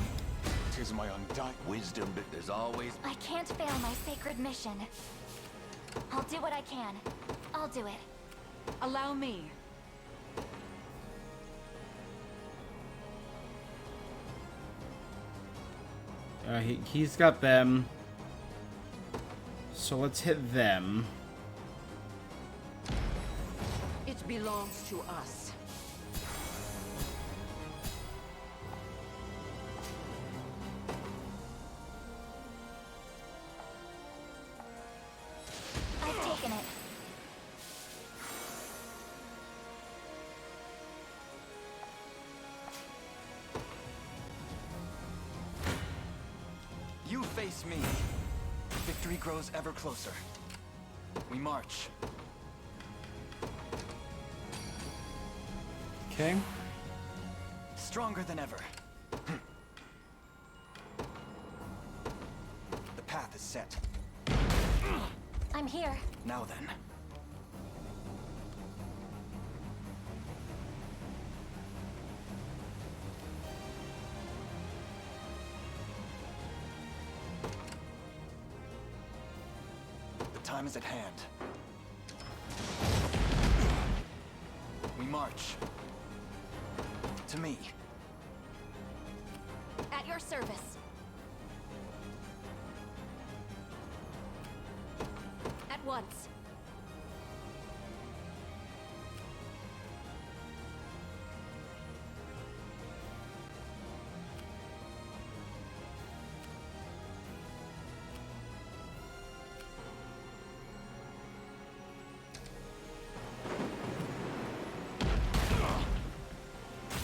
'Tis my undying wisdom, but there's always... I can't fail my sacred mission. I'll do what I can. I'll do it. Allow me. He's got them. So let's hit them. It belongs to us. I've taken it. You face me. Victory grows ever closer. We march. Okay. Stronger than ever. The path is set. I'm here. Now then. The time is at hand. We march. To me. At your service. At once.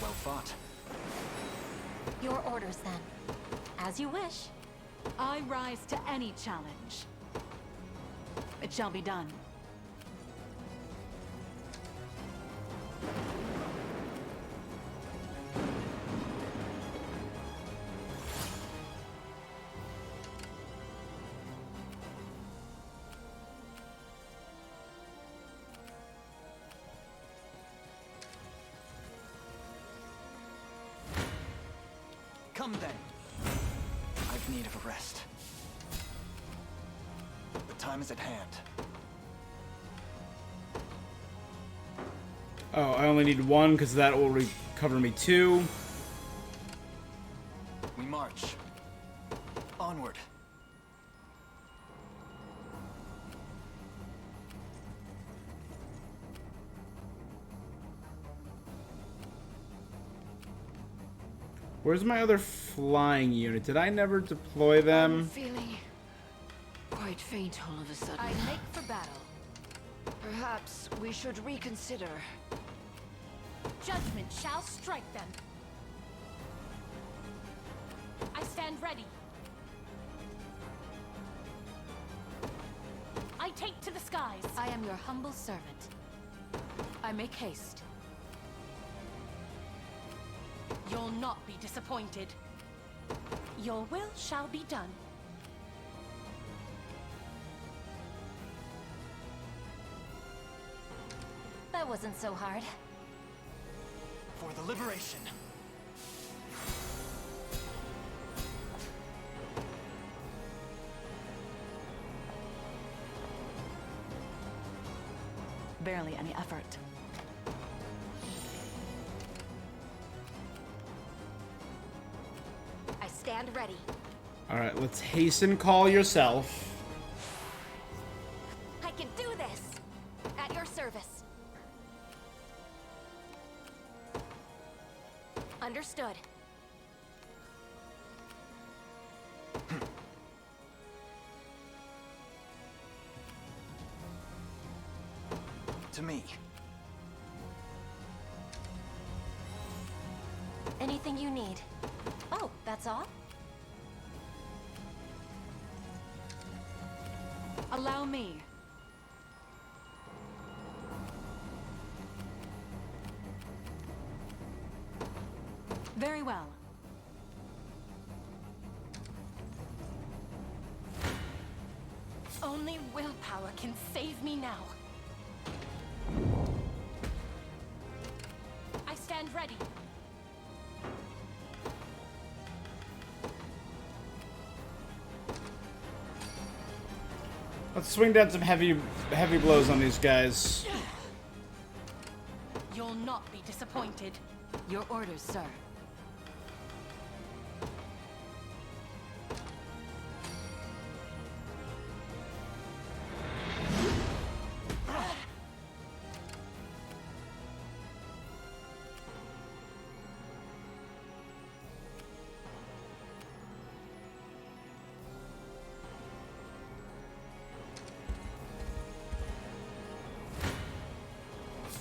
Well fought. Your orders, then. As you wish. I rise to any challenge. It shall be done. Come then. I've need of a rest. The time is at hand. Oh, I only need one because that will recover me 2. We march. Onward. Where's my other flying unit? Did I never deploy them? I'm feeling quite faint all of a sudden. I make for battle. Perhaps we should reconsider. Judgment shall strike them. I stand ready. I take to the skies. I am your humble servant. I make haste. You'll not be disappointed. Your will shall be done. That wasn't so hard. For the liberation. Barely any effort. I stand ready. Alright, let's hasten call yourself. I can do this. At your service. Understood. To me. Anything you need. Oh, that's all? Allow me. Very well. Only willpower can save me now. I stand ready. Let's swing down some heavy blows on these guys. You'll not be disappointed. Your orders, sir.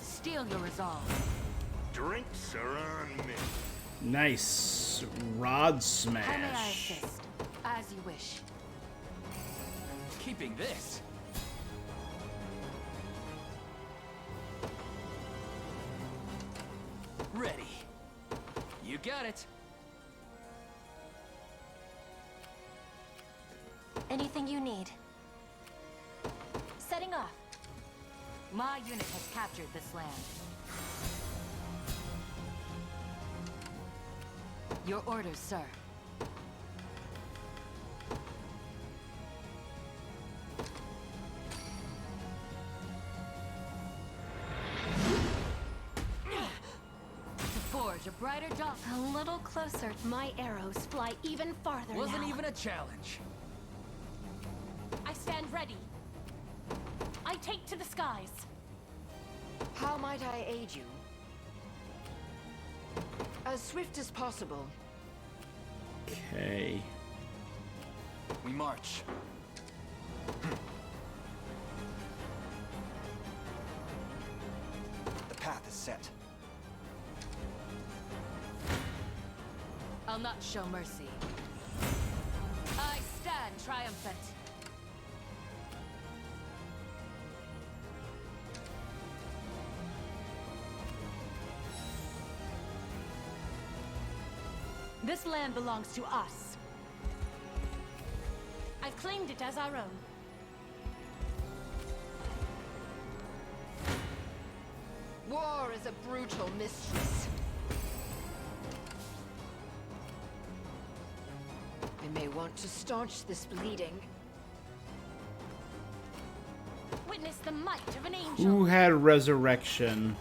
Steel your resolve. Drinks are on me. Nice. Rod How smash. may I assist? As you wish. Keeping this. Ready. You got it. Anything you need. Setting off. My unit has captured this land. Your orders, sir. To forge a brighter dawn. A little closer. My arrows fly even farther Wasn't now. even a challenge. I stand ready. I take to the skies. How might I aid you? As swift as possible. Okay. We march. The path is set. I'll not show mercy. I stand triumphant. This land belongs to us. I've claimed it as our own. War is a brutal mistress. I may want to staunch this bleeding. Witness the might of an angel. Who had resurrection?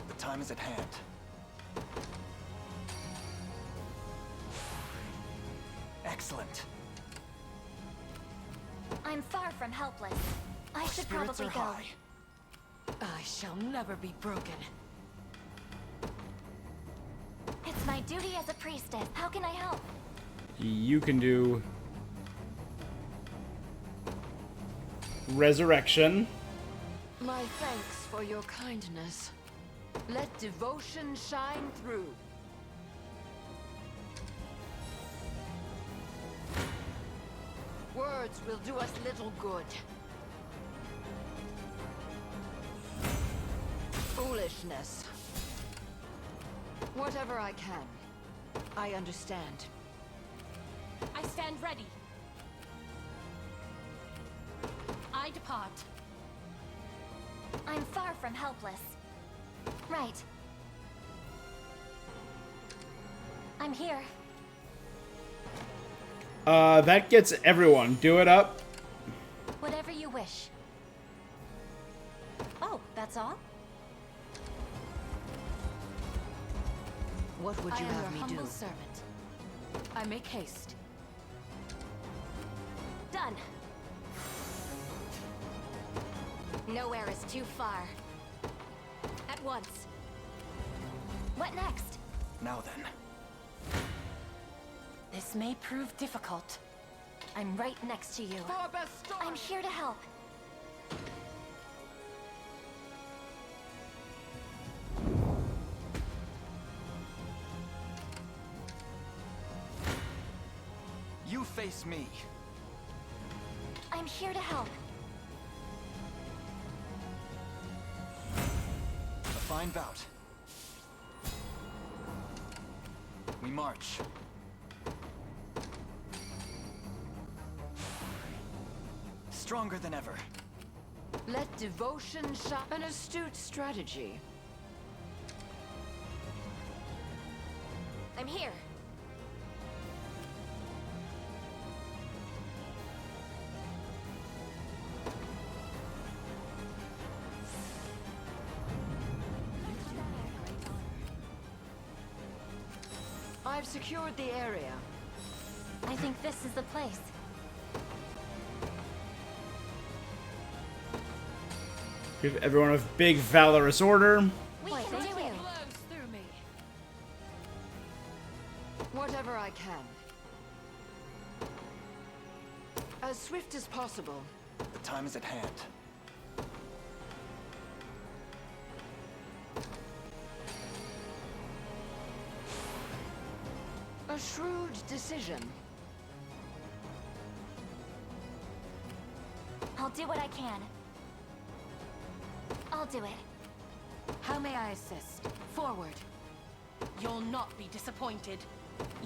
The time is at hand. Excellent. I'm far from helpless. I should Spirits probably are go. high. I shall never be broken. It's my duty as a priestess. How can I help? You can do resurrection. My thanks for your kindness. Let devotion shine through. Words will do us little good. Foolishness. Whatever I can. I understand. I stand ready. I depart. I'm far from helpless. Right. I'm here. That gets everyone. Do it up. Whatever you wish. Oh, that's all? What would you I am have your me humble do? servant. I make haste. Done. Nowhere is too far. At once. What next? Now then. This may prove difficult. I'm right next to you. I'm here to help. You face me. I'm here to help. A fine bout. We march. Stronger than ever. Let devotion shine. An astute strategy. I'm here. I've secured the area. I think this is the place. Give everyone a big valorous order. We can do it. Blows through me. Whatever I can. As swift as possible. The time is at hand. A shrewd decision. I'll do what I can. I'll do it. How may I assist? Forward. You'll not be disappointed.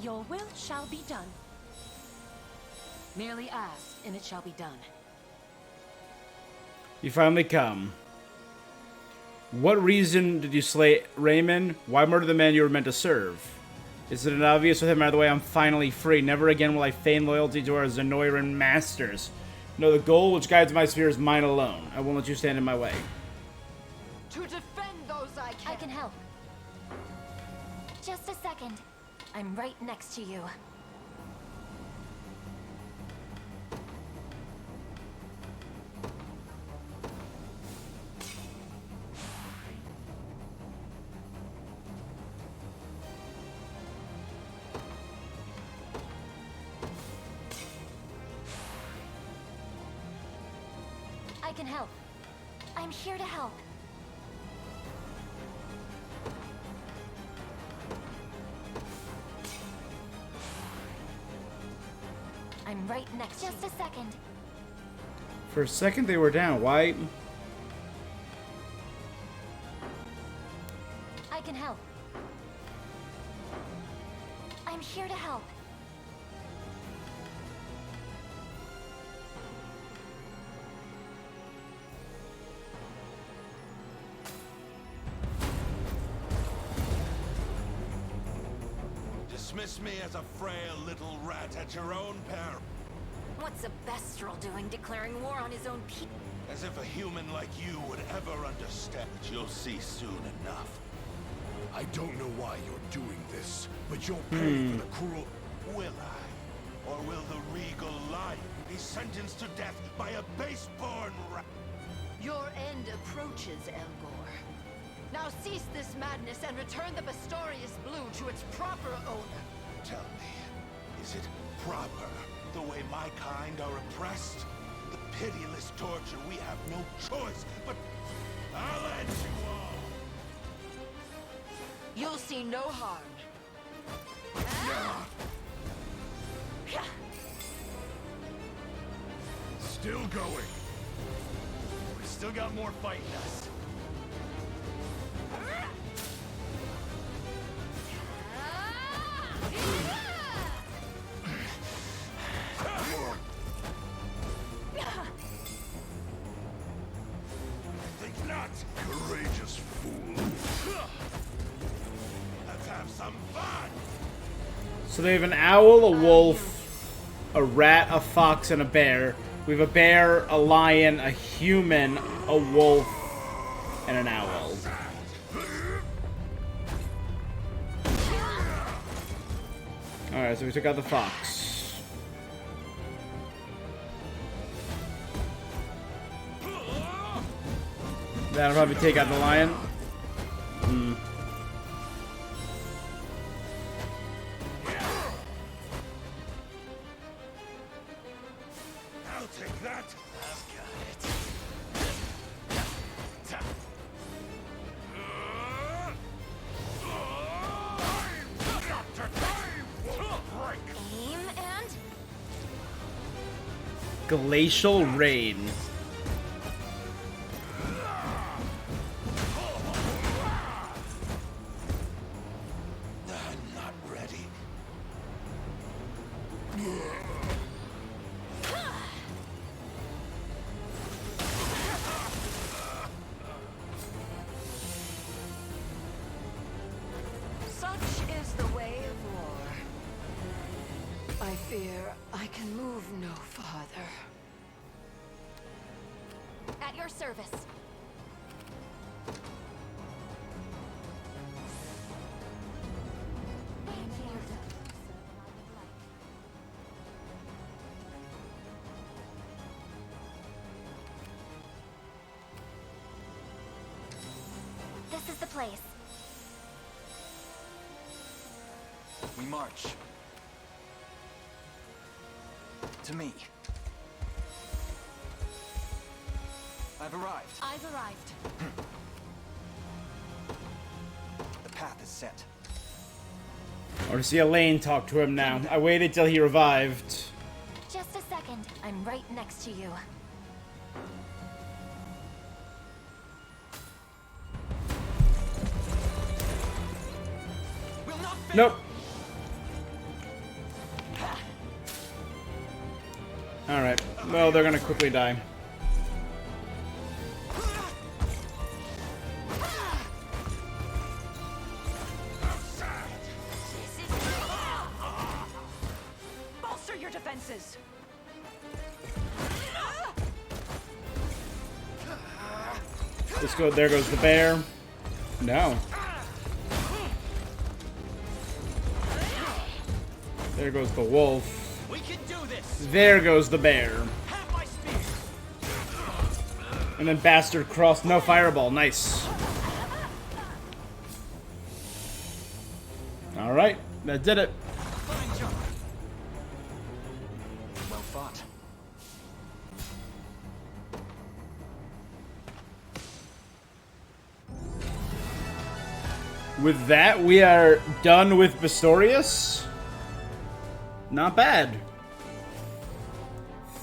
Your will shall be done. Merely ask, and it shall be done. You finally come. What reason did you slay Raymond? Why murder the man you were meant to serve? Is it obvious with him out of the way I'm finally free? Never again will I feign loyalty to our Zenoiran masters. No, the goal which guides my sphere is mine alone. I won't let you stand in my way. To defend those I can help. Just a second. I'm right next to you. I can help. I'm here to help. I'm right next to you. Just a second. For a second they were down. Why? I can help. I'm here to help. Dismiss me as a frail little rat at your own peril. What's a Bestrel doing declaring war on his own people? As if a human like you would ever understand. You'll see soon enough. I don't know why you're doing this, but you'll pay for the cruel... Will I? Or will the regal lion be sentenced to death by a base-born rat? Your end approaches, ELGOR. Now cease this madness and return the Bastorius Blue to its proper owner. Tell me, is it proper, the way my kind are oppressed? The pitiless torture we have no choice, but I'll end you all! You'll see no harm. Still going. We still got more fight in us. Think not, courageous fool. Let's have some fun! So they have an owl, a wolf, a rat, a fox, and a bear. We have a bear, a lion, a human, a wolf, and an owl. Alright, so we took out the fox. That'll probably take out the lion. I'll take that. I've got it. Aim and... Glacial Rain. I'm not ready. Such is the way of war. I fear I can move no farther. At your service. Thank you. This is the place. We march. To me. I've arrived. I've arrived. The path is set. I want to see Elaine talk to him now. I waited till he revived. Just a second. I'm right next to you. Nope. Alright. Well, they're gonna quickly die. Bolster your defenses. Let's go. There goes the bear. No. There goes the wolf. We can do this. There goes the bear. Have my spear. And then bastard cross. No fireball. Nice. Alright. That did it. Fine job. Well fought. With that, we are done with Pistorius. Not bad.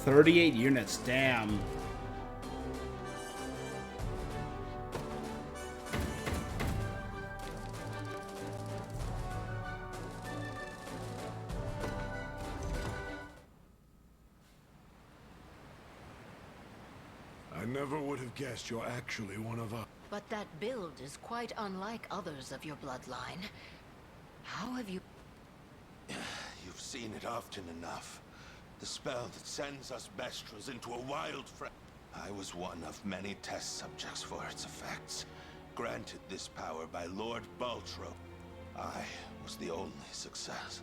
38 units, damn. I never would have guessed you're actually one of us. But that build is quite unlike others of your bloodline. How have you... You've seen it often enough. The spell that sends us Bestras into a wild I was one of many test subjects for its effects. Granted this power by Lord Baltro. I was the only success.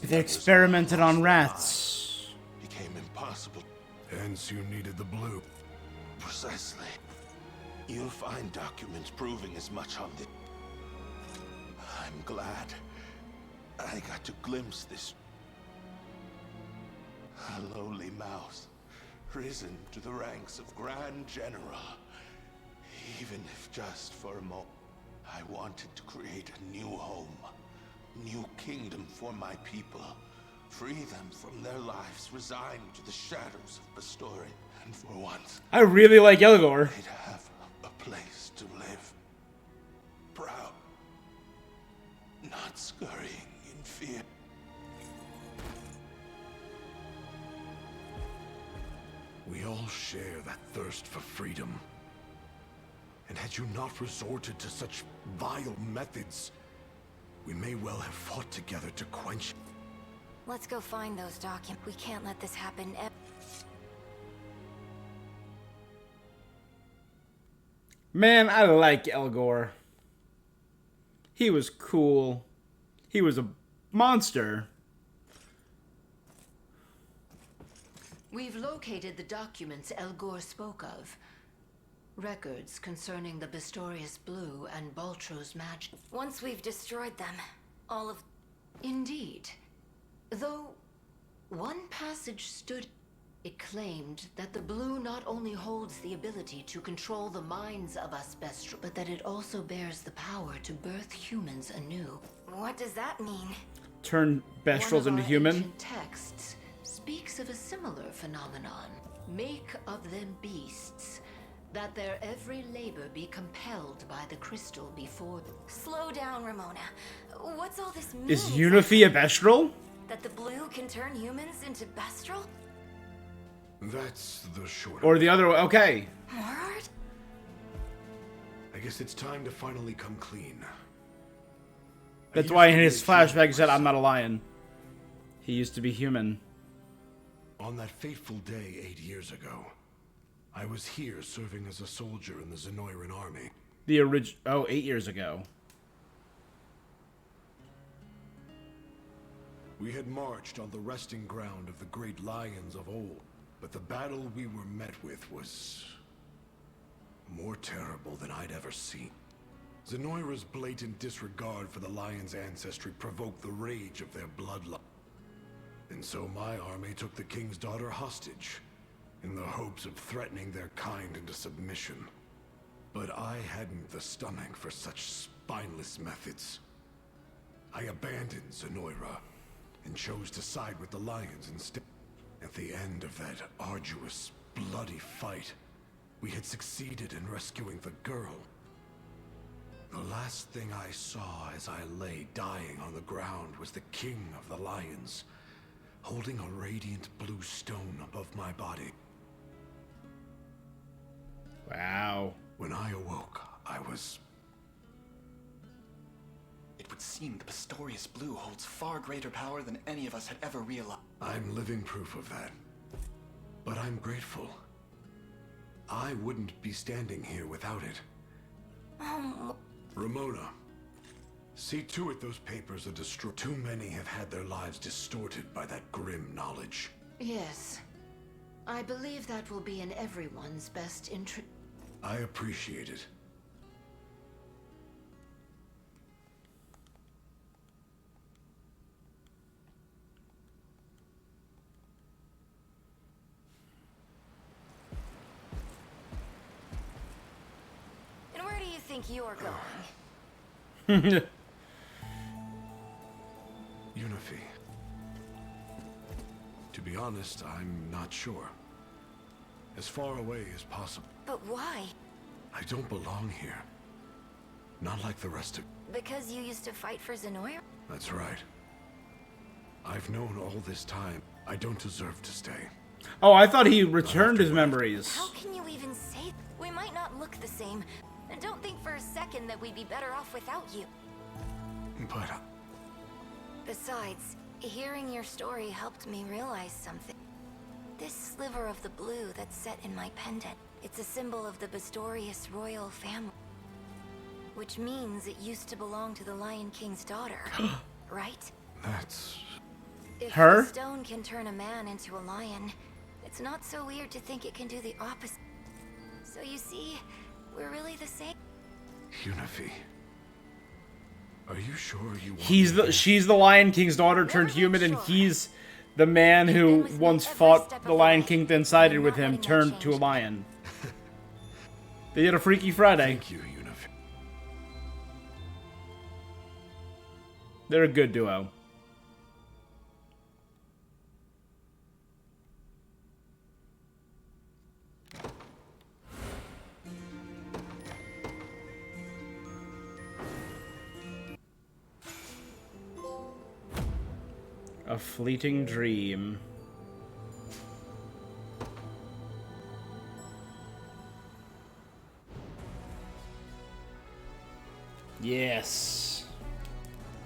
They experimented on rats. Became impossible. Hence you needed the blue. Precisely. You'll find documents proving as much on the... I'm glad I got to glimpse this. A lowly mouse, risen to the ranks of Grand General. Even if just for a moment. I wanted to create a new home, new kingdom for my people. Free them from their lives resigned to the shadows of Pistori. And for once, I really like ELGOR. they'd have a place to live. Proud. Not scurrying in fear. We all share that thirst for freedom. And had you not resorted to such vile methods, we may well have fought together to quench. Let's go find those documents. We can't let this happen. Man, I like ELGOR. He was cool. He was a monster. We've located the documents ELGOR spoke of. Records concerning the Pistorius Blue and Baltro's magic. Once we've destroyed them, all of... Indeed. Though, one passage stood... It claimed that the blue not only holds the ability to control the minds of us Bestros, but that it also bears the power to birth humans anew. What does that mean? Turn Bestrals into human? Ancient texts speaks of a similar phenomenon. Make of them beasts, that their every labor be compelled by the crystal before them. Slow down, Ramona. What's all this mean? Is Unifi a Bestral? That the blue can turn humans into Bestral? That's the short. Or the other way? Okay. Morard? I guess it's time to finally come clean. That's why in his flashback he said, I'm not a lion. He used to be human. On that fateful day 8 years ago, I was here serving as a soldier in the Zenoiran army. The oh, 8 years ago. We had marched on the resting ground of the great lions of old, but the battle we were met with was more terrible than I'd ever seen. Zenoira's blatant disregard for the lions' ancestry provoked the rage of their bloodline. And so my army took the king's daughter hostage, in the hopes of threatening their kind into submission. But I hadn't the stomach for such spineless methods. I abandoned Zenoira and chose to side with the Lions instead. At the end of that arduous, bloody fight, we had succeeded in rescuing the girl. The last thing I saw as I lay dying on the ground was the King of the Lions, holding a radiant blue stone above my body. Wow. When I awoke, I was... It would seem the Pistorius Blue holds far greater power than any of us had ever realized. I'm living proof of that. But I'm grateful. I wouldn't be standing here without it. Ramona, see to it those papers are destroyed. Too many have had their lives distorted by that grim knowledge. Yes. I believe that will be in everyone's best interest. I appreciate it. And where do you think you're going? Unify. To be honest, I'm not sure. As far away as possible. But why? I don't belong here. Not like the rest of... Because you used to fight for Zenoir? That's right. I've known all this time. I don't deserve to stay. Oh, I thought he returned his memories. How can you even say... We might not look the same. And don't think for a second that we'd be better off without you. But... Besides, hearing your story helped me realize something. This sliver of the blue that's set in my pendant, it's a symbol of the Pistorius royal family. Which means it used to belong to the Lion King's daughter, right? That's... If her? the stone can turn a man into a lion, it's not so weird to think it can do the opposite. So you see, we're really the same. Unify. Are you sure you want She's the Lion King's daughter turned human, and he's the man who once fought the Lion King, then sided with him, turned to a lion. They did a Freaky Friday. Thank you, Unify. They're a good duo. A fleeting dream. Yes.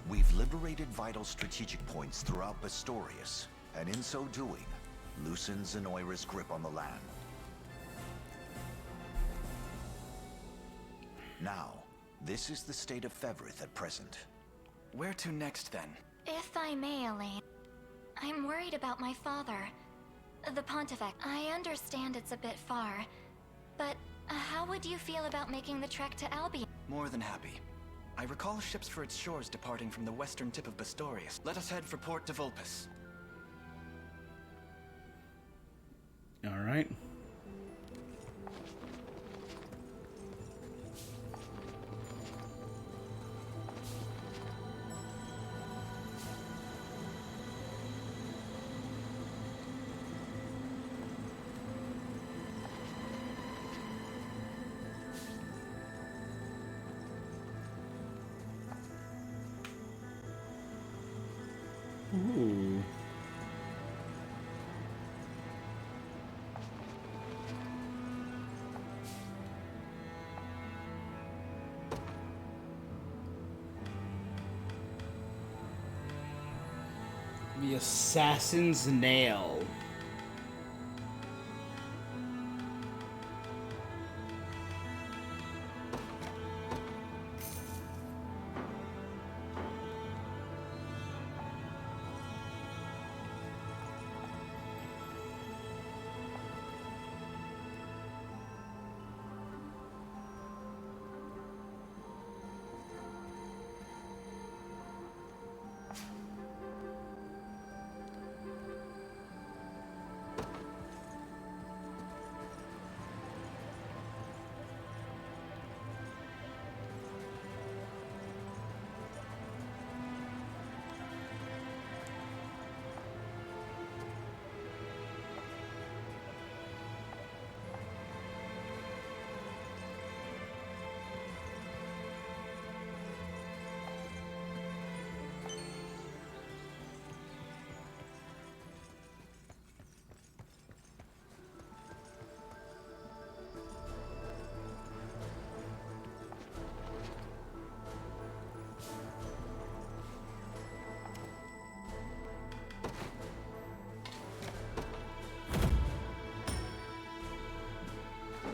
We've liberated vital strategic points throughout Pistorius, and in so doing, loosened Zenoira's grip on the land. Now, this is the state of Fevrith at present. Where to next, then? If I may, Elaine, I'm worried about my father, the Pontifex. I understand it's a bit far, but how would you feel about making the trek to Albion? More than happy. I recall ships for its shores departing from the western tip of Pistorius. Let us head for Port de Vulpes. All right. Ooh. The Assassin's Nail.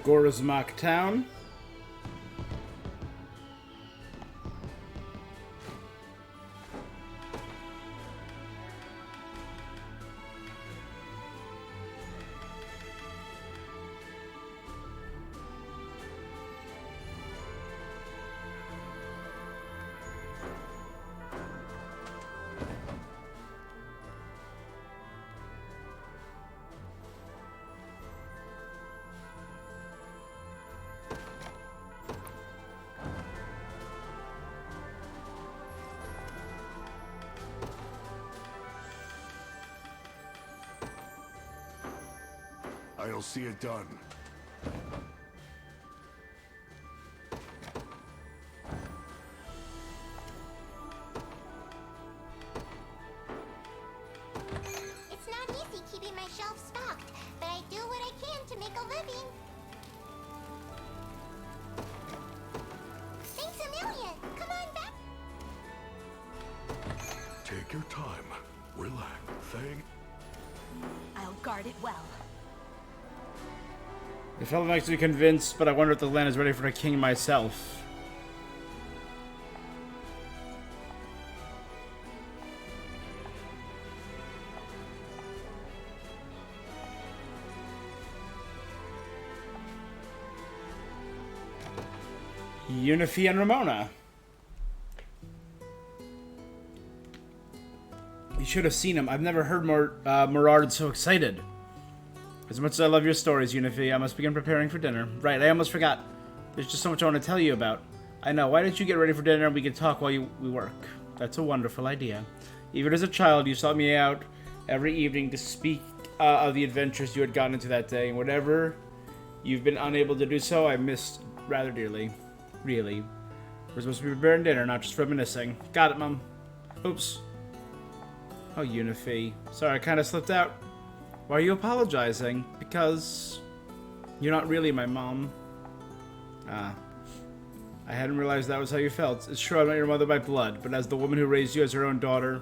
Gorzmak town. I'll see it done. It's not easy keeping my shelves stocked, but I do what I can to make a living. Thanks a million! Come on back! Take your time. Relax. I'll guard it well. The fellow makes me convinced, but I wonder if the land is ready for a king myself. Unifi and Ramona. You should have seen him. I've never heard Morard so excited. As much as I love your stories, Unifi, I must begin preparing for dinner. Right, I almost forgot. There's just so much I want to tell you about. I know, why don't you get ready for dinner and we can talk while we work? That's a wonderful idea. Even as a child, you sought me out every evening to speak of the adventures you had gotten into that day, and whatever you've been unable to do so, I missed rather dearly. Really. We're supposed to be preparing dinner, not just reminiscing. Got it, Mom. Oops. Oh, Unifi. Sorry, I kind of slipped out. Why are you apologizing? Because you're not really my mom. Ah. I hadn't realized that was how you felt. It's true I'm not your mother by blood, but as the woman who raised you as her own daughter,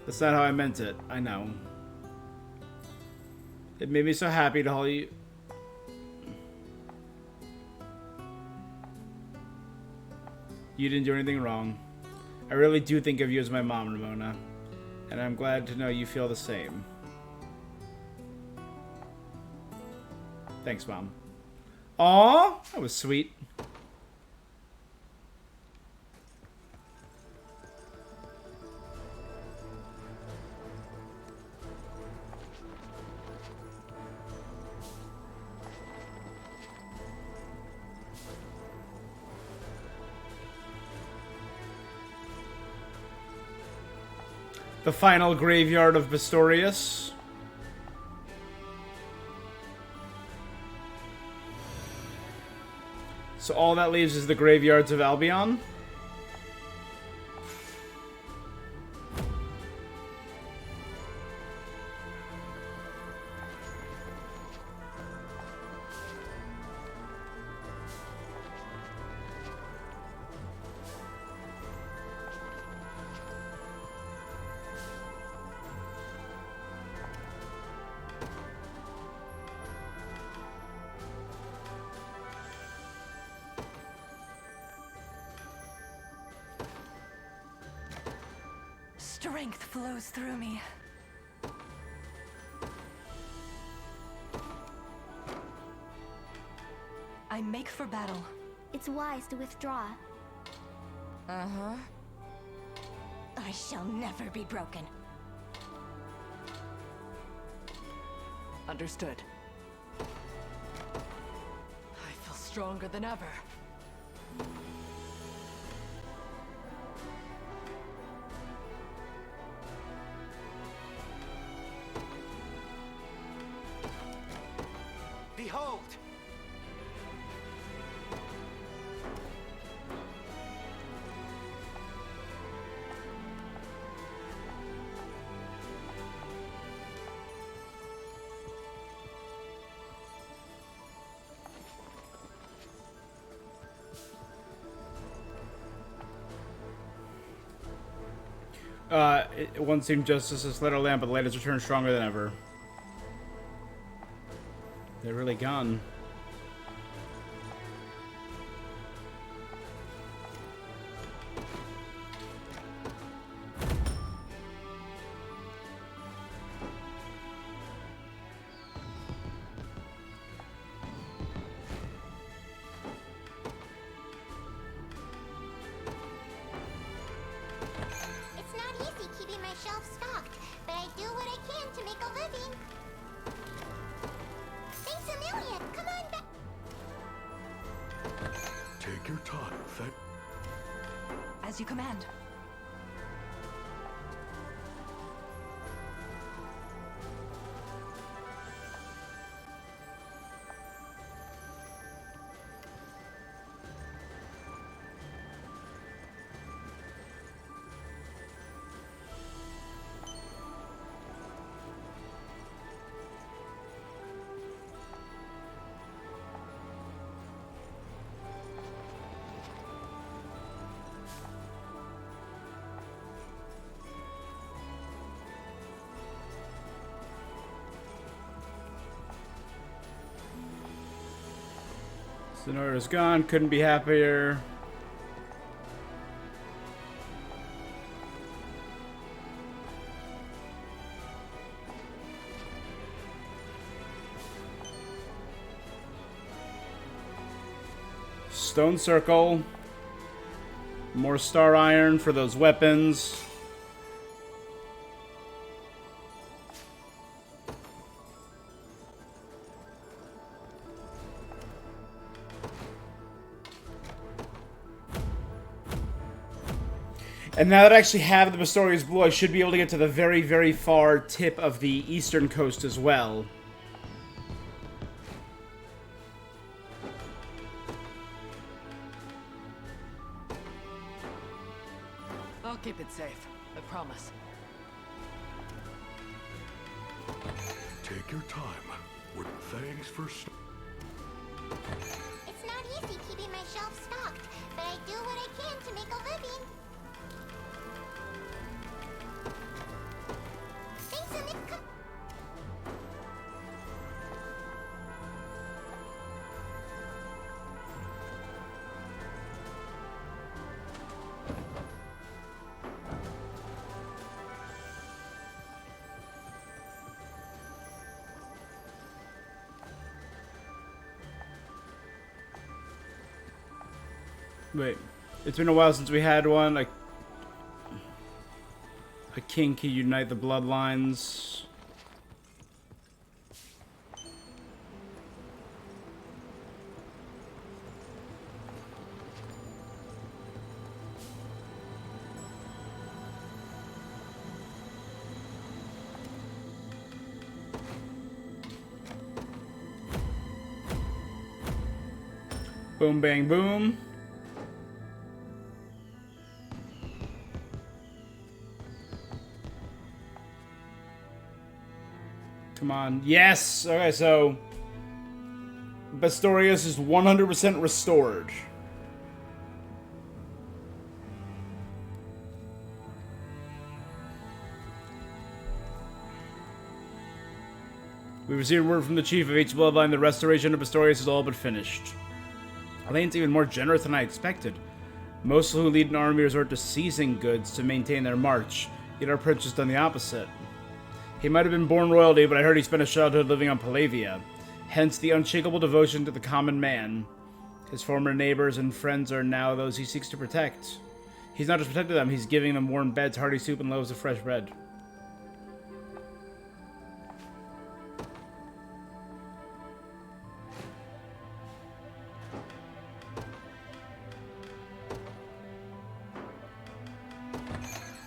that's not how I meant it. I know. It made me so happy to hold you. You didn't do anything wrong. I really do think of you as my mom, Ramona. And I'm glad to know you feel the same. Thanks, Mom. Aww, that was sweet. The final graveyard of Pistorius. So all that leaves is the graveyards of Albion. Strength flows through me. I make for battle. It's wise to withdraw. Uh-huh. I shall never be broken. Understood. I feel stronger than ever. Behold! It once seemed justice has lit our lamp, but the light has returned stronger than ever. They're really gone. Take your time. As you command. Sonora's gone. Couldn't be happier. Stone circle. More star iron for those weapons. And now that I actually have the Bastorius Blue, I should be able to get to the very, very far tip of the eastern coast as well. I'll keep it safe. I promise. Take your time. Thanks for... It's not easy keeping my shelves stocked, but I do what I can to make a living. Thanks, Anika. Wait, it's been a while since we had one. A king can unite the bloodlines. Boom, bang, boom. Come on. Yes! Okay, so... Bastorius is 100% restored. We received word from the chief of each bloodline the restoration of Bastorius is all but finished. Elaine's even more generous than I expected. Most who lead an army resort to seizing goods to maintain their march, yet our prince has done the opposite. He might have been born royalty, but I heard he spent his childhood living on Palavia. Hence the unshakable devotion to the common man. His former neighbors and friends are now those he seeks to protect. He's not just protecting them, he's giving them warm beds, hearty soup, and loaves of fresh bread.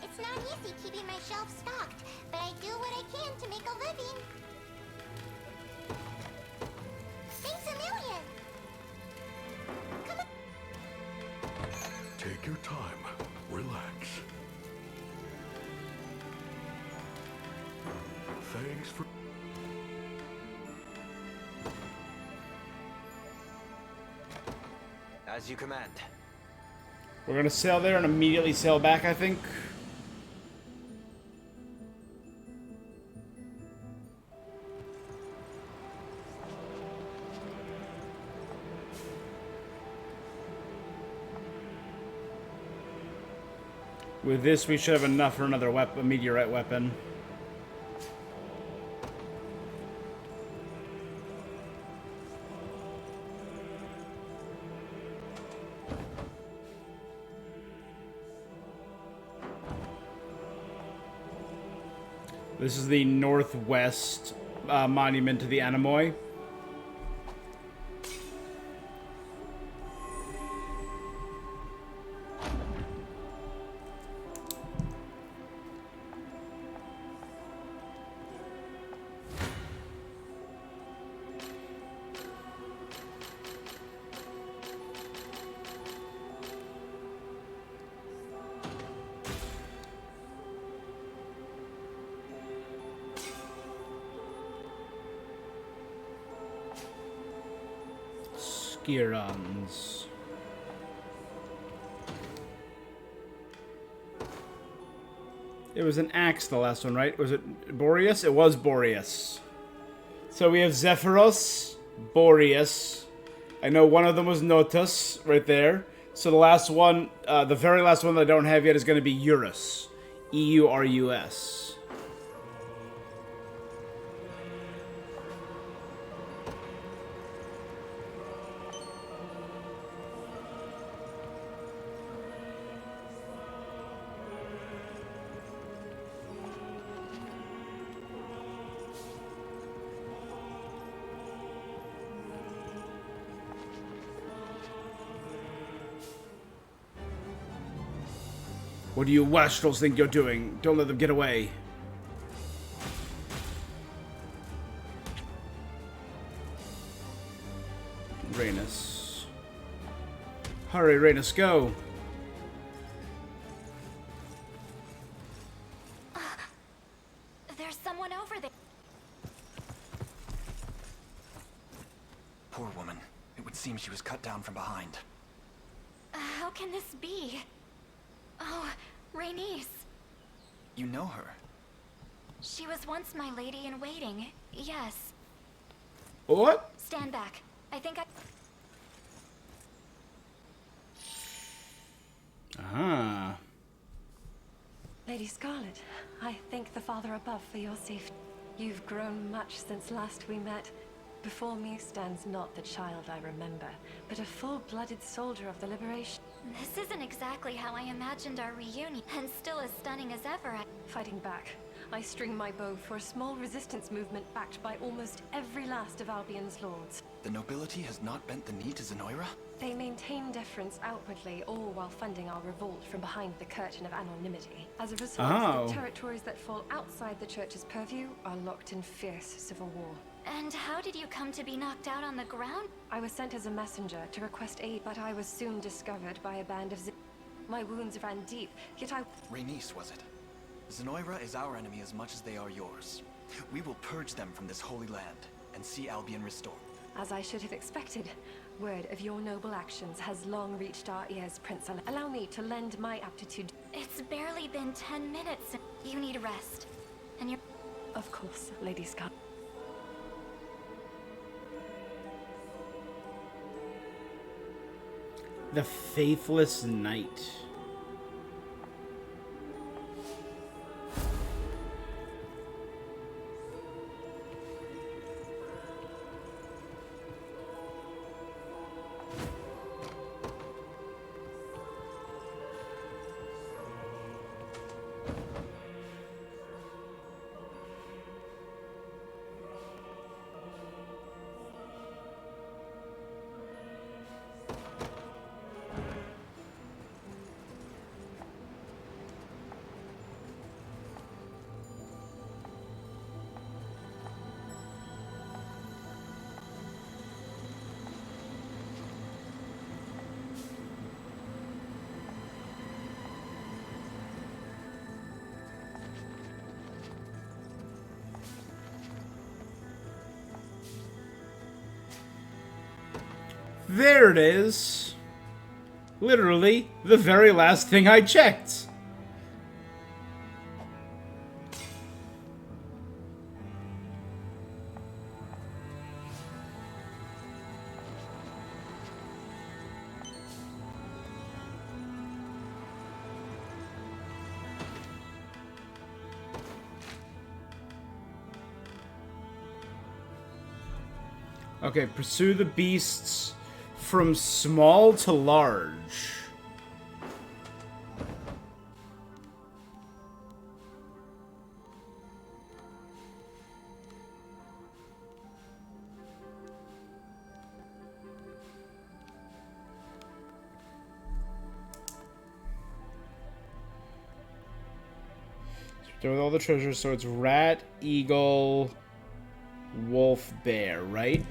It's not easy keeping my shelves stocked, but I do what I can to make a living. Thanks a million. Come on. Take your time. Relax. Thanks for... As you command. We're gonna sail there and immediately sail back, I think. With this, we should have enough for another weapon, a meteorite weapon. This is the northwest monument to the Anemoi. Girons. It was an axe, the last one, right? Was it Boreas? It was Boreas. So we have Zephyros, Boreas. I know one of them was Notus, right there. So the last one, the very last one that I don't have yet is going to be Eurus. E-U-R-U-S. What do you wastrels think you're doing? Don't let them get away. Rhaenys. Hurry, Rhaenys, go. There's someone over there. Poor woman. It would seem she was cut down from behind. How can this be? Oh, Rhaenys. You know her? She was once my lady in waiting. Yes. What? Stand back. I think I... Ah. Lady Scarlet, I thank the Father above for your safety. You've grown much since last we met. Before me stands not the child I remember, but a full-blooded soldier of the Liberation. This isn't exactly how I imagined our reunion, and still as stunning as ever. Fighting back, I string my bow for a small resistance movement backed by almost every last of Albion's lords. The nobility has not bent the knee to Zenoira? They maintain deference outwardly, all while funding our revolt from behind the curtain of anonymity. As a result, the territories that fall outside the church's purview are locked in fierce civil war. And how did you come to be knocked out on the ground? I was sent as a messenger to request aid, but I was soon discovered by a band of My wounds ran deep, yet Rhaenys, was it? Zenoira is our enemy as much as they are yours. We will purge them from this holy land and see Albion restored. As I should have expected, word of your noble actions has long reached our ears, Prince. Allow me to lend my aptitude. It's barely been 10 minutes. You need rest. And you're... Of course, Lady Scarlet. The Faithless Knight. There it is. Literally, the very last thing I checked. Okay, pursue the beasts from small to large. So with all the treasures, so it's rat, eagle, wolf, bear, right?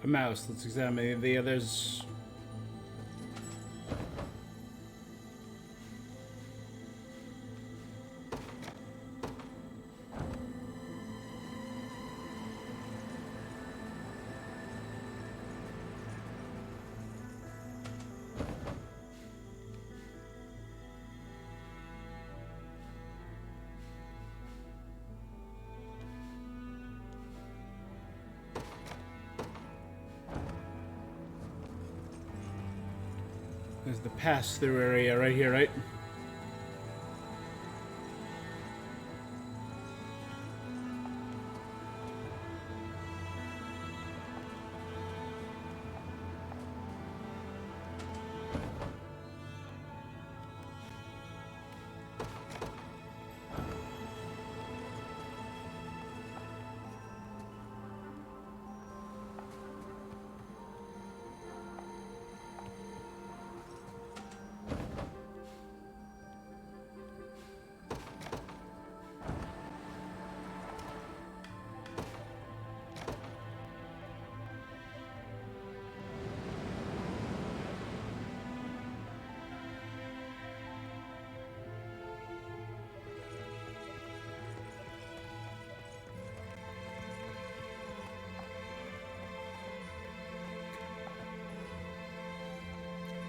A mouse. Let's examine the others. There's the pass-through area right here, right?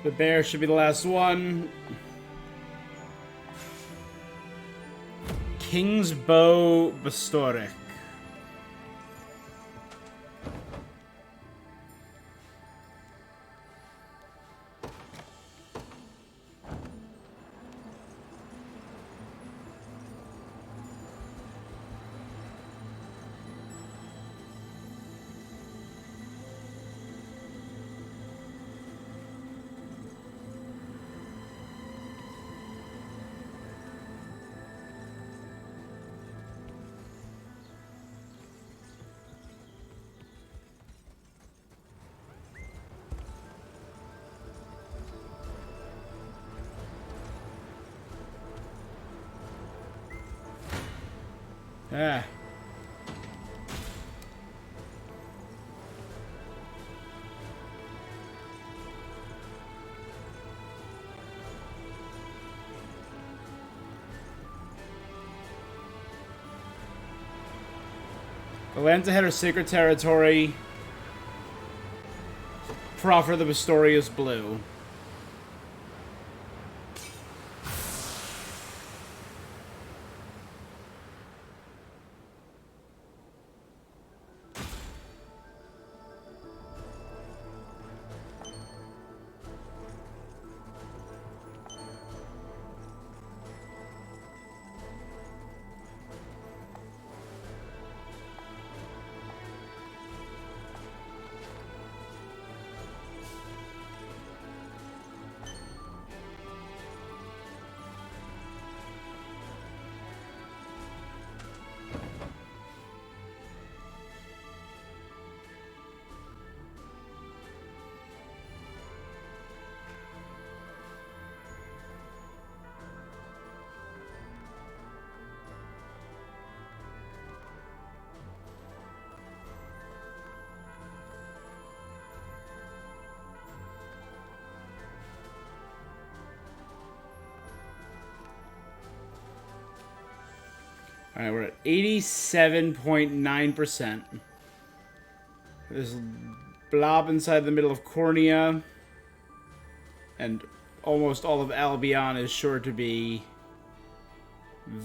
The bear should be the last one. King's Bow Bastoric. Ah. The lands ahead are sacred territory. Proffer the Bastorius Blue. Alright, we're at 87.9%. There's a blob inside the middle of Cornea. And almost all of Albion is sure to be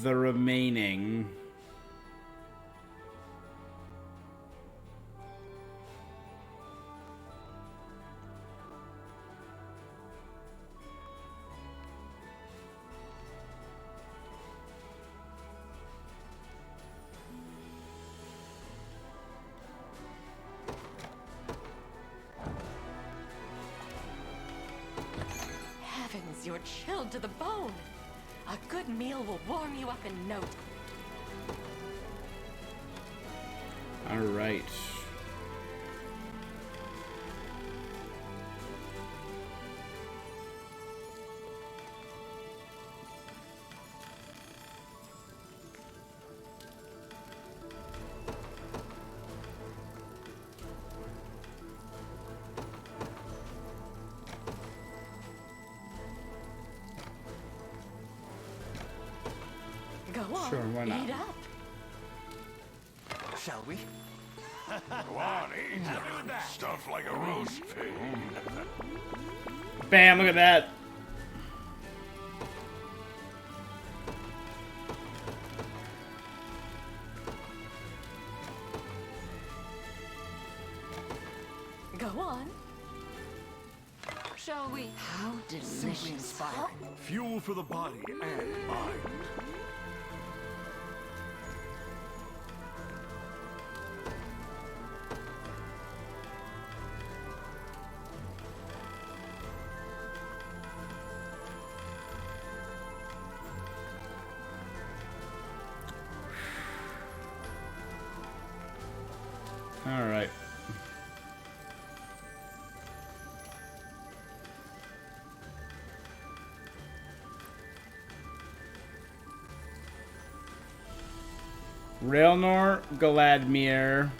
the remaining. Heavens, you're chilled to the bone. A good meal will warm you up in no time. All right. Why not? Eat up. Shall we? Go on, eat stuff like a roast pig. Bam! Look at that. Go on. Shall we? How Simply delicious. inspiring. Fuel for the body and mind. All right. Raelnor Galadmir.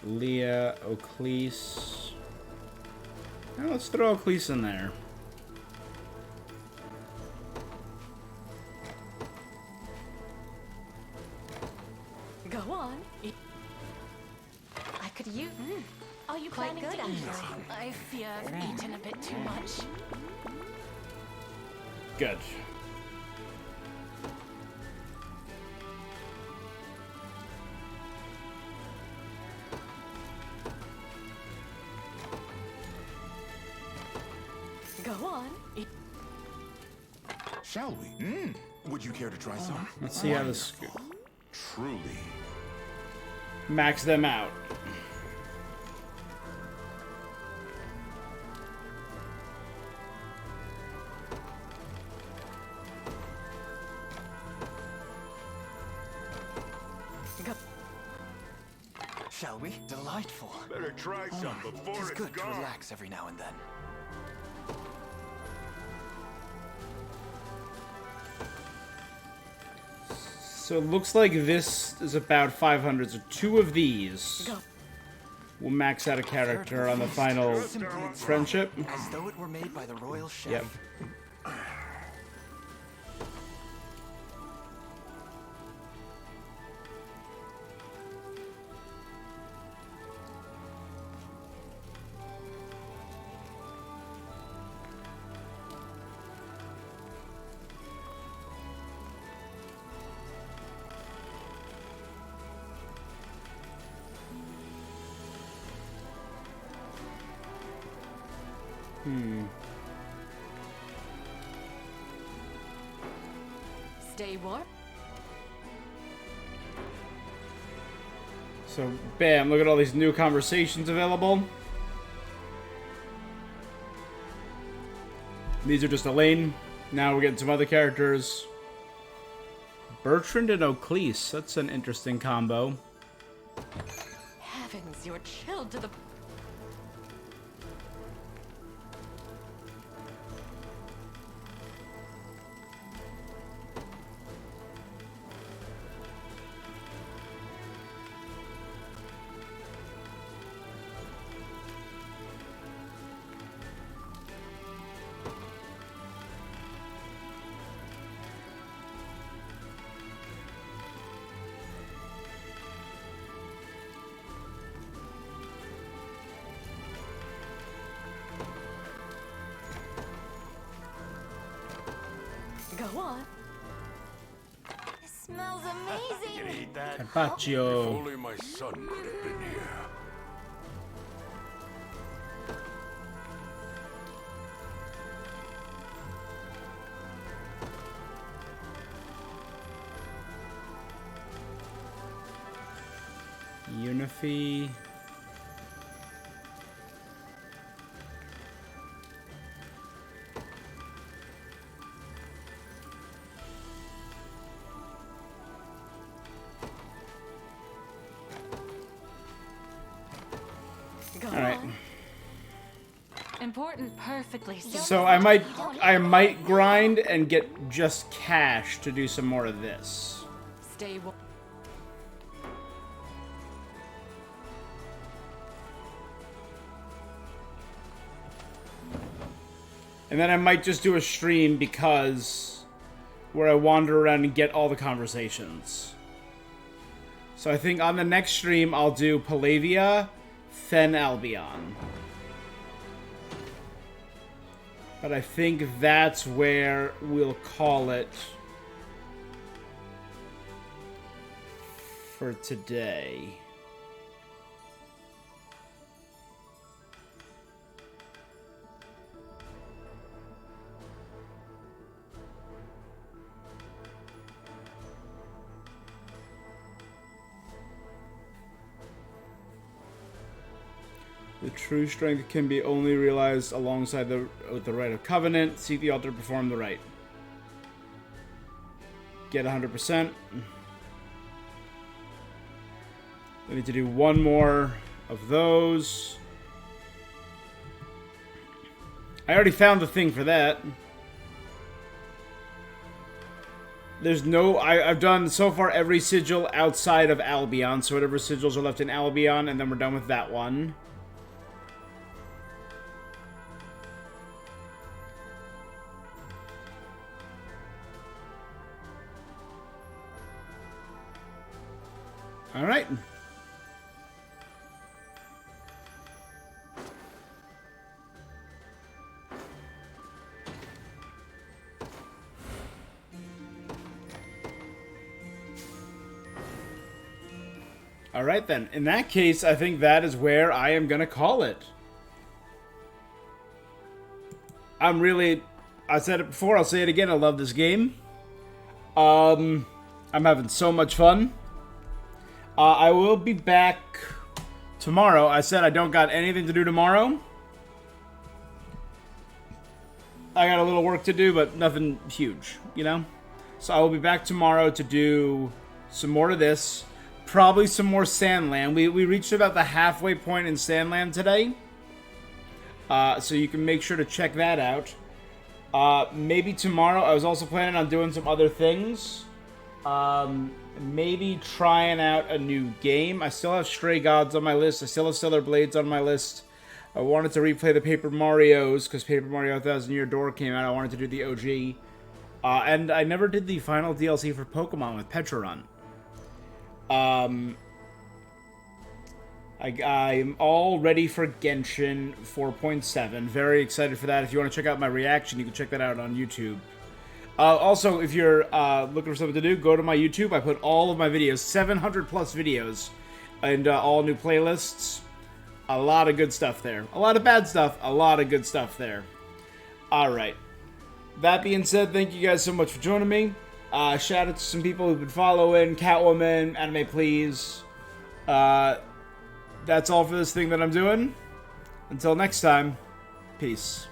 Leah O'Cleese. Now let's throw O'Cleese in there. Go on. I could use. Are you Quite planning good, to eat? actually. I fear I've eaten a bit too much. Good. Go on. Shall we? Would you care to try some? Let's see how this Truly. max them out. Shall we? Delightful. Better try some before It's it's good to gone. relax every now and then. So it looks like this is about 500. So 2 of these Go. will max out a character on the final friendship. As though it were made by the royal chef. Yep. Stay warm. So, bam, look at all these new conversations available. These are just Elaine. Now we're getting some other characters. Bertrand and O'Cleese. That's an interesting combo. Heavens, you're chilled to the... Go on. It smells amazing. You eat that? If Carpaccio. only my son could have been here. Unify. Go All right. on. Important perfectly. So I might grind and get just cash to do some more of this. Stay. And then I might just do a stream because where I wander around and get all the conversations. So I think on the next stream I'll do Palavia, then Albion. But I think that's where we'll call it for today. The true strength can be only realized alongside with the rite of covenant. Seek the altar, perform the rite. Get 100%. I need to do one more of those. I already found the thing for that. There's no... I've done so far every sigil outside of Albion, so whatever sigils are left in Albion, and then we're done with that one. All right. All right, then. In that case, I think that is where I am going to call it. I'm really... I said it before, I'll say it again. I love this game. I'm having so much fun. I will be back tomorrow. I said I don't got anything to do tomorrow. I got a little work to do, but nothing huge, you know? So I will be back tomorrow to do some more of this. Probably some more Sandland. We reached about the halfway point in Sandland today. So you can make sure to check that out. Maybe tomorrow. I was also planning on doing some other things. Maybe trying out a new game. I still have Stray Gods on my list. I still have Stellar Blades on my list. I wanted to replay the Paper Marios because Paper Mario 1000 Year Door came out. I wanted to do the OG. And I never did the final DLC for Pokemon with Petra Run. I'm all ready for Genshin 4.7. Very excited for that. If you want to check out my reaction, you can check that out on YouTube. Also, if you're looking for something to do, go to my YouTube. I put all of my videos, 700 plus videos, and all new playlists. A lot of good stuff there. A lot of bad stuff. A lot of good stuff there. Alright. That being said, thank you guys so much for joining me. Shout out to some people who've been following. Catwoman, Anime Please. That's all for this thing that I'm doing. Until next time, peace.